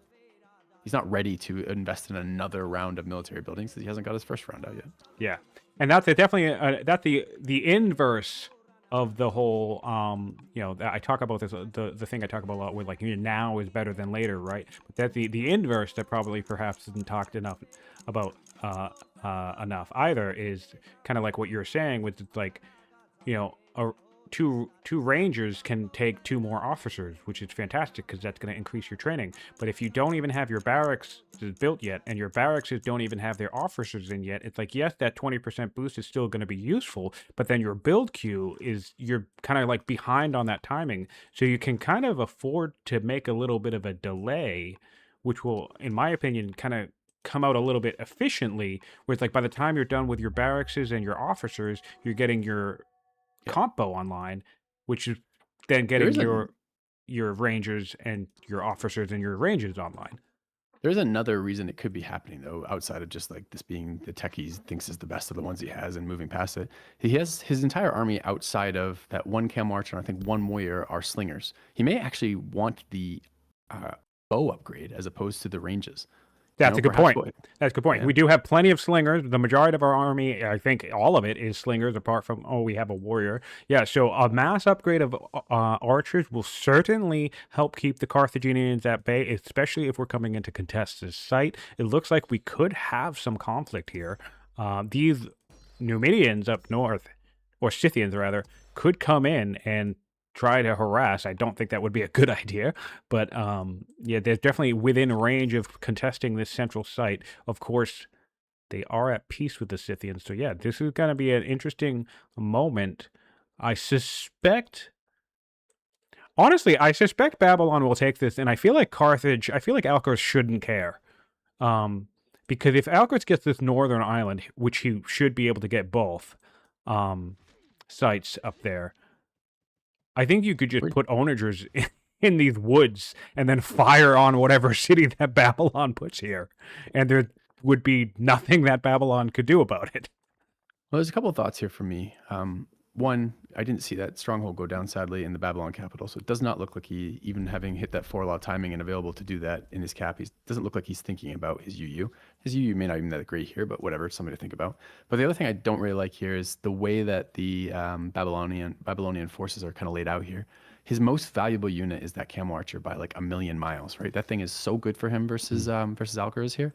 He's not ready to invest in another round of military buildings because he hasn't got his first round out yet. Yeah, and that's definitely that's the inverse of the whole. I talk about this. The thing I talk about a lot with now is better than later, right? But that's the inverse that probably perhaps isn't talked enough about enough either. Is kind of like what you're saying with two rangers can take 2 more officers, which is fantastic because that's going to increase your training. But if you don't even have your barracks built yet, and your barracks don't even have their officers in yet, it's like, yes, that 20% boost is still going to be useful, but then your build queue you're kind of behind on that timing. So you can kind of afford to make a little bit of a delay, which will, in my opinion, kind of come out a little bit efficiently, where it's by the time you're done with your barracks and your officers, you're getting your compo online, which is then getting your rangers and your officers and your ranges online. There's another reason it could be happening though, outside of just this being the tech he thinks is the best of the ones he has and moving past it. He has his entire army outside of that 1 camel archer and I think 1 warrior are slingers. He may actually want the bow upgrade as opposed to the ranges. That's a good point. That's a good point. Yeah. We do have plenty of slingers. The majority of our army, I think all of it, is slingers, apart from, we have a warrior. Yeah, so a mass upgrade of archers will certainly help keep the Carthaginians at bay, especially if we're coming into contested site. It looks like we could have some conflict here. These Numidians up north, or Scythians rather, could come in and try to harass. I don't think that would be a good idea, but they're definitely within range of contesting this central site. Of course, they are at peace with the Scythians, so yeah, this is going to be an interesting moment. Honestly, I suspect Babylon will take this, and I feel like Alcaraz shouldn't care. Because if Alcaraz gets this northern island, which he should be able to get both sites up there, I think you could just put onagers in these woods and then fire on whatever city that Babylon puts here. And there would be nothing that Babylon could do about it. Well, there's a couple of thoughts here for me. one, I didn't see that stronghold go down sadly in the Babylon capital, so it does not look like he, even having hit that 4 law timing and available to do that in his cap, he doesn't look like he's thinking about his UU. His UU may not even be that great here, but whatever, it's something to think about. But the other thing I don't really like here is the way that the Babylonian forces are kind of laid out here. His most valuable unit is that Camel Archer by like 1,000,000 miles, right? That thing is so good for him versus Alcaraz here.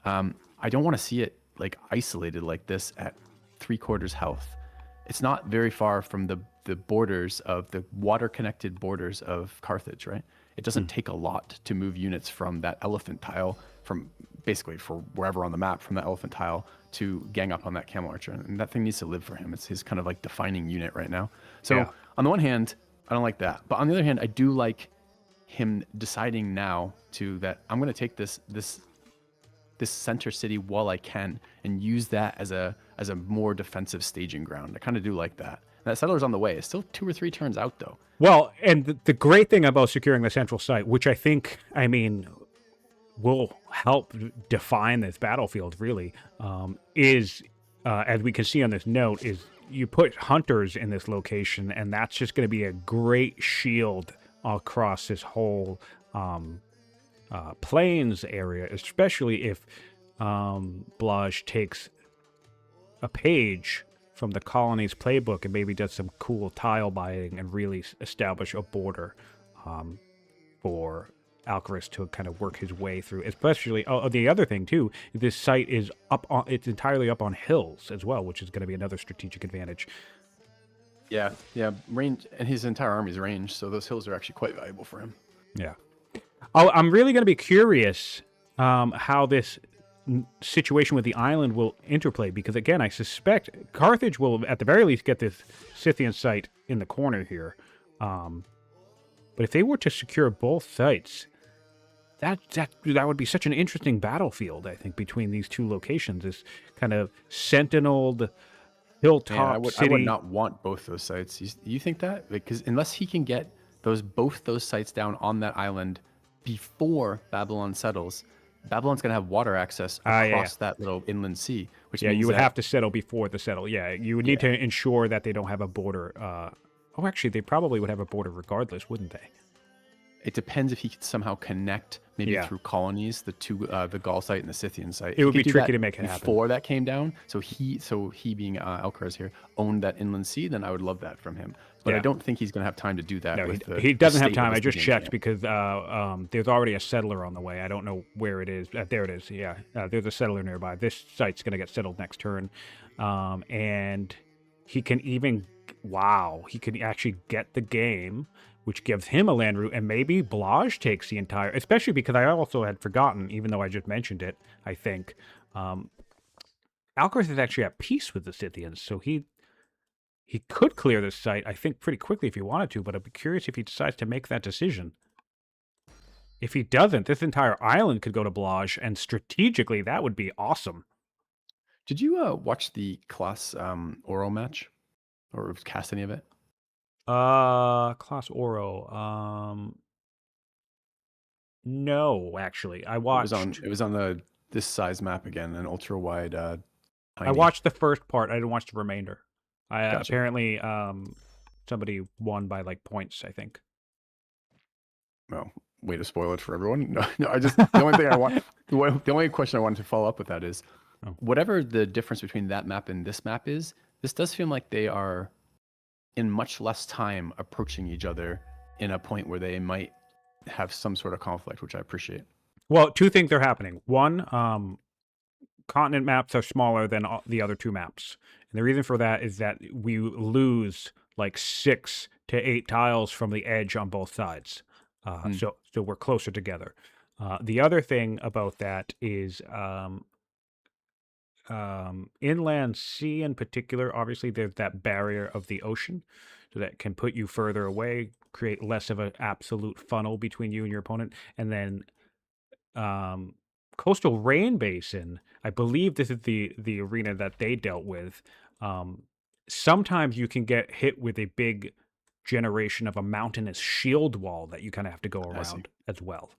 I don't want to see it like isolated like this at 3/4 health. It's not very far from the borders of the water connected borders of Carthage, right? It doesn't take a lot to move units from that elephant tile, from basically for wherever on the map, from that elephant tile to gang up on that Camel Archer. And that thing needs to live for him. It's his kind of like defining unit right now. So Yeah. on the one hand, I don't like that. But on the other hand, I do like him deciding now to that I'm going to take this center city while I can and use that as a more defensive staging ground. I kind of do like that. And that settler's on the way. It's still 2 or 3 turns out though. Well, and the great thing about securing the central site, which I think, I mean, will help define this battlefield really, is, as we can see on this note, is you put hunters in this location, and that's just going to be a great shield across this whole plains area, especially if Blaj takes a page from the colony's playbook and maybe does some cool tile buying and really establish a border for Alcaraz to kind of work his way through. Especially, the other thing too, this site is it's entirely up on hills as well, which is going to be another strategic advantage. Yeah, range, and his entire army's range, so those hills are actually quite valuable for him. Yeah. I'm really going to be curious how this situation with the island will interplay, because again, I suspect Carthage will at the very least get this Scythian site in the corner here. But if they were to secure both sites, that would be such an interesting battlefield, I think, between these two locations. This kind of sentineled hilltop city. I would not want both those sites. You think that? Because unless he can get both those sites down on that island before Babylon settles, Babylon's going to have water access across that little inland sea, which means you would have to settle before the settle. Yeah, you would need to ensure that they don't have a border. Actually, they probably would have a border regardless, wouldn't they? It depends if he could somehow connect, maybe through colonies, the Gaul site and the Scythian site. It would be tricky to make it happen before that came down. So he being Alcaraz here owned that inland sea. Then I would love that from him. But I don't think he's going to have time to do that. No, he doesn't have time. I just checked because there's already a settler on the way. I don't know where it is. There it is. Yeah, there's a settler nearby. This site's going to get settled next turn, and he can even he can actually get the game, which gives him a land route, and maybe Blaj takes the entire, especially because I also had forgotten, even though I just mentioned it, I think, Alcaraz is actually at peace with the Scythians, so he could clear this site, I think, pretty quickly if he wanted to, but I'd be curious if he decides to make that decision. If he doesn't, this entire island could go to Blaj, and strategically, that would be awesome. Did you watch the Class Oro match? Or cast any of it? Class Oro. No, actually, I watched. It was on this size map again, an ultra wide. I watched the first part. I didn't watch the remainder. Gotcha. Apparently, somebody won by like points, I think. Well, way to spoil it for everyone. No, I just the only thing I want, the only question I wanted to follow up with that is, whatever the difference between that map and this map is, this does feel like they are in much less time approaching each other in a point where they might have some sort of conflict, which I appreciate. Well, two things are happening. One, continent maps are smaller than the other two maps. And the reason for that is that we lose like 6 to 8 tiles from the edge on both sides. So we're closer together. The other thing about that is inland sea in particular, obviously there's that barrier of the ocean, so that can put you further away, create less of an absolute funnel between you and your opponent. And then coastal rain basin, I believe this is the arena that they dealt with. Sometimes you can get hit with a big generation of a mountainous shield wall that you kind of have to go around as well.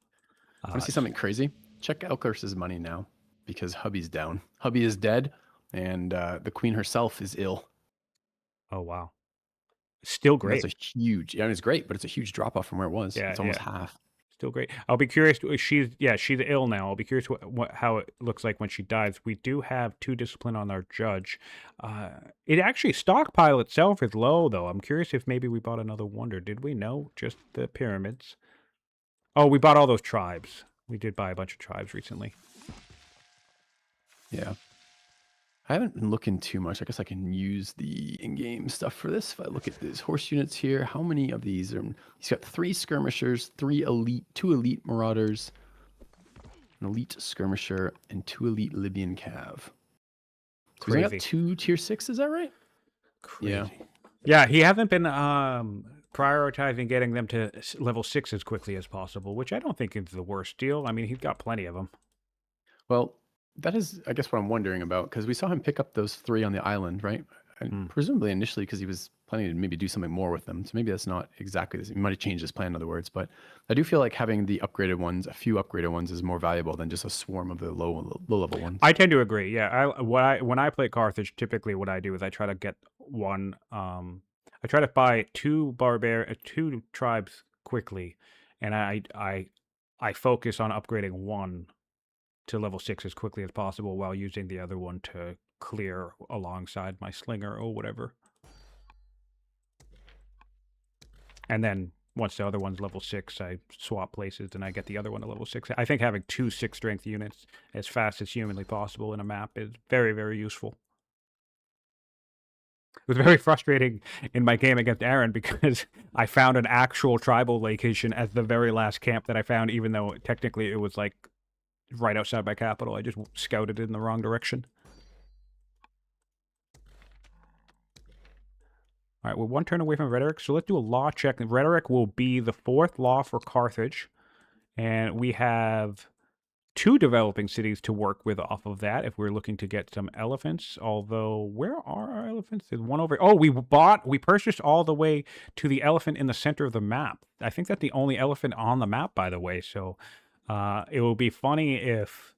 Want to see something crazy? Check Alcaraz's money now, because Hubby's down. Hubby is dead, and the queen herself is ill. Oh wow, still And that's great. a huge. I mean, it's great, but it's a huge drop off from where it was. Yeah, It's almost yeah. half. Still great. I'll be curious. She's ill now. I'll be curious how it looks like when she dies. We do have 2 discipline on our judge. It actually stockpile itself is low though. I'm curious if maybe we bought another wonder. Did we? No, just the pyramids. Oh, we bought all those tribes. We did buy a bunch of tribes recently. Yeah. I haven't been looking too much. I guess I can use the in-game stuff for this. If I look at these horse units here, how many of these are? He's got 3 skirmishers, 3 elite, 2 elite marauders, an elite skirmisher, and 2 elite Libyan cav. So he's only got Crazy. 2 tier 6. Is that right? Crazy. Yeah. Yeah, he hasn't been prioritizing getting them to level 6 as quickly as possible, which I don't think is the worst deal. I mean, he's got plenty of them. Well, that is, I guess, what I'm wondering about, because we saw him pick up those 3 on the island, right? And presumably initially because he was planning to maybe do something more with them. So maybe that's not exactly this. He might have changed his plan, in other words. But I do feel like having the upgraded ones, a few upgraded ones, is more valuable than just a swarm of the low level ones. I tend to agree. Yeah, when I play Carthage, typically what I do is I try to get one. I try to buy 2 tribes quickly, and I focus on upgrading one to level 6 as quickly as possible while using the other one to clear alongside my slinger or whatever. And then once the other one's level 6, I swap places and I get the other one to level 6. I think having 2 6 strength units as fast as humanly possible in a map is very, very useful. It was very frustrating in my game against Aaron because I found an actual tribal location as the very last camp that I found, even though technically it was like right outside my capital. I just scouted it in the wrong direction. All right, we're 1 turn away from rhetoric, so let's do a law check. Rhetoric will be the 4th law for Carthage, and we have 2 developing cities to work with off of that if we're looking to get some elephants. Although, where are our elephants? There's one over. Oh, we purchased all the way to the elephant in the center of the map. I think that's the only elephant on the map, by the way. So, it will be funny if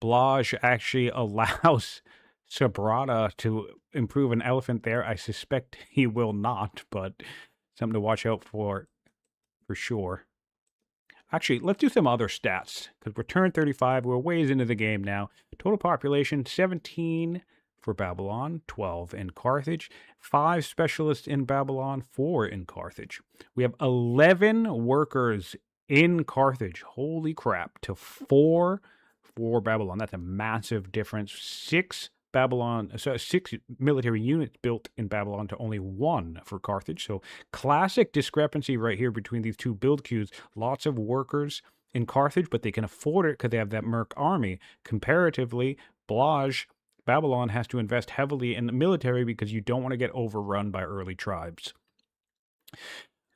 Blaj actually allows Sabrata to improve an elephant there. I suspect he will not, but something to watch out for sure. Actually, let's do some other stats, because we're turn 35. We're ways into the game now. Total population, 17 for Babylon, 12 in Carthage. 5 specialists in Babylon, 4 in Carthage. We have 11 workers in Carthage. Holy crap, to 4 for Babylon. That's a massive difference. 6 military units built in Babylon to only 1 for Carthage. So classic discrepancy right here between these 2 build queues. Lots of workers in Carthage, but they can afford it because they have that Merc army. Comparatively, Blaj, Babylon has to invest heavily in the military because you don't want to get overrun by early tribes.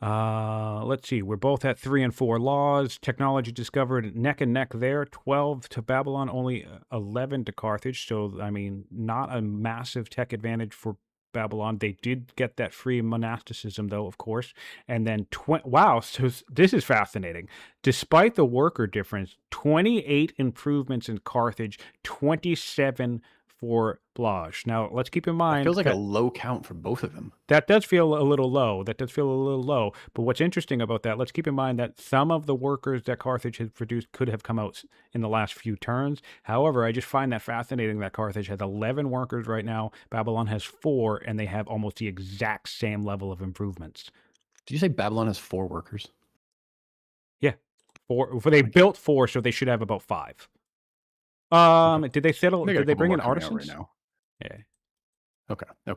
Let's see. We're both at 3 and 4 laws. Technology discovered neck and neck there. 12 to Babylon, only 11 to Carthage. So, I mean, not a massive tech advantage for Babylon. They did get that free monasticism, though, of course. And then, wow, so this is fascinating. Despite the worker difference, 28 improvements in Carthage, 27 for Blaj. Now, let's keep in mind... It feels like a low count for both of them. That does feel a little low. But what's interesting about that, let's keep in mind that some of the workers that Carthage has produced could have come out in the last few turns. However, I just find that fascinating that Carthage has 11 workers right now. Babylon has 4, and they have almost the exact same level of improvements. Did you say Babylon has 4 workers? Yeah. 4. They built 4, so they should have about 5. Okay. Did they settle? Did they bring in artisans? Right now. Yeah. Okay. Yeah.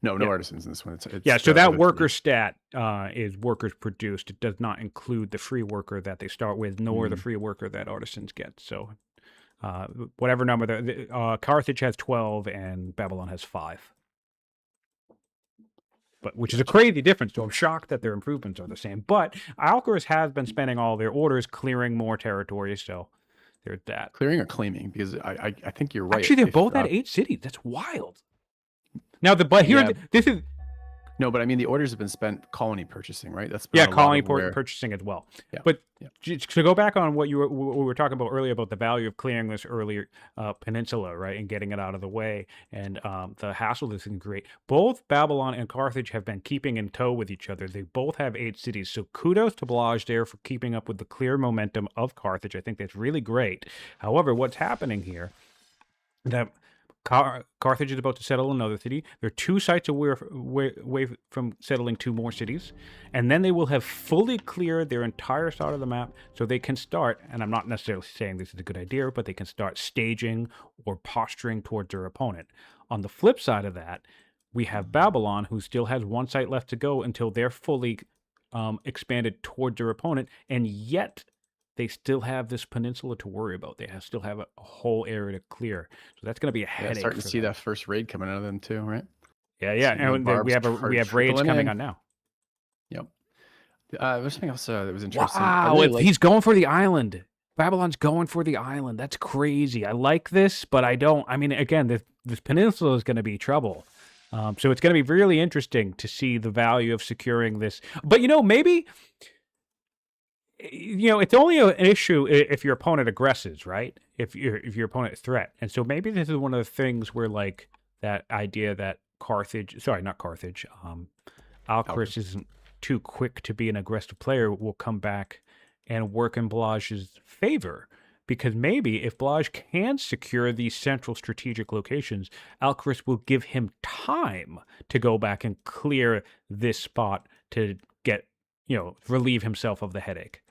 No artisans in this one. It's so that worker stat is workers produced. It does not include the free worker that they start with, nor the free worker that artisans get. So whatever number, Carthage has 12 and Babylon has 5. Which is a crazy difference, so I'm shocked that their improvements are the same. But Alcaras has been spending all their orders clearing more territory, so... There's that. Clearing or claiming? Because I think you're right. Actually, they're both at 8 cities. That's wild. Now, this is No, but I mean the orders have been spent colony purchasing, right? That's been Yeah, a lot colony of where. purchasing as well. Yeah. But Yeah. to go back on what we were talking about earlier about the value of clearing this earlier peninsula, right, and getting it out of the way, and the hassle this can create. Both Babylon and Carthage have been keeping in tow with each other. They both have 8 cities, so kudos to Blaj there for keeping up with the clear momentum of Carthage. I think that's really great. However, what's happening here, that Carthage is about to settle another city. They're 2 sites away from settling 2 more cities. And then they will have fully cleared their entire side of the map so they can start, and I'm not necessarily saying this is a good idea, but they can start staging or posturing towards their opponent. On the flip side of that, we have Babylon, who still has 1 site left to go until they're fully expanded towards their opponent, and yet they still have this peninsula to worry about. They still have a whole area to clear. So that's going to be a headache. Starting to see that first raid coming out of them too, right? Yeah. And we have raids coming on now. Yep. There's something else that was interesting. Wow, he's going for the island. Babylon's going for the island. That's crazy. I like this, but I don't. I mean, again, this peninsula is going to be trouble. So it's going to be really interesting to see the value of securing this. But maybe. It's only an issue if your opponent aggresses, right? If your opponent threat. And so maybe this is one of the things where, like, that idea that Alcaras isn't too quick to be an aggressive player will come back and work in Blaj's favor. Because maybe if Blaj can secure these central strategic locations, Alcaras will give him time to go back and clear this spot to get, relieve himself of the headache.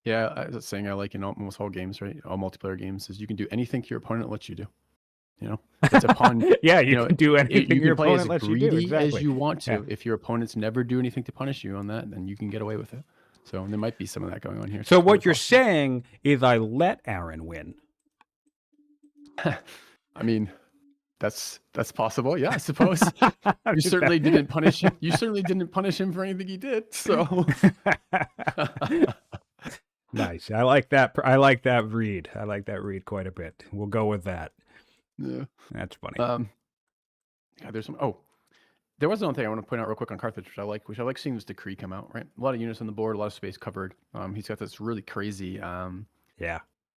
Yeah, I was saying I like in almost all games, right? All multiplayer games is you can do anything to your opponent lets you do. It's upon yeah, you can do anything your play opponent lets you do. Exactly. as you want to. Yeah. If your opponents never do anything to punish you on that, then you can get away with it. So there might be some of that going on here. So what you're saying is I let Aaron win. I mean, that's possible. Yeah, I suppose. You certainly didn't punish him. You certainly didn't punish him for anything he did. So nice. I like that. I like that read. I like that read quite a bit. We'll go with that. Yeah, that's funny. Yeah, there's some. Oh, there was one thing I want to point out real quick on Carthage, which I like seeing this decree come out. Right, a lot of units on the board, a lot of space covered. He's got this really crazy.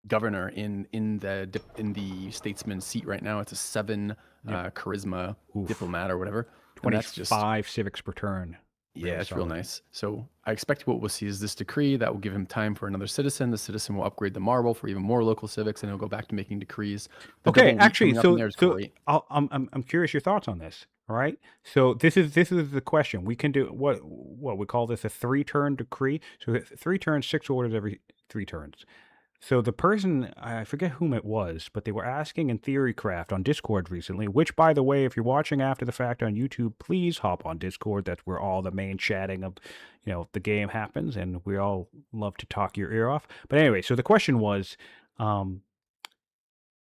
Governor in the statesman seat right now. It's a 7 charisma diplomat or whatever. 25 civics per turn. Yeah, it's real nice. So I expect what we'll see is this decree that will give him time for another citizen. The citizen will upgrade the marble for even more local civics, and he'll go back to making decrees. Okay, actually, I'm curious your thoughts on this. All right, so this is the question. We can do what we call this a 3-turn decree. So 3 turns, 6 orders every 3 turns. So the person, I forget whom it was, but they were asking in Theorycraft on Discord recently, which, by the way, if you're watching after the fact on YouTube, please hop on Discord. That's where all the main chatting of, the game happens, and we all love to talk your ear off. But anyway, so the question was,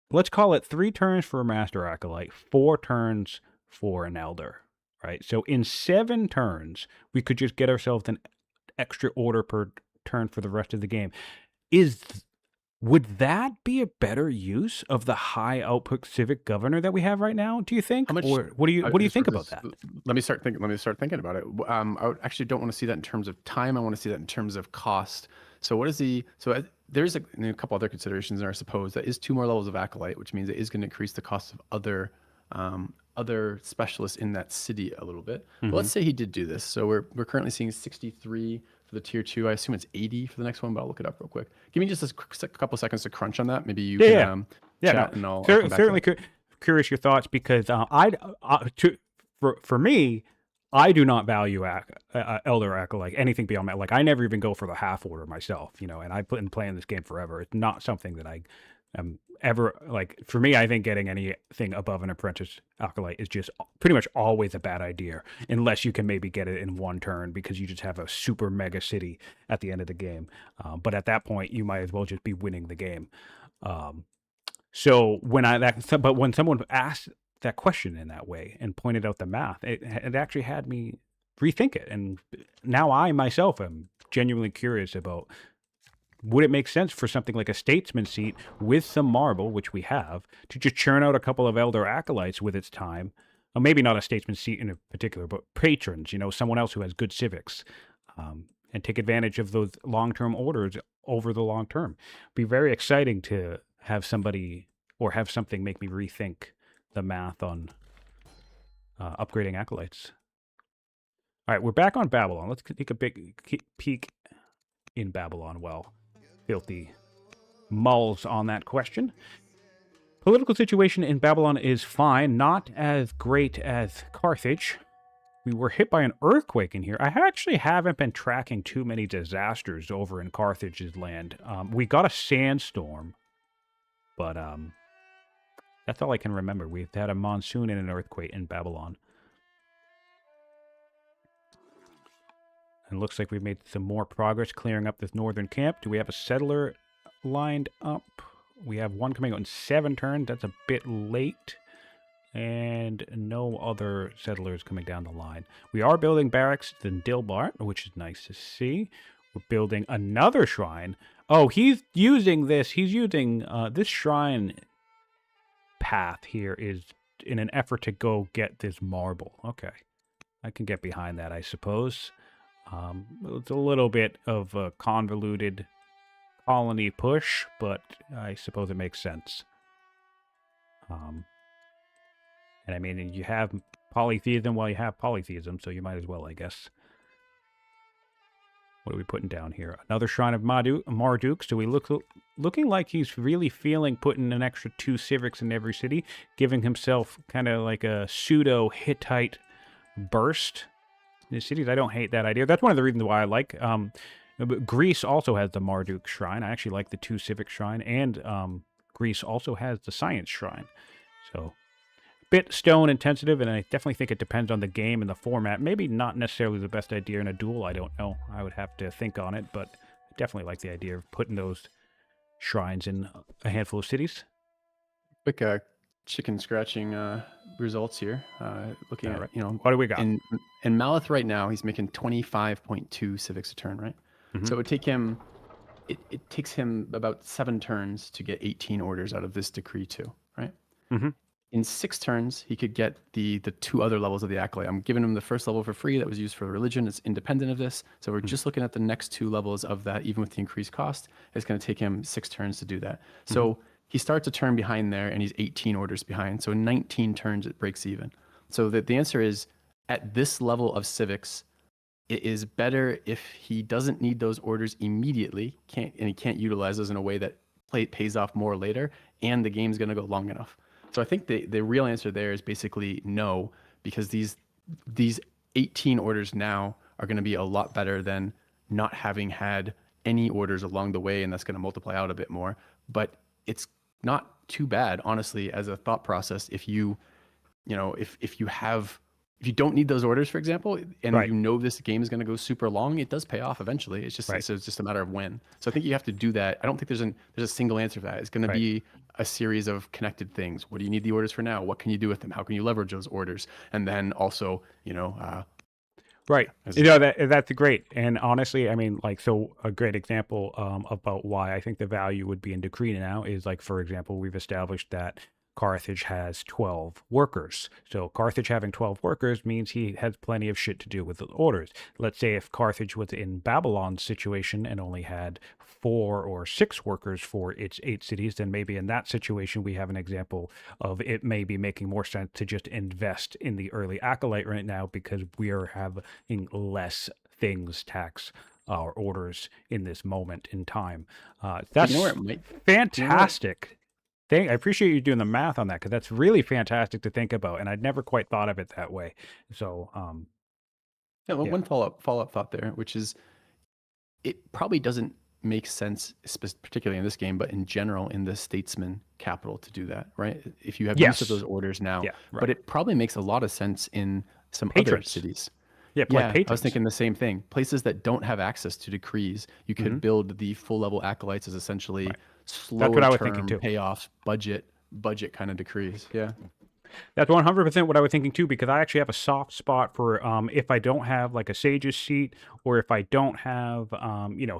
let's call it 3 turns for a Master Acolyte, 4 turns for an Elder, right? So in 7 turns, we could just get ourselves an extra order per turn for the rest of the game. Would that be a better use of the high output civic governor that we have right now? Do you think? Or what do you think about that? Let me start thinking about it. I actually don't want to see that in terms of time. I want to see that in terms of cost. So what is there's a couple other considerations there, I suppose. That is 2 more levels of acolyte, which means it is going to increase the cost of other specialists in that city a little bit. But let's say he did do this. So we're currently seeing 63 for the tier 2. I assume it's 80 for the next one, but I'll look it up real quick. Give me just a couple seconds to crunch on that. Maybe you can chat and I'll certainly curious your thoughts, because for me, I do not value Elder Acolyte anything beyond that. Like, I never even go for the half order myself, and I've been playing this game forever. It's not something that I am ever, like, for me, I think getting anything above an apprentice acolyte is just pretty much always a bad idea, unless you can maybe get it in 1 turn because you just have a super mega city at the end of the game. But at that point, you might as well just be winning the game. So when someone asked that question in that way and pointed out the math, it actually had me rethink it. And now I myself am genuinely curious about, would it make sense for something like a statesman seat with some marble, which we have, to just churn out a couple of Elder Acolytes with its time, maybe not a statesman seat in a particular, but patrons, someone else who has good civics, and take advantage of those long-term orders over the long term. Be very exciting to have somebody or have something make me rethink the math on upgrading acolytes. All right, we're back on Babylon. Let's take a big peek in Babylon while Filthy mulls on that question. Political situation in Babylon is fine, not as great as Carthage. We were hit by an earthquake in here. I actually haven't been tracking too many disasters over in Carthage's land. We got a sandstorm, but that's all I can remember. We've had a monsoon and an earthquake in Babylon. And it looks like we've made some more progress clearing up this northern camp. Do we have a settler lined up? We have one coming out in 7 turns. That's a bit late. And no other settlers coming down the line. We are building barracks in Dilbart, which is nice to see. We're building another shrine. Oh, he's using this. He's using this shrine path here is in an effort to go get this marble. Okay. I can get behind that, I suppose. It's a little bit of a convoluted colony push, but I suppose it makes sense. And I mean, you have polytheism while you have polytheism, so you might as well, I guess. What are we putting down here? Another shrine of Marduk. So looking like he's really feeling putting an extra 2 civics in every city, giving himself kind of like a pseudo Hittite burst in the cities. I don't hate that idea. That's one of the reasons why I like. Greece also has the Marduk shrine. I actually like the 2 civic shrine, and Greece also has the science shrine. So bit stone intensive, and I definitely think it depends on the game and the format. Maybe not necessarily the best idea in a duel. I don't know. I would have to think on it, but I definitely like the idea of putting those shrines in a handful of cities. Quick chicken scratching results here. Looking at, what do we got? In Malith right now, he's making 25.2 civics a turn, right? So it would take him, it takes him about 7 turns to get 18 orders out of this decree too, right? In 6 turns, he could get the 2 other levels of the acolyte. I'm giving him the first level for free that was used for religion. It's independent of this. So we're just looking at the next 2 levels of that, even with the increased cost. It's going to take him 6 turns to do that. So he starts a turn behind there, and he's 18 orders behind. So in 19 turns, it breaks even. So the answer is, at this level of civics, it is better if he doesn't need those orders immediately, and he can't utilize those in a way that pays off more later, and the game's going to go long enough. So I think the real answer there is basically no, because these 18 orders now are going to be a lot better than not having had any orders along the way, and that's going to multiply out a bit more. But it's not too bad, honestly, as a thought process. If you don't need those orders, for example, and this game is going to go super long, it does pay off eventually. It's just a matter of when. So I think you have to do that. I don't think there's a single answer for that. It's going to be a series of connected things. What do you need the orders for now? What can you do with them? How can you leverage those orders? And then also, right. That's great. And honestly, I mean, so a great example about why I think the value would be in decree now is, for example, we've established that Carthage has 12 workers. So Carthage having 12 workers means he has plenty of shit to do with the orders. Let's say if Carthage was in Babylon's situation and only had 4 or 6 workers for its 8 cities, then maybe in that situation we have an example of it may be making more sense to just invest in the early acolyte right now, because we are having less things tax our orders in this moment in time. That's fantastic. I appreciate you doing the math on that, because that's really fantastic to think about, and I'd never quite thought of it that way. So, one follow-up thought there, which is, it probably doesn't make sense, particularly in this game, but in general in the statesman capital to do that, right? If you have use of those orders now, but it probably makes a lot of sense in some other cities. I was thinking the same thing. Places that don't have access to decrees, you could build the full level acolytes as essentially slower term payoffs, budget kind of decrees. Yeah. That's 100% what I was thinking too, because I actually have a soft spot for if I don't have like a Sage's seat, or if I don't have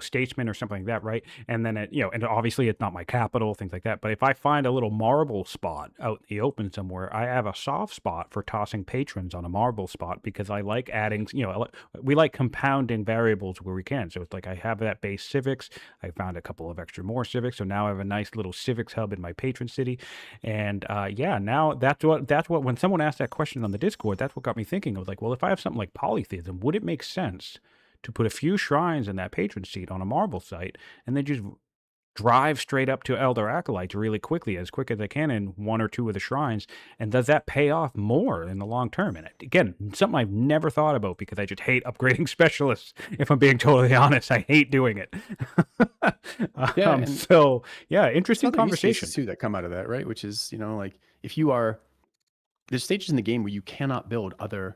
Statesman or something like that, right? And then and obviously it's not my capital, things like that. But if I find a little marble spot out in the open somewhere, I have a soft spot for tossing patrons on a marble spot, because I like adding, we like compounding variables where we can. So it's like I have that base civics. I found a couple of extra more civics, so now I have a nice little civics hub in my patron city. And yeah, now that's what when someone asked that question on the Discord, that's what got me thinking. I was like, well, if I have something like polytheism, would it make sense to put a few shrines in that patron seat on a marble site, and then just drive straight up to Elder Acolytes really quickly, as quick as I can, in one or two of the shrines? And does that pay off more in the long term? And again, something I've never thought about, because I just hate upgrading specialists. If I'm being totally honest, I hate doing it. Yeah, so yeah, interesting conversation too that come out of that, right? Which is, like if you are, there's stages in the game where you cannot build other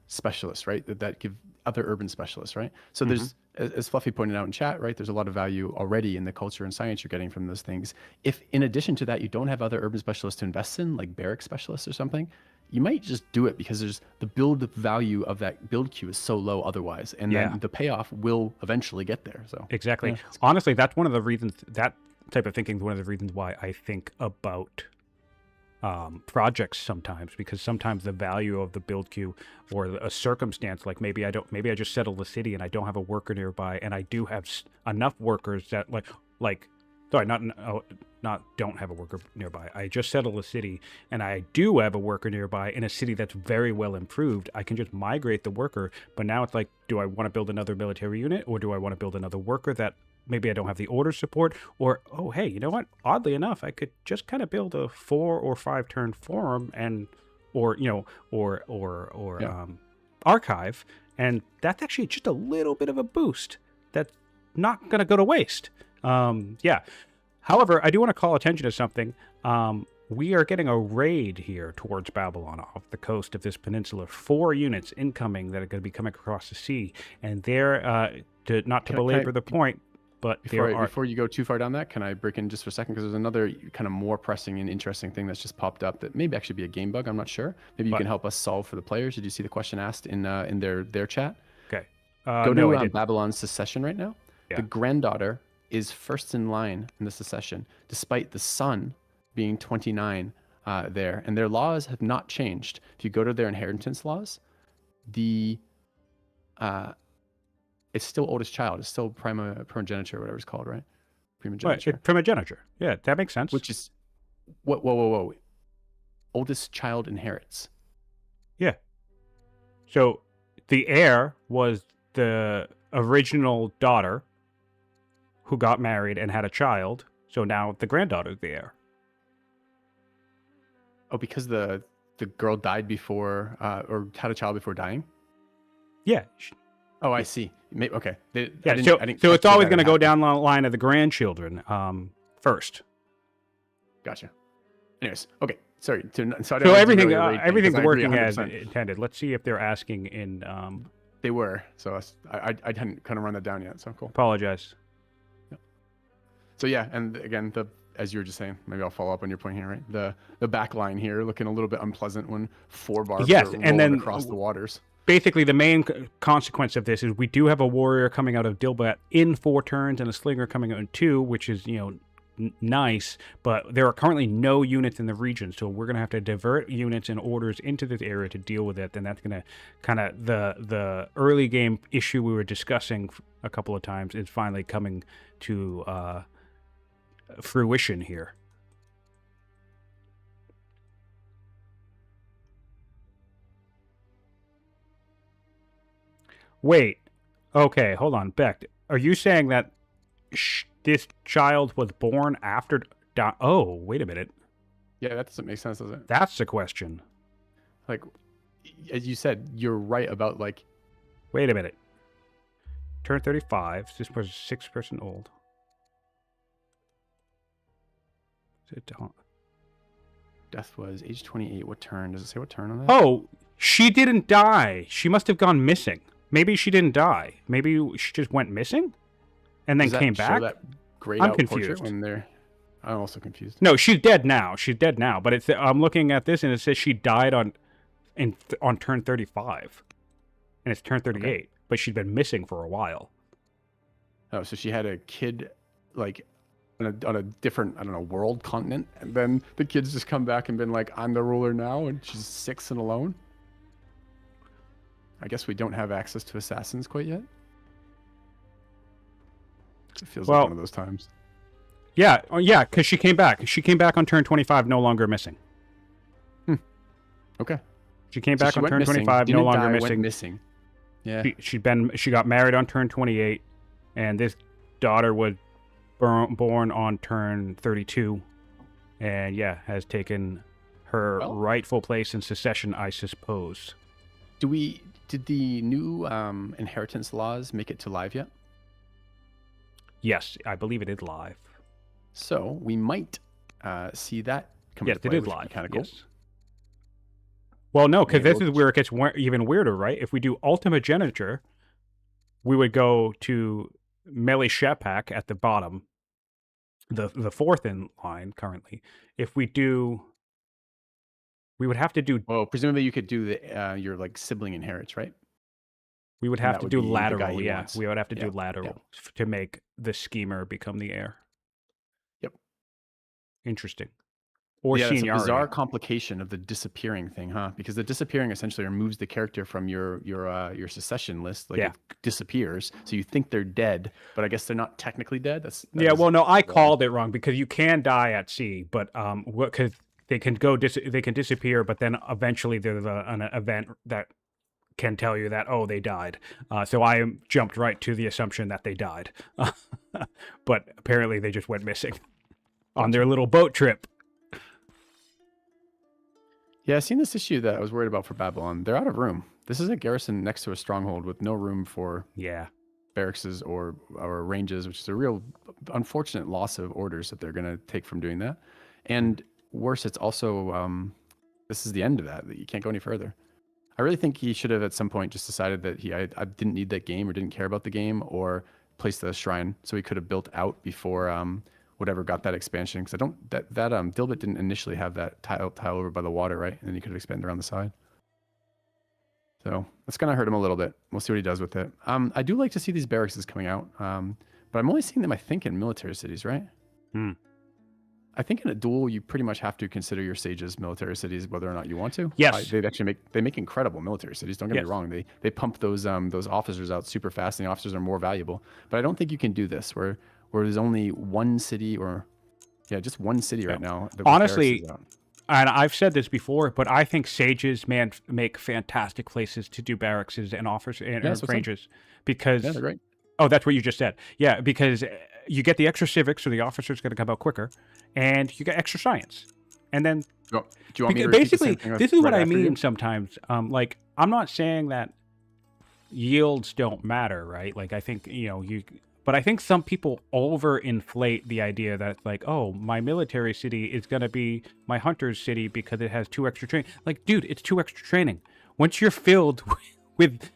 specialists, right? That give other urban specialists, right? So there's, as Fluffy pointed out in chat, right? There's a lot of value already in the culture and science you're getting from those things. If in addition to that, you don't have other urban specialists to invest in, like barrack specialists or something, you might just do it because there's the build value of that build queue is so low otherwise. And then the payoff will eventually get there. So exactly. Honestly, that's one of the reasons, that type of thinking is one of the reasons why I think about projects sometimes, because sometimes the value of the build queue, or a circumstance, like maybe I just settled the city and I don't have a worker nearby, and I do have enough workers that don't have a worker nearby. I just settled a city and I do have a worker nearby in a city that's very well improved. I can just migrate the worker, but now it's like, do I want to build another military unit, or do I want to build another worker that maybe I don't have the order support? Or, oh, hey, you know what? Oddly enough, I could just kind of build a 4 or 5 turn forum or archive, and that's actually just a little bit of a boost that's not going to go to waste. Yeah. However, I do want to call attention to something. We are getting a raid here towards Babylon off the coast of this peninsula. 4 units incoming that are going to be coming across the sea, and they're not to belabor the point. But before you go too far down that, can I break in just for a second? Because there's another kind of more pressing and interesting thing that's just popped up that maybe actually be a game bug. I'm not sure. Maybe you can help us solve for the players. Did you see the question asked in their chat? Okay. Go to Babylon's secession right now. Yeah. The granddaughter is first in line in the secession, despite the son being 29 there. And their laws have not changed. If you go to their inheritance laws, it's still oldest child. It's still primogeniture, whatever it's called, right? Primogeniture. Right, primogeniture. Yeah, that makes sense. Which is, whoa. Oldest child inherits. Yeah. So the heir was the original daughter who got married and had a child. So now the granddaughter is the heir. Oh, because the girl died before, or had a child before dying? Yeah. Oh, I see. Okay. So it's always going to go down the line of the grandchildren first. Gotcha. Anyways, okay. Sorry. So everything's working as intended. Let's see if they're asking in. They were. So I hadn't kind of run that down yet. So cool. Apologize. Yeah. So yeah, and again, as you were just saying, maybe I'll follow up on your point here, right? The back line here looking a little bit unpleasant when 4 barbs are rolling across the waters. Basically, the main consequence of this is we do have a warrior coming out of Dilbat in 4 turns and a slinger coming out in 2, which is, nice, but there are currently no units in the region, so we're going to have to divert units and orders into this area to deal with it, and that's going to kind of, the early game issue we were discussing a couple of times is finally coming to fruition here. Wait. Okay, hold on. Beck, are you saying that this child was born after... Oh, wait a minute. Yeah, that doesn't make sense, does it? That's the question. Like, as you said, you're right about, like... Wait a minute. Turn 35. This was 6 person old. Death was age 28. What turn? Does it say what turn on that? Oh, she didn't die. She must have gone missing. Maybe she didn't die. Maybe she just went missing and then came back. That grayed I'm out confused. When they're... I'm also confused. No, she's dead now. She's dead now. But I'm looking at this and it says she died on turn 35, and it's turn 38. Okay. But she'd been missing for a while. Oh, so she had a kid, like, on a different, I don't know, world, continent, and then the kid's just come back and been like, I'm the ruler now, and she's 6 and alone? I guess we don't have access to assassins quite yet. It feels like one of those times. Yeah, yeah, because she came back. She came back on turn 25, no longer missing. Okay. She came back on turn 25, no longer missing. Went missing. Yeah. She got married on turn 28, and this daughter was born on turn 32, and yeah, has taken her rightful place in succession, I suppose. Did the new inheritance laws make it to live yet? Yes, I believe it is live. So we might see that come into play. Yes, it is live. Kind of cool. Yes. Well, no, because this is where it gets even weirder, right? If we do Ultimate Geniture, we would go to Melee Shepak at the bottom, the fourth in line currently. If we do, we would have to do. Well, presumably you could do the your like sibling inherits, right? We would have to do lateral. Yeah, wants. we would have to do lateral to make the schemer become the heir. Yep. Interesting. Or yeah, seniority. It's a bizarre complication of the disappearing thing, huh? Because the disappearing essentially removes the character from your succession list. Like it disappears, so you think they're dead, but I guess they're not technically dead. Well, no, I called it wrong because you can die at sea, but because they can they can disappear, but then eventually there's an event that can tell you that they died. So I jumped right to the assumption that they died, but apparently they just went missing on their little boat trip. Yeah, I've seen this issue that I was worried about for Babylon. They're out of room. This is a garrison next to a stronghold with no room for barracks or ranges, which is a real unfortunate loss of orders that they're going to take from doing that. And worse, it's also this is the end of that. You can't go any further. I really think he should have at some point just decided that I didn't need that game or didn't care about the game, or placed the shrine so he could have built out before whatever got that expansion, because I don't that Dilbit didn't initially have that tile over by the water, right? And then he could have expanded around the side. So that's gonna hurt him a little bit. We'll see what he does with it. I do like to see these barracks coming out, but I'm only seeing them, I think, in military cities, right? I think in a duel you pretty much have to consider your sages military cities, whether or not you want to. Yes, they make incredible military cities. Don't get me wrong. They pump those officers out super fast, and the officers are more valuable. But I don't think you can do this where there's only one city just one city right now. Honestly, and I've said this before, but I think sages make fantastic places to do barracks and officers and ranges because they're great. Oh, that's what you just said. Yeah, because you get the extra civics, so the officer's going to come out quicker, and you get extra science. And then, do you want me to basically, this is what I mean sometimes. Like, I'm not saying that yields don't matter, right? Like, I think, but I think some people overinflate the idea that it's like, oh, my military city is going to be my hunter's city because it has 2 extra training. Like, dude, it's 2 extra training. Once you're filled with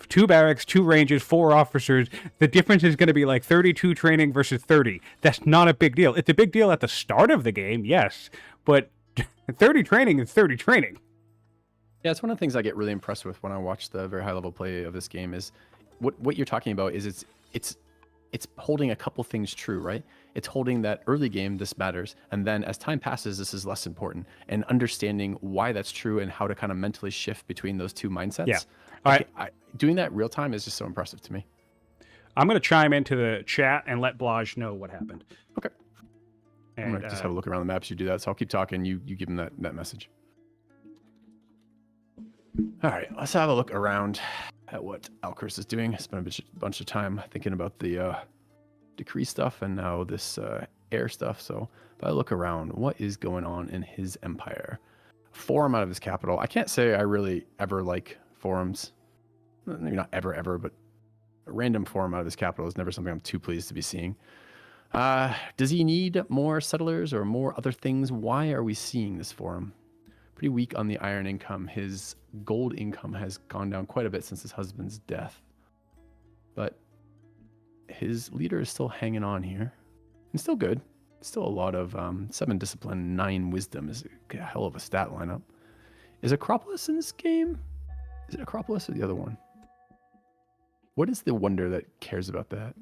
2 barracks, 2 ranges, 4 officers, the difference is going to be like 32 training versus 30. That's not a big deal. It's a big deal at the start of the game, yes, but 30 training is 30 training. Yeah, it's one of the things I get really impressed with when I watch the very high level play of this game is what you're talking about is it's holding a couple things true, right? It's holding that early game, this matters. And then as time passes, this is less important. And understanding why that's true and how to kind of mentally shift between those 2 mindsets. Yeah. All right. Doing that real time is just so impressive to me. I'm going to chime into the chat and let Blaj know what happened. Okay. And, I'm going to just have a look around the maps. You do that. So I'll keep talking. You give him that message. All right. Let's have a look around at what Alcaras is doing. I spent a bunch of time thinking about the decree stuff and now this air stuff. So if I look around, what is going on in his empire? Forum out of his capital. I can't say I really ever like forums. Maybe not ever, but a random forum out of his capital is never something I'm too pleased to be seeing. Does he need more settlers or more other things? Why are we seeing this forum? Pretty weak on the iron income. His gold income has gone down quite a bit since his husband's death. But his leader is still hanging on here. And still good. Still a lot of 7 discipline, 9 wisdom is a hell of a stat lineup. Is Acropolis in this game? Is it Acropolis or the other one? What is the wonder that cares about that?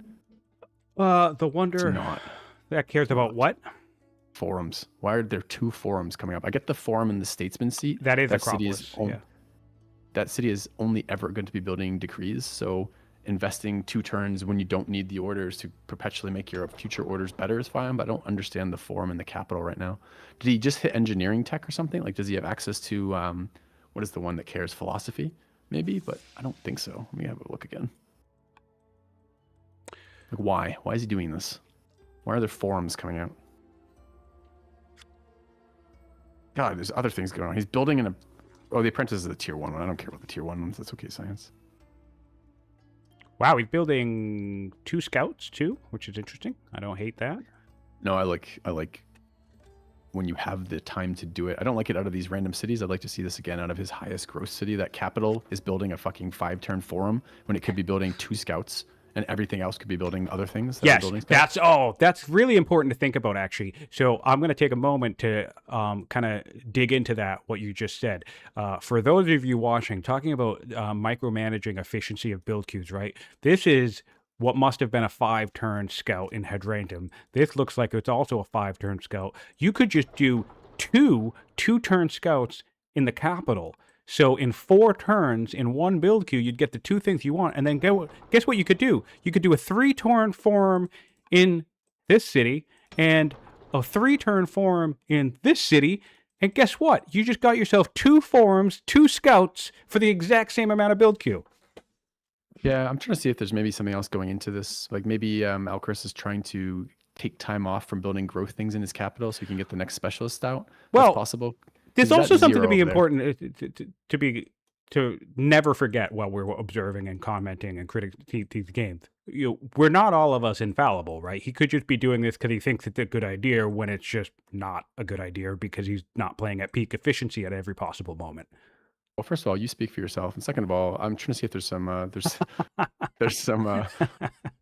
The wonder It's not. that cares about what? Forums. Why are there 2 forums coming up? I get the forum in the Statesman seat. That is Acropolis. Acropolis. That city is only ever going to be building decrees. So investing 2 turns when you don't need the orders to perpetually make your future orders better is fine. But I don't understand the forum in the capital right now. Did he just hit engineering tech or something? Like, does he have access to what is the one that cares? Philosophy, maybe, but I don't think so. Let me have a look again. Like, why? Why is he doing this? Why are there forums coming out? God, there's other things going on. He's building in a... Oh, the apprentice is the tier 1 one. I don't care about the tier 1 ones. That's okay, science. Wow, he's building 2 scouts too, which is interesting. I don't hate that. No, I like when you have the time to do it. I don't like it out of these random cities. I'd like to see this again out of his highest growth city. That capital is building a fucking 5-turn forum when it could be building 2 scouts. And everything else could be building other things. Yes, that's really important to think about, actually. So I'm going to take a moment to kind of dig into that, what you just said. For those of you watching, talking about micromanaging efficiency of build queues, right? This is what must have been a 5-turn scout in Hydrangum. This looks like it's also a 5-turn scout. You could just do 2-turn scouts in the capital. So in 4 turns, in 1 build queue, you'd get the 2 things you want. And then guess what you could do? You could do a 3-turn forum in this city and a 3-turn forum in this city. And guess what? You just got yourself 2 forums, 2 scouts for the exact same amount of build queue. Yeah, I'm trying to see if there's maybe something else going into this. Like maybe Alcaras is trying to take time off from building growth things in his capital so he can get the next specialist out. Well, that's possible. There's also something to be important to never forget while we're observing and commenting and critiquing these games. We're not all of us infallible, right? He could just be doing this because he thinks it's a good idea when it's just not a good idea because he's not playing at peak efficiency at every possible moment. Well, first of all, you speak for yourself, and second of all, I'm trying to see if there's some there's some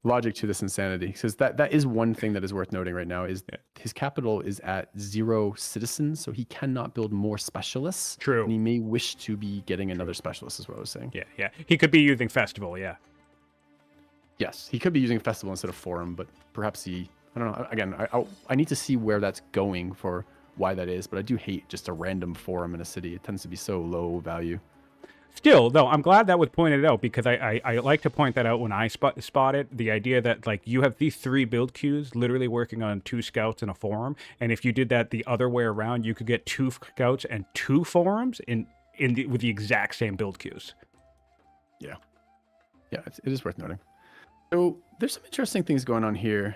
logic to this insanity. Because that is one thing that is worth noting right now is his capital is at 0 citizens, so he cannot build more specialists. True. And he may wish to be getting another specialist, is what I was saying. Yeah. He could be using Festival, yeah. Yes, he could be using Festival instead of Forum, but perhaps I don't know. Again, I need to see where that's going for why that is, but I do hate just a random forum in a city. It tends to be so low value. Still, though, I'm glad that was pointed out because I like to point that out when I spot it. The idea that like you have these 3 build queues literally working on 2 scouts in a forum, and if you did that the other way around, you could get 2 scouts and 2 forums with the exact same build queues. Yeah, it is worth noting. So there's some interesting things going on here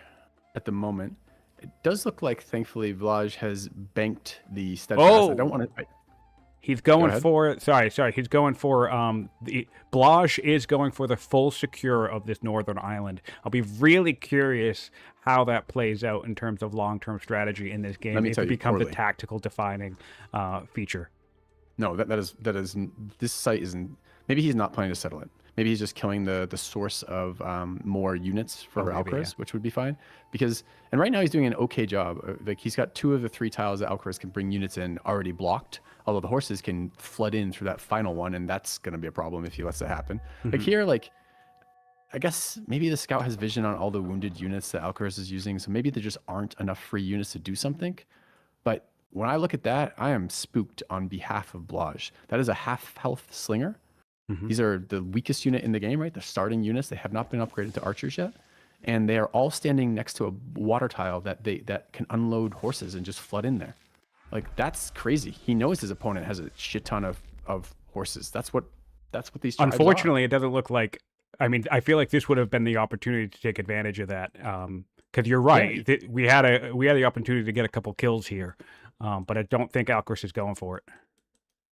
at the moment. It does look like, thankfully, Blaj has banked the steadfast. Oh, I don't want to. He's going for. Sorry. He's going for. The Blaj is going for the full secure of this northern island. I'll be really curious how that plays out in terms of long-term strategy in this game. If it becomes a tactical defining feature. No, that is this site isn't. Maybe he's not planning to settle it. Maybe he's just killing the source of more units for Alcaras, which would be fine. And right now he's doing an okay job. Like he's got 2 of the 3 tiles that Alcaras can bring units in already blocked. Although the horses can flood in through that final one, and that's going to be a problem if he lets that happen. Mm-hmm. Like here, I guess maybe the scout has vision on all the wounded units that Alcaras is using, so maybe there just aren't enough free units to do something. But when I look at that, I am spooked on behalf of Blaj. That is a half-health slinger. Mm-hmm. These are the weakest unit in the game, right? They're starting units. They have not been upgraded to archers yet. And they are all standing next to a water tile that can unload horses and just flood in there. Like, that's crazy. He knows his opponent has a shit ton of horses. That's what these tribes Unfortunately, are. It doesn't look like... I mean, I feel like this would have been the opportunity to take advantage of that. Because you're right. Yeah. We had the opportunity to get a couple kills here. But I don't think Alcaras is going for it.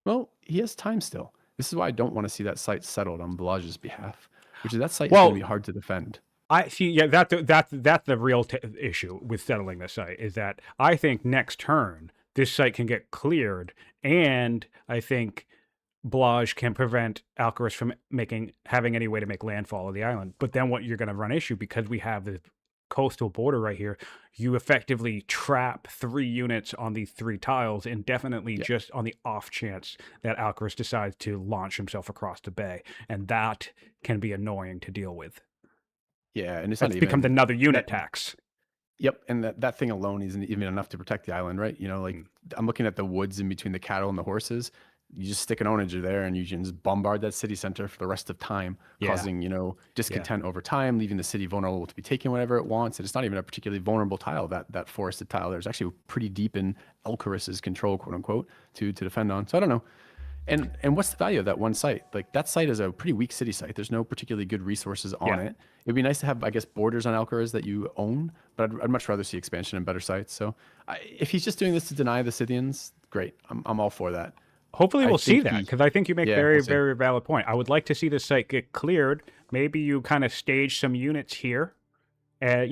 Well, he has time still. This is why I don't want to see that site settled on Blaj's behalf, which is that site is going to be hard to defend. I see. Yeah, that's the real issue with settling the site is that I think next turn this site can get cleared, and I think Blaj can prevent Alcaras from having any way to make landfall of the island. But then what you're going to run issue because we have coastal border right here, you effectively trap 3 units on these 3 tiles indefinitely, Yeah. just on the off chance that Alcaraz decides to launch himself across the bay, and that can be annoying to deal with. Yeah, and it's not That's becomes even another unit that. tax. Yep, and that thing alone isn't even enough to protect the island, right? Like Mm. I'm looking at the woods in between the cattle and the horses. You just stick an onager there, and you can just bombard that city center for the rest of time, Yeah, causing discontent over time, leaving the city vulnerable to be taking whatever it wants. And it's not even a particularly vulnerable tile, that forested tile. There's actually pretty deep in Alcaraz's control, quote unquote, to defend on. So I don't know. And what's the value of that one site? Like that site is a pretty weak city site. There's no particularly good resources on yeah. it. It'd be nice to have, I guess, borders on Alcaraz that you own, but I'd much rather see expansion and better sites. So if he's just doing this to deny the Scythians, great. I'm all for that. Hopefully I we'll see think that, because I think you make yeah, very, we'll see. very valid point. I would like to see the site get cleared. Maybe you kind of stage some units here. I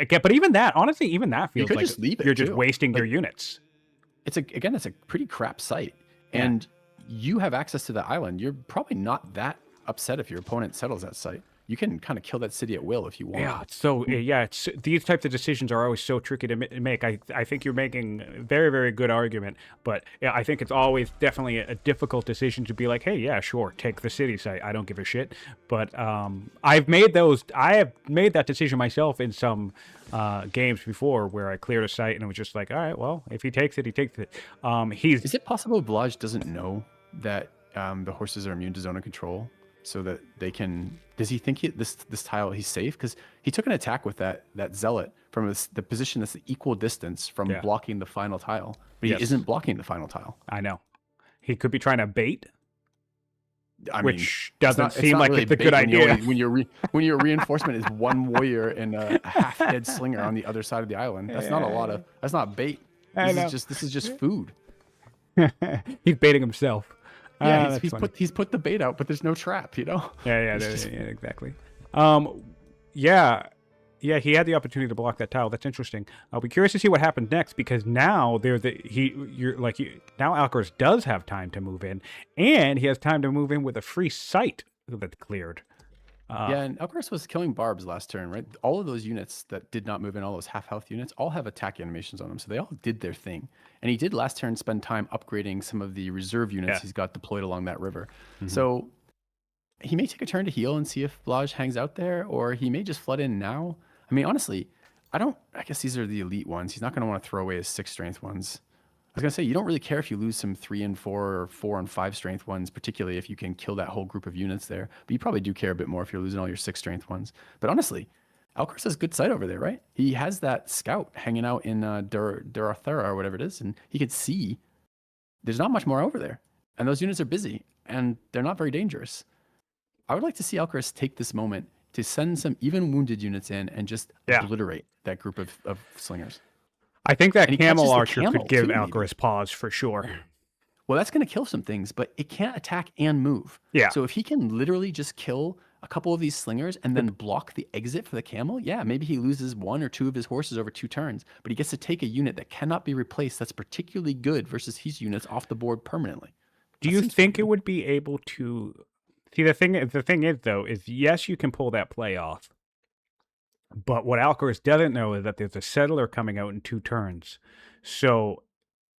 get, but even that, honestly, even that You feels could like just leave it you're just too. wasting your Like units. it's a pretty crap site, Yeah. and you have access to the island. You're probably not that upset if your opponent settles that site. You can kind of kill that city at will if you want. Yeah, it's these types of decisions are always so tricky to make. I think you're making a very, very good argument, but yeah, I think it's always definitely a difficult decision to be like, hey, yeah, sure, take the city site. I don't give a shit. But I have made that decision myself in some games before, where I cleared a site and it was just like, all right, well, if he takes it, he takes it. Is it possible Blaj doesn't know that the horses are immune to zone of control, so that they can? Does he think this tile he's safe? Because he took an attack with that zealot from the position that's the equal distance from blocking the final tile, but he isn't blocking the final tile. I know. He could be trying to bait. Which mean, doesn't seem like it's a good idea. When your reinforcement is one warrior and a half-dead slinger on the other side of the island, that's not bait. This is just food. He's baiting himself. Yeah, he's put the bait out, but there's no trap, Yeah, exactly. Yeah, he had the opportunity to block that tile. That's interesting. I'll be curious to see what happens next, because now now Alcaraz does have time to move in, and he has time to move in with a free site that's cleared. Yeah, and Alcaraz was killing barbs last turn, right? All of those units that did not move in, all those half-health units, all have attack animations on them, so they all did their thing. And he did last turn spend time upgrading some of the reserve units he's got deployed along that river. Mm-hmm. So he may take a turn to heal and see if Blaj hangs out there, or he may just flood in now. I mean, honestly, I guess these are the elite ones. He's not going to want to throw away his 6 strength ones. I was going to say, you don't really care if you lose some 3 and 4 or 4 and 5 strength ones, particularly if you can kill that whole group of units there. But you probably do care a bit more if you're losing all your 6 strength ones. But honestly, Alcaraz has a good sight over there, right? He has that scout hanging out in Durathera or whatever it is, and he could see there's not much more over there. And those units are busy, and they're not very dangerous. I would like to see Alcaraz take this moment to send some even wounded units in and just obliterate that group of slingers. I think that camel archer could give Alcaraz pause for sure. Well, that's going to kill some things, but it can't attack and move. Yeah. So if he can literally just kill a couple of these slingers and then block the exit for the camel, maybe he loses 1 or 2 of his horses over 2 turns, but he gets to take a unit that cannot be replaced that's particularly good versus his units off the board permanently. Do you think it would be able to... See, the thing is, though, is yes, you can pull that play off. But what Alcaraz doesn't know is that there's a settler coming out in 2 turns. So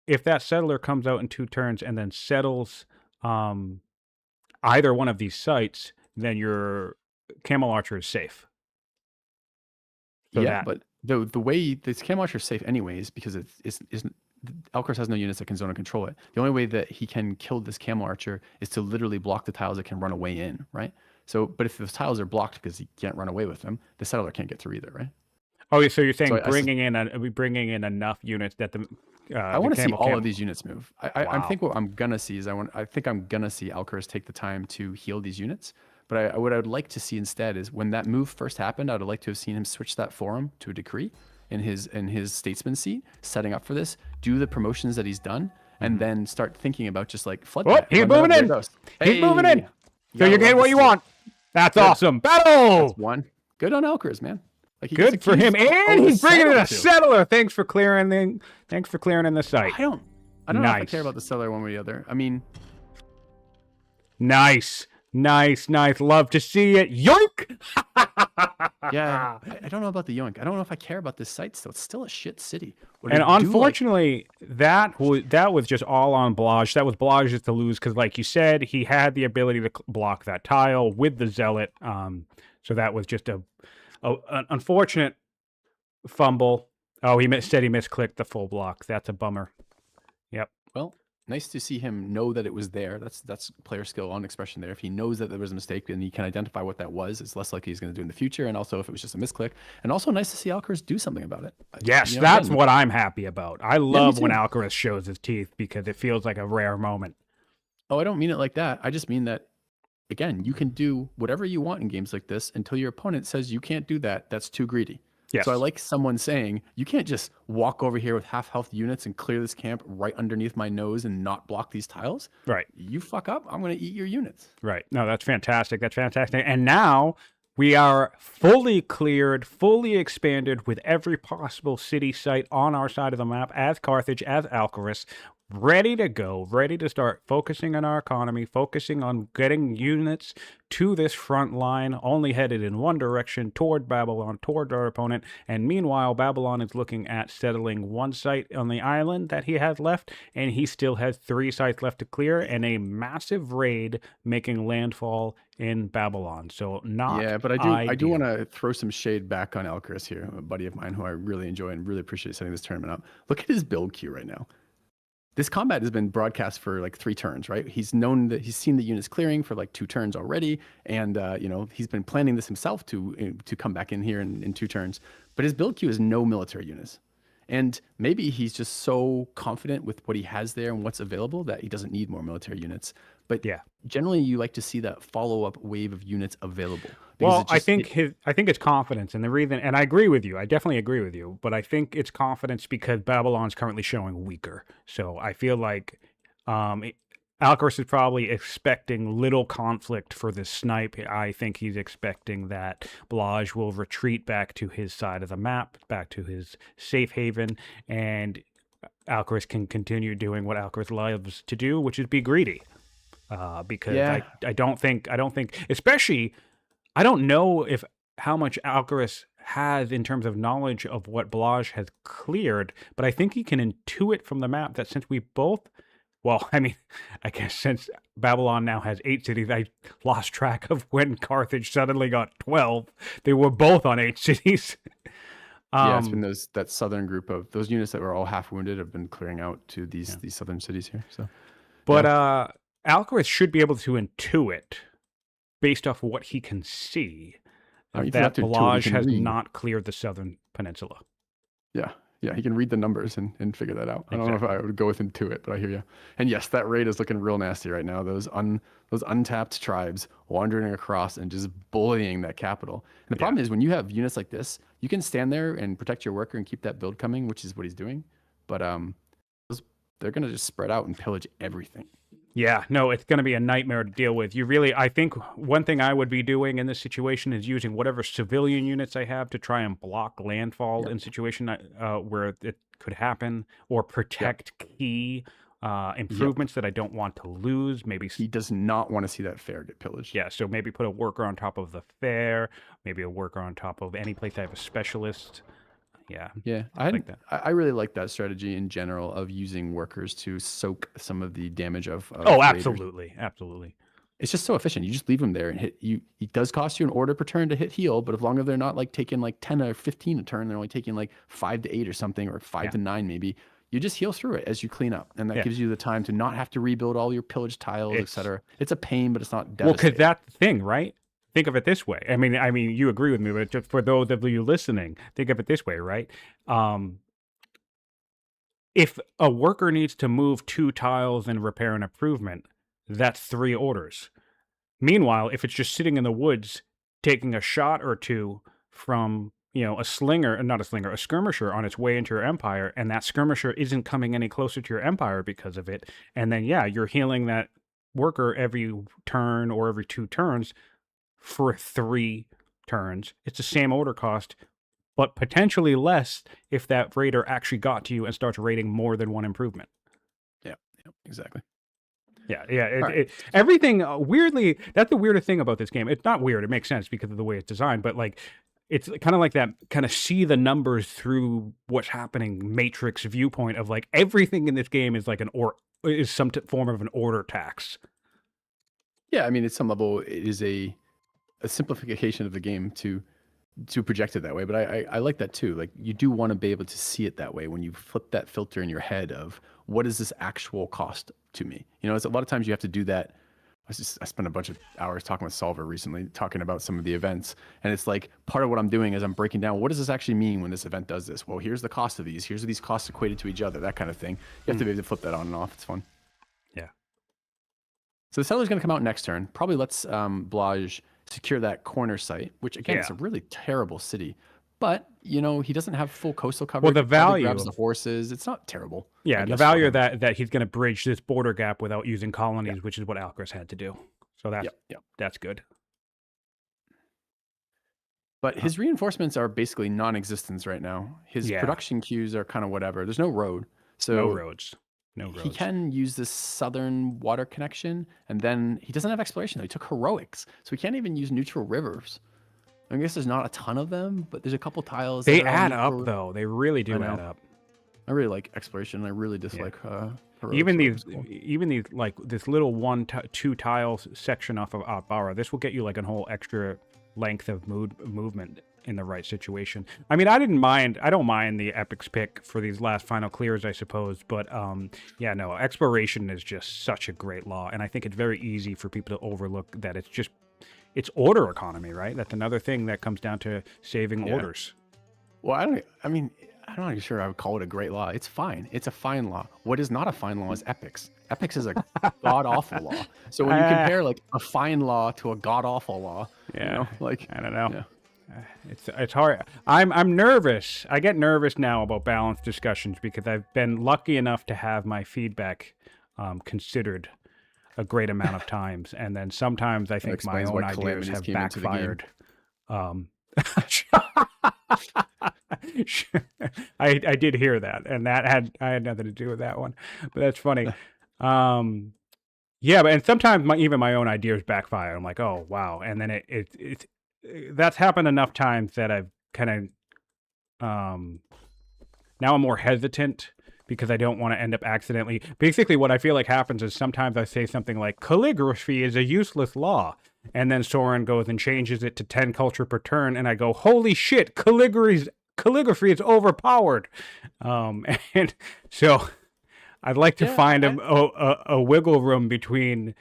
if that settler comes out in 2 turns and then settles either one of these sites, then your camel archer is safe. So but the way this camel archer is safe anyways, because it's Alcaraz has no units that can zone and control it. The only way that he can kill this camel archer is to literally block the tiles that can run away in, right? So, but if those tiles are blocked because he can't run away with them, the settler can't get through either, right? Oh, so you're saying bringing in enough units that I want to see all of these units move. I think what I'm gonna see is I think I'm gonna see Alcaraz take the time to heal these units. But what I would like to see instead is when that move first happened, I would like to have seen him switch that forum to a decree in his statesman seat, setting up for this, do the promotions that he's done, and then start thinking about just like flood. Oh, he's moving in. He's moving in. So you're getting what you want. That's awesome. Battle. That's 1. Good on Alcaraz, man. Like good for him, and he's bringing in a settler. Thanks for clearing in the site. I don't know if I care about the settler one way or the other. I mean, nice. Nice. Love to see it. Yoink! Yeah, I don't know about the yoink. I don't know if I care about this site still. It's still a shit city. What I And do like, unfortunately, that was just all on Blaj. That was Blaj's to lose because, like you said, he had the ability to block that tile with the zealot. So that was just an unfortunate fumble. Oh, said he misclicked the full block. That's a bummer. Yep. well, nice to see him know that it was there. That's player skill on expression there. If he knows that there was a mistake and he can identify what that was, it's less likely he's going to do in the future. And also if it was just a misclick. And also nice to see Alcaraz do something about it. Yes, You know, that's again, what I'm happy about. I me love when too. Alcaraz shows his teeth because it feels like a rare moment. Oh, I don't mean it like that. I just mean that, again, you can do whatever you want in games like this until your opponent says you can't do that. That's too greedy. So I Yes. like someone saying, you can't just walk over here with half health units and clear this camp right underneath my nose and not block these tiles. Right. You fuck up, I'm going to eat your units. Right. No, that's fantastic. That's fantastic. And now we are fully cleared, fully expanded with every possible city site on our side of the map as Carthage, as Alcaraz, ready to go, ready to start focusing on our economy, focusing on getting units to this front line, only headed in one direction toward Babylon, toward our opponent. And meanwhile, Babylon is looking at settling one site on the island that he has left, and he still has 3 sites left to clear and a massive raid making landfall in Babylon. So not Yeah, but I do ideal. want to throw some shade back on Alcaraz here, a buddy of mine who I really enjoy and really appreciate setting this tournament up. Look at his build queue right now. This combat has been broadcast for like 3 turns, right? He's known that he's seen the units clearing for like 2 turns already, and he's been planning this himself to come back in here in 2 turns. But his build queue is no military units, and maybe he's just so confident with what he has there and what's available that he doesn't need more military units. But Yeah. generally, you like to see that follow-up wave of units available. Well, I think it's confidence, and the reason, and I agree with you. I definitely agree with you, but I think it's confidence because Babylon's currently showing weaker. So I feel like Alcaraz is probably expecting little conflict for this snipe. I think he's expecting that Blaj will retreat back to his side of the map, back to his safe haven, and Alcaraz can continue doing what Alcaraz loves to do, which is be greedy. Because Yeah. I don't think, especially. I don't know if how much Alcaraz has in terms of knowledge of what Blaj has cleared, but I think he can intuit from the map that since we both, well, I mean, I guess since Babylon now has 8 cities, I lost track of when Carthage suddenly got 12. They were both on 8 cities. Yeah, it's been that southern group of those units that were all half wounded have been clearing out to these southern cities here. So, But Alcaraz should be able to intuit based off what he can see you that have to intuit, you Blaj can has read. not cleared the southern peninsula. Yeah, he can read the numbers and figure that out. I don't know if I would go with intuit, but I hear you. And yes, that raid is looking real nasty right now. Those untapped tribes wandering across and just bullying that capital. And the problem is when you have units like this, you can stand there and protect your worker and keep that build coming, which is what he's doing. But they're gonna just spread out and pillage everything. Yeah, no, it's going to be a nightmare to deal with. I think one thing I would be doing in this situation is using whatever civilian units I have to try and block landfall in situation where it could happen, or protect key improvements that I don't want to lose. Maybe he does not want to see that fair get pillaged. Yeah, so maybe put a worker on top of the fair, maybe a worker on top of any place I have a specialist. Yeah, I really like that strategy in general of using workers to soak some of the damage of oh, raiders. absolutely. It's just so efficient. You just leave them there and hit you. It does cost you an order per turn to hit heal, but as long as they're not like taking like 10 or 15 a turn, they're only taking like 5 to 8 or something, or 5 to 9 maybe. You just heal through it as you clean up, and that gives you the time to not have to rebuild all your pillaged tiles, etc. It's a pain, but it's not devastating. Well, because that's the thing, right? Think of it this way. I mean, you agree with me, but just for those of you listening, think of it this way, right? If a worker needs to move 2 tiles and repair an improvement, that's 3 orders. Meanwhile, if it's just sitting in the woods taking a shot or 2 from a skirmisher on its way into your empire, and that skirmisher isn't coming any closer to your empire because of it, and then you're healing that worker every turn or every 2 turns for 3 turns. It's the same order cost, but potentially less if that raider actually got to you and starts raiding more than 1 improvement. Yeah, exactly. Yeah. All right. Everything weirdly. That's the weirdest thing about this game. It's not weird. It makes sense because of the way it's designed. But like, it's kind of like that kind of see the numbers through what's happening matrix viewpoint of like everything in this game is like is some form of an order tax. Yeah, I mean, at some level, it is a simplification of the game to project it that way. But I like that too. Like, you do want to be able to see it that way when you flip that filter in your head of what is this actual cost to me. You know, it's a lot of times you have to do that. I spent a bunch of hours talking with Solver recently, talking about some of the events, and it's like part of what I'm doing is I'm breaking down what does this actually mean when this event does this. Well, here's the cost of these. Here's these costs equated to each other. That kind of thing. You have to be able to flip that on and off. It's fun. Yeah. So the settler's going to come out next turn. Probably lets Blaj secure that corner site, which again, it's a really terrible city. But, you know, he doesn't have full coastal coverage. Well, the value grabs the horses. It's not terrible. Yeah, the value of that he's going to bridge this border gap without using colonies, which is what Alcaras had to do. So that's good. But his reinforcements are basically non-existent right now. His production queues are kind of whatever. There's no road. So no roads. He can use this southern water connection, and then he doesn't have exploration though. He took heroics, so he can't even use neutral rivers. I guess there's not a ton of them, but there's a couple tiles. They add up though. They really do add up. I really like exploration. And I really dislike even these like this little 1-2 tiles section off of Alcaras. This will get you like a whole extra length of movement in the right situation. I mean, I don't mind the Epic's pick for these last final clears, I suppose, but exploration is just such a great law, and I think it's very easy for people to overlook that it's order economy, right? That's another thing that comes down to saving orders. Well, I'm not sure I would call it a great law. It's fine. It's a fine law. What is not a fine law is Epics. Epics is a god-awful law. So when you compare like a fine law to a god-awful law, you know, like I don't know. Yeah. It's hard. I'm nervous. I get nervous now about balanced discussions because I've been lucky enough to have my feedback considered a great amount of times, and then sometimes I think my own ideas have backfired. I did hear that, and I had nothing to do with that one, but that's funny. And sometimes even my own ideas backfire. I'm like, oh wow, and then it's that's happened enough times that I've kind of now I'm more hesitant because I don't want to end up accidentally. Basically, what I feel like happens is sometimes I say something like calligraphy is a useless law, and then Soren goes and changes it to 10 culture per turn, and I go, holy shit, calligraphy is overpowered. And so I'd like to find a wiggle room between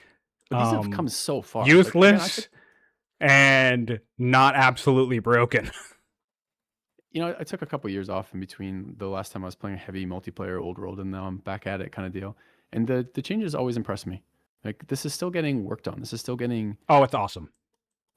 these have come so far. Useless and not absolutely broken. You know, I took a couple years off in between the last time I was playing a heavy multiplayer old world, and now I'm back at it kind of deal. And the changes always impress me. Like, this is still getting worked on. This is still getting... Oh, it's awesome.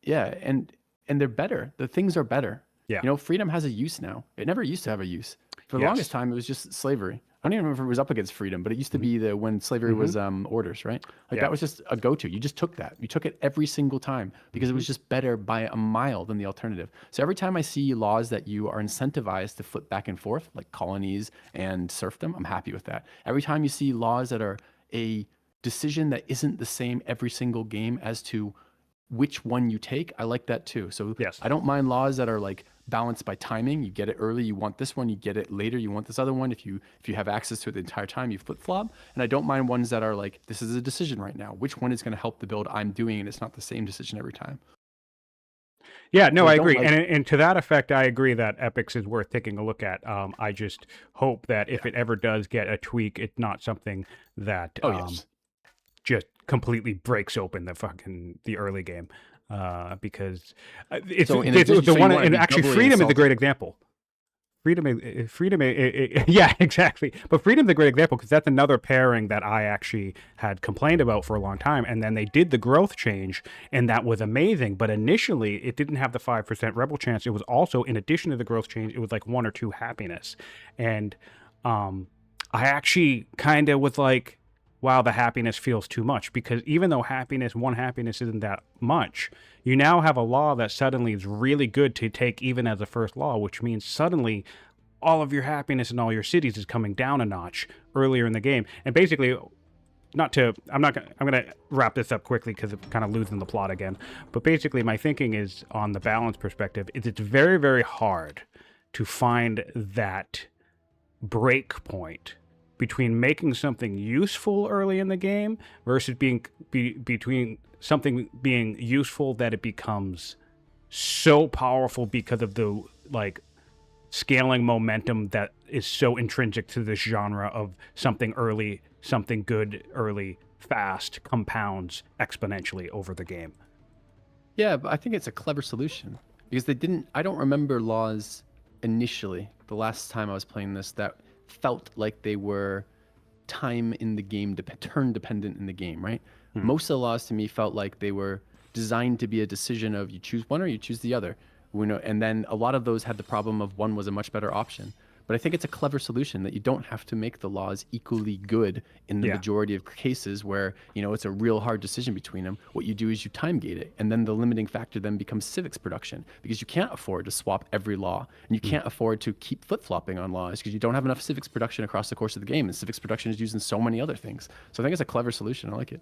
Yeah, and they're better. The things are better. Yeah. You know, freedom has a use now. It never used to have a use. For the longest time, it was just slavery. I don't even remember if it was up against freedom, but it used to be when slavery was orders, right? Like that was just a go-to. You just took that. You took it every single time because it was just better by a mile than the alternative. So every time I see laws that you are incentivized to flip back and forth, like colonies and serfdom, I'm happy with that. Every time you see laws that are a decision that isn't the same every single game as to which one you take, I like that too. So I don't mind laws that are like balanced by timing. You get it early, you want this one. You get it later, you want this other one. If you have access to it the entire time, you flip flop. And I don't mind ones that are like, this is a decision right now. Which one is going to help the build I'm doing? And it's not the same decision every time. Yeah, no, I agree. And to that effect, I agree that Epics is worth taking a look at. I just hope that if it ever does get a tweak, it's not something that just completely breaks open the early game. Because it's the one, and actually freedom is a great example. Freedom, yeah, exactly. But freedom's a great example because that's another pairing that I actually had complained about for a long time. And then they did the growth change, and that was amazing. But initially, it didn't have the 5% rebel chance. It was also, in addition to the growth change, it was like 1 or 2 happiness. And I actually kind of was like, wow, the happiness feels too much, because even though one happiness isn't that much, you now have a law that suddenly is really good to take even as a first law, which means suddenly all of your happiness in all your cities is coming down a notch earlier in the game. And basically, I'm gonna wrap this up quickly because I'm kind of losing the plot again. But basically, my thinking is on the balance perspective is it's very, very hard to find that break point between making something useful early in the game versus between something being useful that it becomes so powerful because of the like scaling momentum that is so intrinsic to this genre of something early, something good early, fast, compounds exponentially over the game. Yeah, but I think it's a clever solution because I don't remember laws initially, the last time I was playing this, that felt like they were time in the game, turn dependent in the game, right? Most of the laws to me felt like they were designed to be a decision of you choose one or you choose the other. And then a lot of those had the problem of one was a much better option. But I think it's a clever solution that you don't have to make the laws equally good in the majority of cases where, it's a real hard decision between them. What you do is you time gate it. And then the limiting factor then becomes civics production because you can't afford to swap every law. And you can't afford to keep flip-flopping on laws because you don't have enough civics production across the course of the game. And civics production is used in so many other things. So I think it's a clever solution. I like it.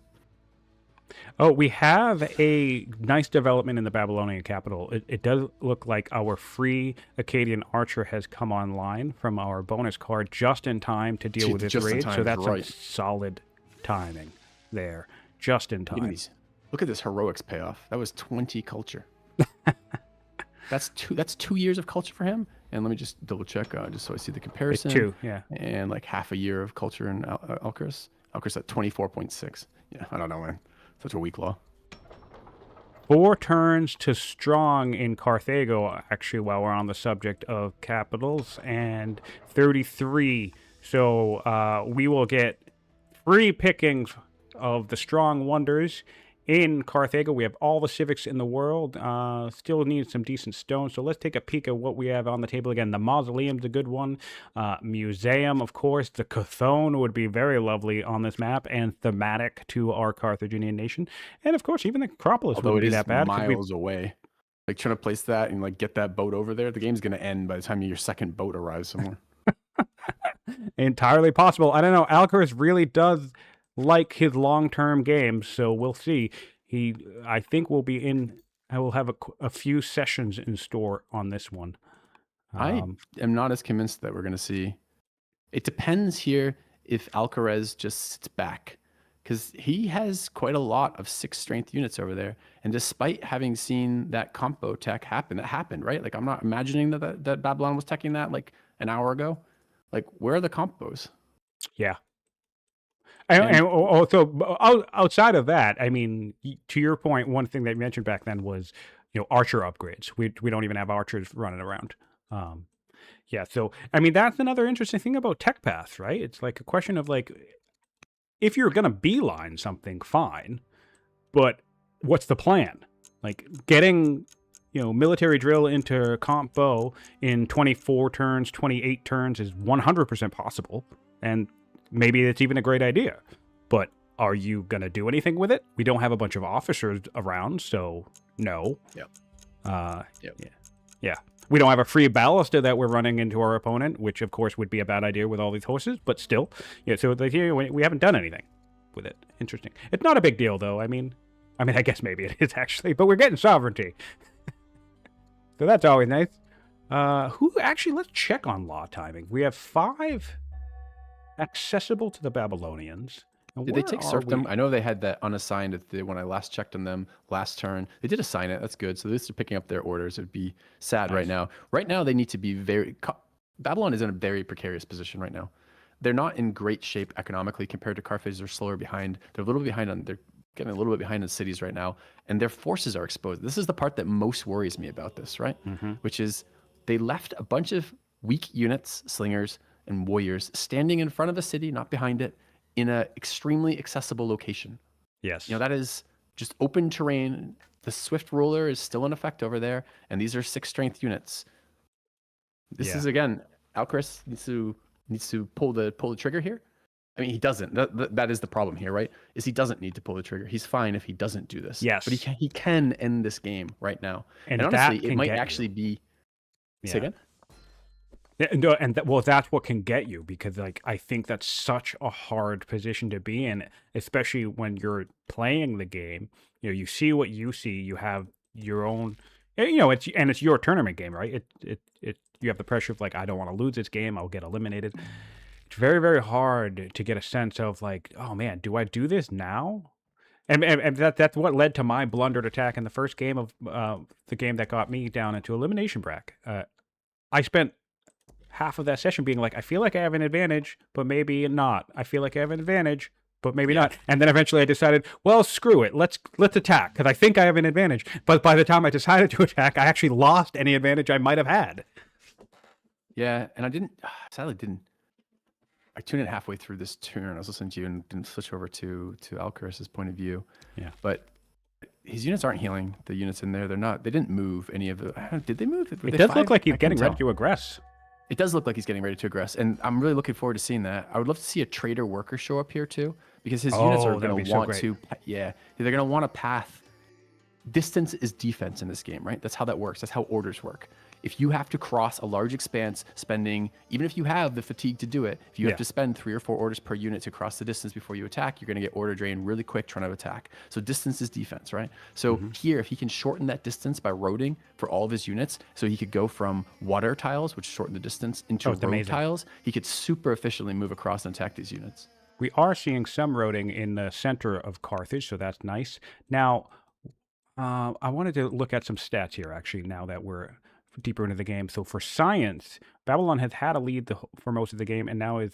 Oh, we have a nice development in the Babylonian capital. It does look like our free Akkadian archer has come online from our bonus card just in time to deal with this raid. So that's some solid timing there. Just in time. Look at this heroics payoff. That was 20 culture. That's 2 years of culture for him. And let me just double check, just so I see the comparison. It's 2, yeah. And like half a year of culture in Alcaras. Alcaras at 24.6. Yeah, I don't know, man. Such a weak law. 4 turns to strong in Carthago, actually, while we're on the subject of capitals, and 33. So we will get free pickings of the strong wonders in Carthago. We have all the civics in the world. Still need some decent stones. So let's take a peek at what we have on the table again. The mausoleum's a good one. Museum, of course. The Chthon would be very lovely on this map and thematic to our Carthaginian nation. And of course, even the Acropolis wouldn't be that bad. Miles away. Like trying to place that and like get that boat over there. The game's going to end by the time your second boat arrives somewhere. Entirely possible. I don't know. Alcaraz really does like his long-term games, so we'll see. I think I will have a few sessions in store on this one. I am not as convinced that we're going to see. It depends here if Alcaraz just sits back, because he has quite a lot of 6 strength units over there. And despite having seen that combo tech happen, that happened, right? Like, I'm not imagining that Babylon was teching that like an hour ago. Like, where are the combos? Yeah. And also, outside of that, I mean, to your point, one thing that you mentioned back then was, archer upgrades. We don't even have archers running around. Yeah, so, I mean, that's another interesting thing about tech paths, right? It's like a question of, like, if you're going to beeline something, fine, but what's the plan? Like, getting, military drill into comp bow in 24 turns, 28 turns is 100% possible, and maybe it's even a great idea, but are you going to do anything with it? We don't have a bunch of officers around, so no. Yep. Yeah. We don't have a free ballista that we're running into our opponent, which of course would be a bad idea with all these horses, but still. Yeah, so we haven't done anything with it. Interesting. It's not a big deal, though. I mean, I guess maybe it is actually, but we're getting sovereignty. So that's always nice. Let's check on law timing. We have 5 accessible to the Babylonians. Did they take serfdom? I know they had that unassigned when I last checked on them last turn. They did assign it. That's good. So this is picking up their orders. It would be sad right now. Right now, they need to be Babylon is in a very precarious position right now. They're not in great shape economically compared to Carthage. They're slower behind. They're getting a little bit behind in cities right now, and their forces are exposed. This is the part that most worries me about this, right? Mm-hmm. Which is they left a bunch of weak units, slingers, and warriors standing in front of the city, not behind it, in an extremely accessible location. Yes. That is just open terrain. The Swift Ruler is still in effect over there, and these are 6 strength units. This is, again, Alcaraz needs to pull the trigger here. I mean, he doesn't. That is the problem here, right? Is he doesn't need to pull the trigger. He's fine if he doesn't do this. Yes. But he can end this game right now. And honestly, it might actually be... Yeah. Say again? No, and well, that's what can get you, because like I think that's such a hard position to be in, especially when you're playing the game. You see what you see. You have your own, it's your tournament game, right? It. You have the pressure of like, I don't want to lose this game. I'll get eliminated. It's very, very hard to get a sense of like, oh man, do I do this now? And that's what led to my blundered attack in the first game of the game that got me down into elimination bracket. I spent half of that session being like, I feel like I have an advantage, but maybe not. I feel like I have an advantage, but maybe not. And then eventually I decided, well, screw it. Let's attack, because I think I have an advantage. But by the time I decided to attack, I actually lost any advantage I might have had. Yeah, and I sadly didn't. I tuned in halfway through this turn. I was listening to you and didn't switch over to Alcaras' point of view. Yeah. But his units aren't healing. The units in there, they didn't move any of the. Did they move? It does look like he's getting ready to aggress. It does look like he's getting ready to aggress, and I'm really looking forward to seeing that. I would love to see a trader worker show up here too, because his units are going to want to. Yeah, they're going to want a path. Distance is defense in this game, right? That's how that works. That's how orders work. If you have to cross a large expanse, spending, even if you have the fatigue to do it, if you have to spend 3 or 4 orders per unit to cross the distance before you attack, you're going to get order drain really quick trying to attack. So distance is defense, right? So here, if he can shorten that distance by roading for all of his units, so he could go from water tiles, which shorten the distance, into road tiles, he could super efficiently move across and attack these units. We are seeing some roading in the center of Carthage, so that's nice. Now, I wanted to look at some stats here, actually, now that we're deeper into the game. So for science, Babylon has had a lead for most of the game, and now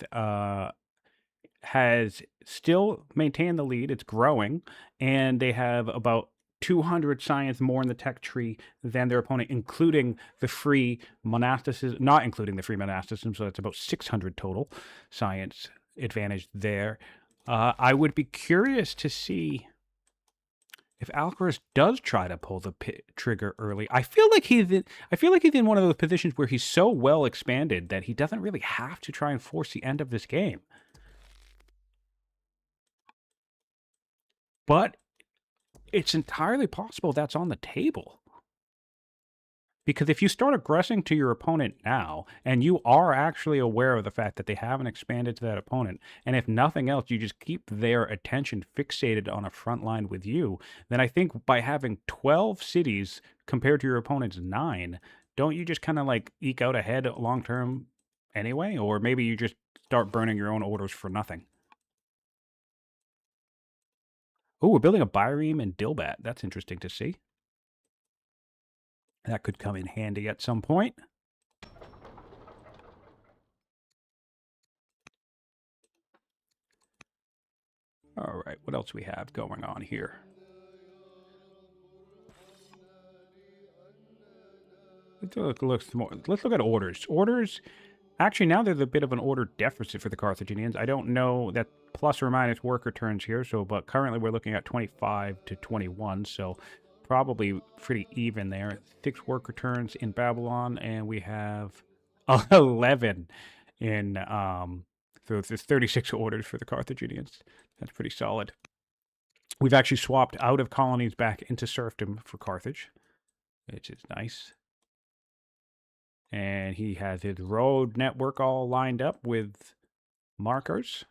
has still maintained the lead. It's growing, and they have about 200 science more in the tech tree than their opponent, including the free monasticism, not including the free monasticism, so that's about 600 total science advantage there. I would be curious to see if Alcaras does try to pull the trigger early. I feel like he's in one of those positions where he's so well expanded that he doesn't really have to try and force the end of this game. But it's entirely possible that's on the table. Because if you start aggressing to your opponent now, and you are actually aware of the fact that they haven't expanded to that opponent, and if nothing else, you just keep their attention fixated on a front line with you, then I think by having 12 cities compared to your opponent's 9, don't you just kind of like eke out ahead long term anyway? Or maybe you just start burning your own orders for nothing. Oh, we're building a Byreme and Dilbat. That's interesting to see. That could come in handy at some point. All right, what else we have going on here? Let's look at orders. Orders, actually, now there's a bit of an order deficit for the Carthaginians. I don't know that plus or minus worker turns here, but currently we're looking at 25 to 21, so probably pretty even there. 6 worker turns in Babylon, and we have 11 in so there's 36 orders for the Carthaginians. That's pretty solid. We've actually swapped out of colonies back into serfdom for Carthage, which is nice. And he has his road network all lined up with markers.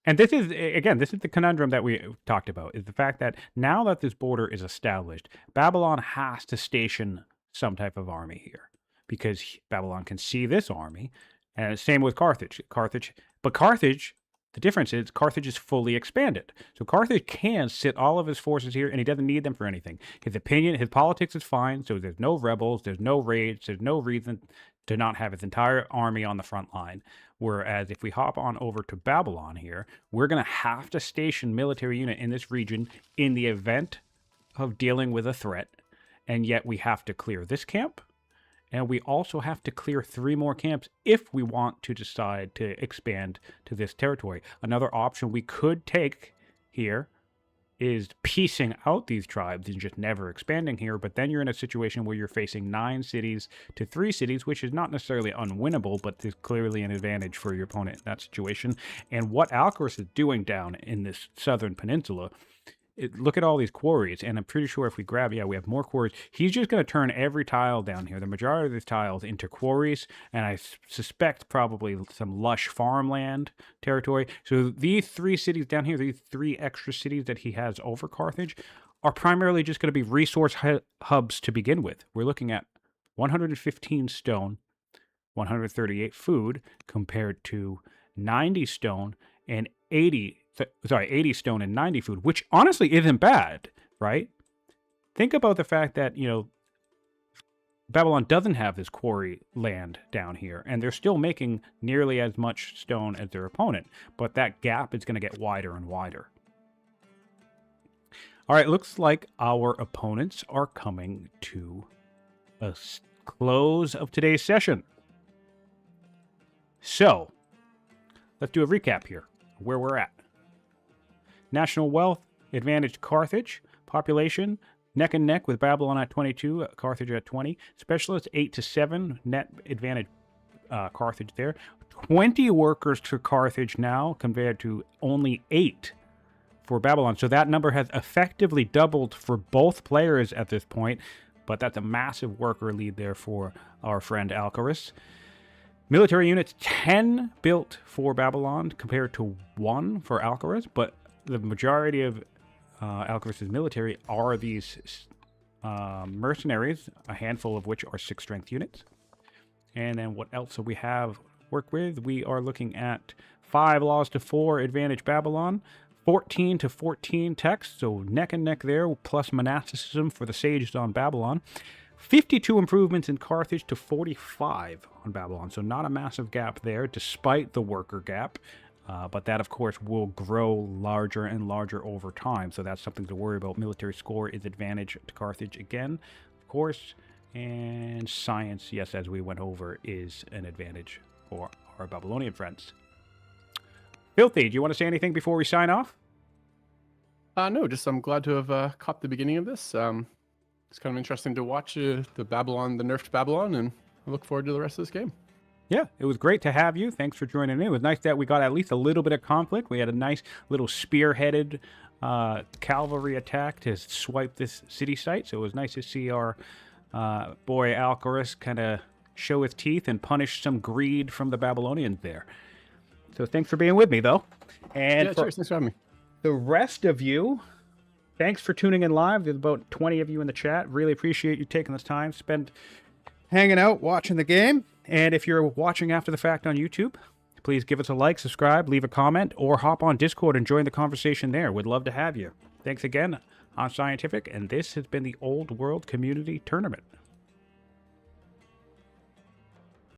And this is the conundrum that we talked about, is the fact that now that this border is established, Babylon has to station some type of army here, because Babylon can see this army, and same with Carthage. But Carthage, the difference is Carthage is fully expanded. So Carthage can sit all of his forces here, and he doesn't need them for anything. His politics is fine, so there's no rebels, there's no raids, there's no reason to not have his entire army on the front line. Whereas if we hop on over to Babylon here, we're going to have to station military unit in this region in the event of dealing with a threat. And yet we have to clear this camp. And we also have to clear 3 more camps if we want to decide to expand to this territory. Another option we could take here is piecing out these tribes and just never expanding here, but then you're in a situation where you're facing 9 cities to 3 cities, which is not necessarily unwinnable, but there's clearly an advantage for your opponent in that situation. And what Alcaras is doing down in this southern peninsula look at all these quarries, and I'm pretty sure if we grab, we have more quarries. He's just going to turn every tile down here, the majority of these tiles, into quarries, and I suspect probably some lush farmland territory. So these 3 cities down here, these 3 extra cities that he has over Carthage, are primarily just going to be resource hubs to begin with. We're looking at 115 stone, 138 food, compared to 90 stone and 80 stone and 90 food, which honestly isn't bad, right? Think about the fact that, Babylon doesn't have this quarry land down here, and they're still making nearly as much stone as their opponent, but that gap is going to get wider and wider. All right, looks like our opponents are coming to a close of today's session. So, let's do a recap here, where we're at. National wealth, advantage Carthage. Population, neck and neck with Babylon at 22, Carthage at 20. Specialists, 8 to 7, net advantage Carthage there. 20 workers to Carthage now, compared to only 8 for Babylon. So that number has effectively doubled for both players at this point, but that's a massive worker lead there for our friend Alcaras. Military units, 10 built for Babylon compared to 1 for Alcaras, but the majority of Alcaras' military are these mercenaries, a handful of which are 6 strength units. And then what else do we have work with? We are looking at 5 laws to 4 advantage Babylon, 14 to 14 text, so neck and neck there, plus monasticism for the sages on Babylon. 52 improvements in Carthage to 45 on Babylon, so not a massive gap there, despite the worker gap. But that, of course, will grow larger and larger over time, so that's something to worry about. Military score is advantage to Carthage again, of course. And science, yes, as we went over, is an advantage for our Babylonian friends. Filthy, do you want to say anything before we sign off? No, just I'm glad to have caught the beginning of this. It's kind of interesting to watch the nerfed Babylon, and I look forward to the rest of this game. Yeah, it was great to have you. Thanks for joining in. It was nice that we got at least a little bit of conflict. We had a nice little spearheaded cavalry attack to swipe this city site. So it was nice to see our boy Alcaras kind of show his teeth and punish some greed from the Babylonians there. So thanks for being with me, though. And cheers. Thanks for having me. The rest of you, thanks for tuning in live. There's about 20 of you in the chat. Really appreciate you taking this time, spend hanging out, watching the game. And if you're watching after the fact on YouTube, please give us a like, subscribe, leave a comment, or hop on Discord and join the conversation there. We'd love to have you. Thanks again. I'm Siontific, and this has been the Old World Community Tournament.